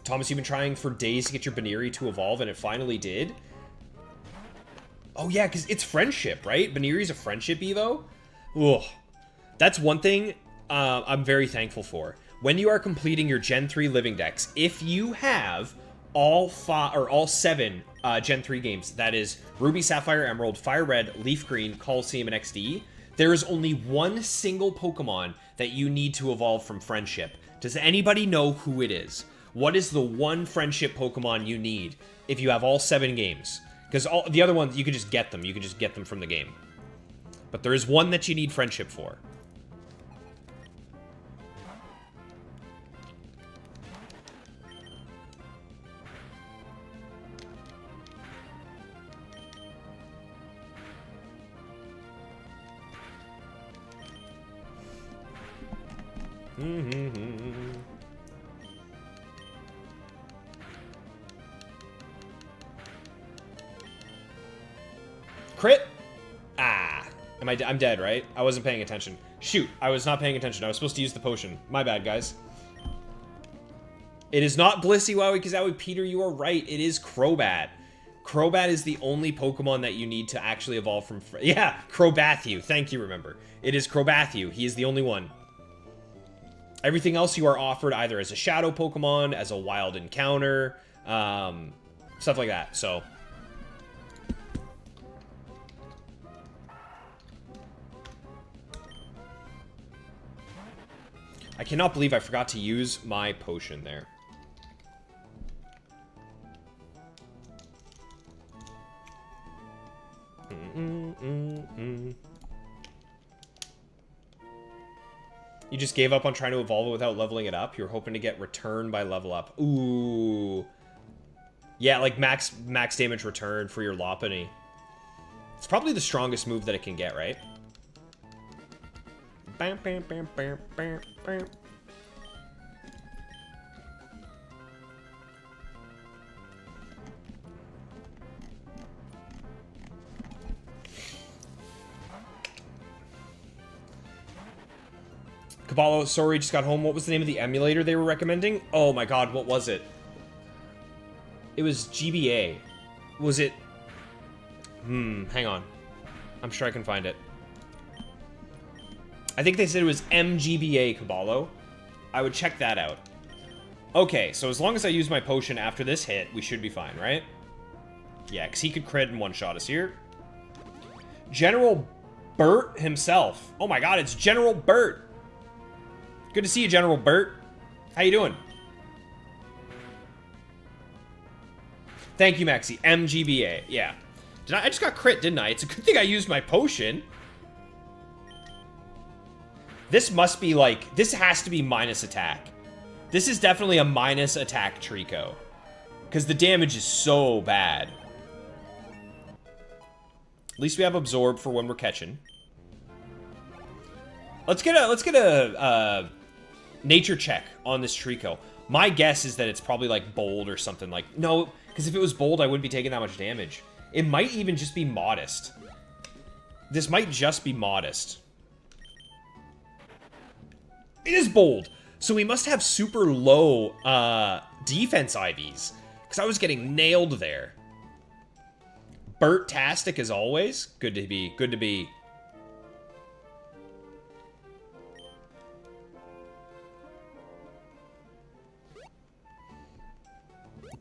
Thomas, you've been trying for days to get your Baneri to evolve, and it finally did. Oh yeah, because it's friendship, right? Baneri's a friendship Evo. Ugh. That's one thing I'm very thankful for. When you are completing your Gen 3 living decks, if you have all 7 Gen 3 games, that is Ruby, Sapphire, Emerald, Fire Red, Leaf Green, Colosseum, and XD, there is only one single Pokemon that you need to evolve from Friendship. Does anybody know who it is? What is the one Friendship Pokemon you need if you have all 7 games? Because all the other ones, you can just get them. You can just get them from the game. But there is one that you need Friendship for. Crit? Ah. I'm dead, right? I wasn't paying attention. Shoot, I was not paying attention. I was supposed to use the potion. My bad, guys. It is not Blissey Wowie Kazowie. Peter, you are right. It is Crobat. Crobat is the only Pokemon that you need to actually evolve from... Yeah, Crobathu. Thank you, remember. It is Crobathu. He is the only one. Everything else you are offered either as a Shadow Pokemon, as a Wild Encounter, stuff like that, so... I cannot believe I forgot to use my potion there. You just gave up on trying to evolve it without leveling it up? You're hoping to get return by level up. Ooh. Yeah, like max damage return for your Lopunny. It's probably the strongest move that it can get, right? Bam, bam, bam, bam, bam, bam. Caballo, sorry, just got home. What was the name of the emulator they were recommending? Oh my god, what was it? It was GBA. Was it... hang on. I'm sure I can find it. I think they said it was MGBA, Caballo. I would check that out. Okay, so as long as I use my potion after this hit, we should be fine, right? Yeah, because he could crit and one-shot us here. General Burt himself. Oh my god, it's General Burt. Good to see you, General Burt. How you doing? Thank you, Maxi. MGBA. Yeah. I just got crit, didn't I? It's a good thing I used my potion. This must be like... This has to be minus attack. This is definitely a minus attack Trico. Because the damage is so bad. At least we have Absorb for when we're catching. Let's get a nature check on this Trico. My guess is that it's probably like bold or something like... No, because if it was bold, I wouldn't be taking that much damage. It might even just be modest. This might just be modest. It is bold. So we must have super low defense IVs. Because I was getting nailed there. Burt-tastic as always. Good to be. Good to be.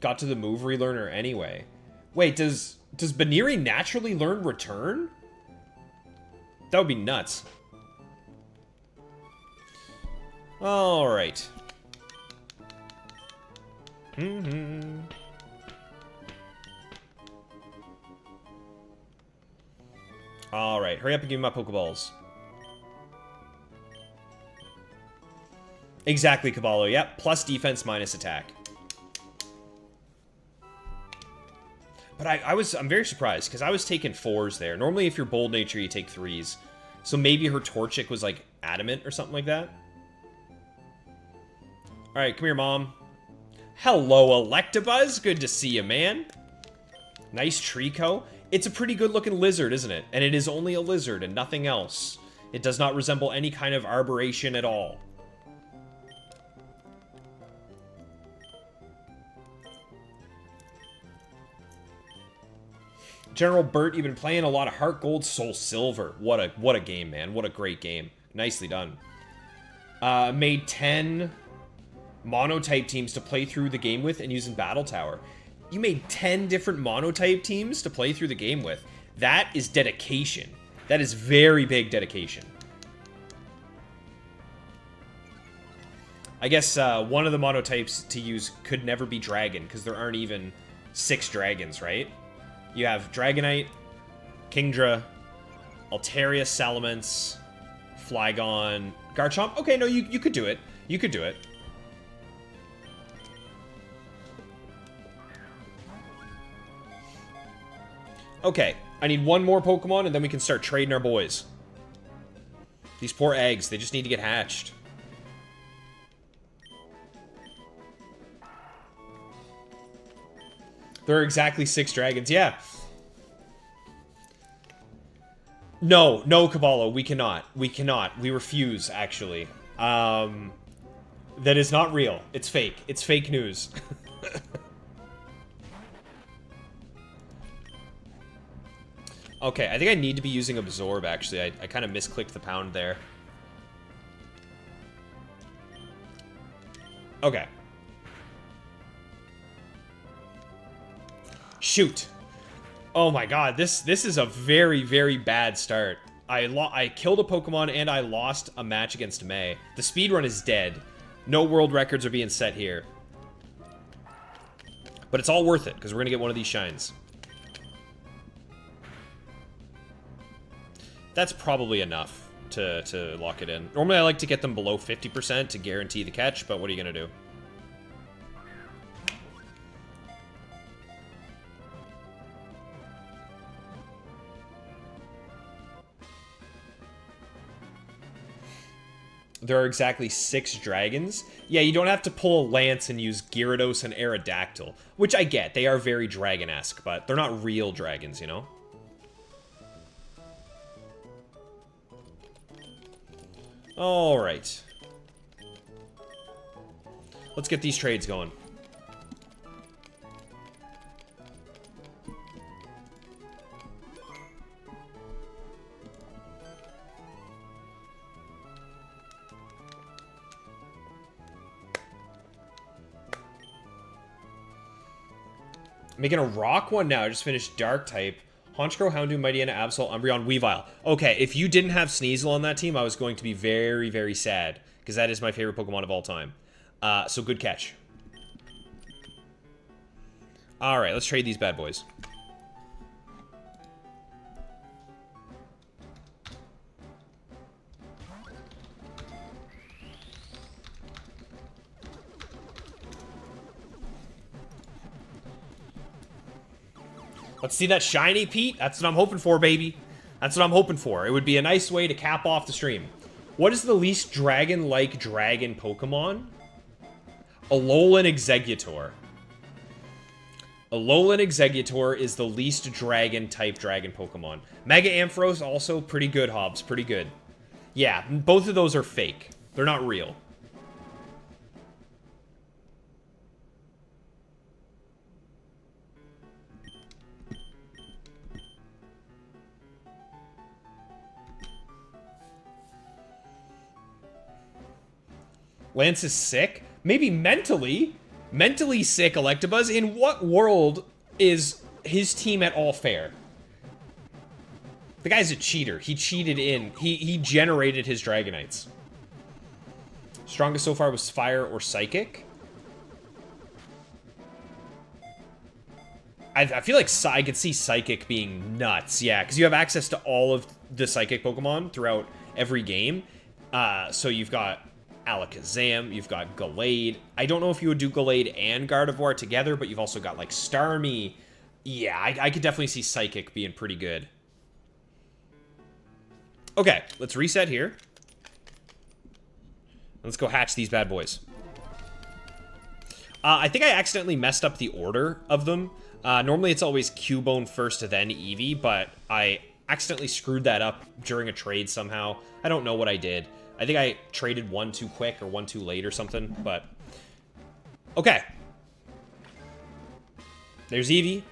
Got to the move relearner anyway. Wait, does Baneri naturally learn return? That would be nuts. All right. Alright, hurry up and give me my Pokeballs. Exactly, Caballo. Yep, plus defense, minus attack. But I'm very surprised, because I was taking 4s there. Normally, if you're Bold Nature, you take 3s. So maybe her Torchic was, like, adamant or something like that. Alright, come here, Mom. Hello, Electabuzz. Good to see you, man. Nice Trico. It's a pretty good-looking lizard, isn't it? And it is only a lizard and nothing else. It does not resemble any kind of arboration at all. General Burt, you've been playing a lot of Heart Gold, Soul Silver. What a game, man. What a great game. Nicely done. Made 10 monotype teams to play through the game with and using Battle Tower. You made 10 different monotype teams to play through the game with. That is dedication. That is very big dedication. I guess one of the monotypes to use could never be Dragon, because there aren't even 6 dragons, right? You have Dragonite, Kingdra, Altaria, Salamence, Flygon, Garchomp. Okay, no, you could do it. You could do it. Okay, I need one more Pokemon, and then we can start trading our boys. These poor eggs, they just need to get hatched. There are exactly 6 dragons, yeah. No, Caballo, we cannot. We cannot. We refuse, actually. That is not real. It's fake. It's fake news. Okay, I think I need to be using Absorb, actually. I kind of misclicked the pound there. Okay. Shoot. Oh my god, this is a very, very bad start. I killed a Pokemon and I lost a match against May. The speedrun is dead. No world records are being set here. But it's all worth it, because we're going to get one of these shines. That's probably enough to lock it in. Normally I like to get them below 50% to guarantee the catch, but what are you going to do? There are exactly 6 dragons. Yeah, you don't have to pull a Lance and use Gyarados and Aerodactyl, which I get. They are very dragon-esque, but they're not real dragons, you know? Alright. Let's get these trades going. Making a rock one now. I just finished Dark type. Honchkrow, Houndoom, Mightyena, Absol, Umbreon, Weavile. Okay, if you didn't have Sneasel on that team, I was going to be very, very sad. Because that is my favorite Pokemon of all time. So good catch. Alright, let's trade these bad boys. Let's see that shiny, Pete. That's what I'm hoping for, baby. That's what I'm hoping for. It would be a nice way to cap off the stream. What is the least dragon-like dragon Pokemon? Alolan Exeggutor. Alolan Exeggutor is the least dragon-type dragon Pokemon. Mega Ampharos, also pretty good, Hobbs. Pretty good. Yeah, both of those are fake. They're not real. Lance is sick? Maybe mentally. Mentally sick, Electabuzz. In what world is his team at all fair? The guy's a cheater. He cheated in. He generated his Dragonites. Strongest so far was Fire or Psychic. I feel like I could see Psychic being nuts. Yeah, because you have access to all of the Psychic Pokemon throughout every game. So you've got Alakazam, you've got Gallade. I don't know if you would do Gallade and Gardevoir together, but you've also got, like, Starmie. Yeah, I could definitely see Psychic being pretty good. Okay, let's reset here. Let's go hatch these bad boys. I think I accidentally messed up the order of them. Normally it's always Cubone first, then Eevee, but I accidentally screwed that up during a trade somehow. I don't know what I did. I think I traded one too quick or one too late or something, but... Okay. There's Eevee.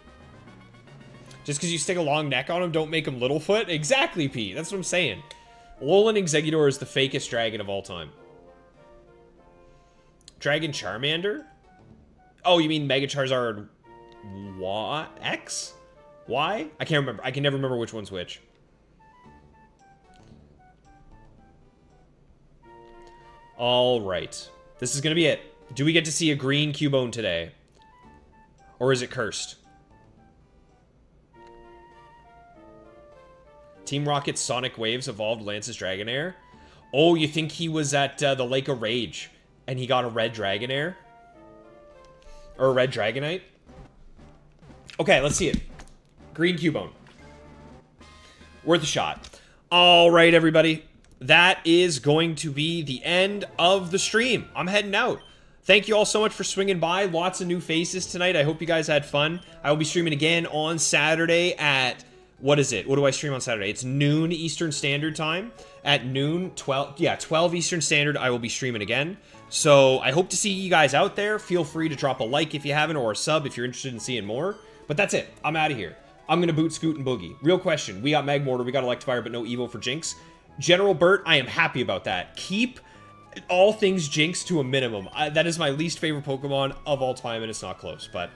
Just because you stick a long neck on him, don't make him Littlefoot? Exactly, Pete. That's what I'm saying. Alolan Exeggutor is the fakest dragon of all time. Dragon Charmander? Oh, you mean Mega Charizard X? Y? I can't remember. I can never remember which one's which. All right. This is going to be it. Do we get to see a green Cubone today? Or is it cursed? Team Rocket's Sonic Waves evolved Lance's Dragonair. Oh, you think he was at the Lake of Rage and he got a red Dragonair? Or a red Dragonite? Okay, let's see it. Green Cubone. Worth a shot. All right, everybody. That is going to be the end of the stream. I'm heading out. Thank you all so much for swinging by. Lots of new faces tonight. I hope you guys had fun. I will be streaming again on Saturday at... What is it? What do I stream on Saturday? It's noon Eastern Standard Time. At noon, 12 Eastern Standard, I will be streaming again. So I hope to see you guys out there. Feel free to drop a like if you haven't, or a sub if you're interested in seeing more. But that's it. I'm out of here. I'm going to boot Scoot and Boogie. Real question. We got Magmortar, we got Electivire, but no Evo for Jinx. General Burt, I am happy about that. Keep all things Jinx to a minimum. That is my least favorite Pokemon of all time, and it's not close. But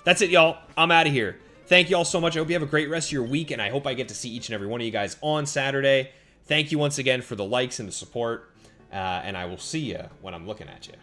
that's it, y'all. I'm out of here. Thank you all so much. I hope you have a great rest of your week, and I hope I get to see each and every one of you guys on Saturday. Thank you once again for the likes and the support, and I will see you when I'm looking at you.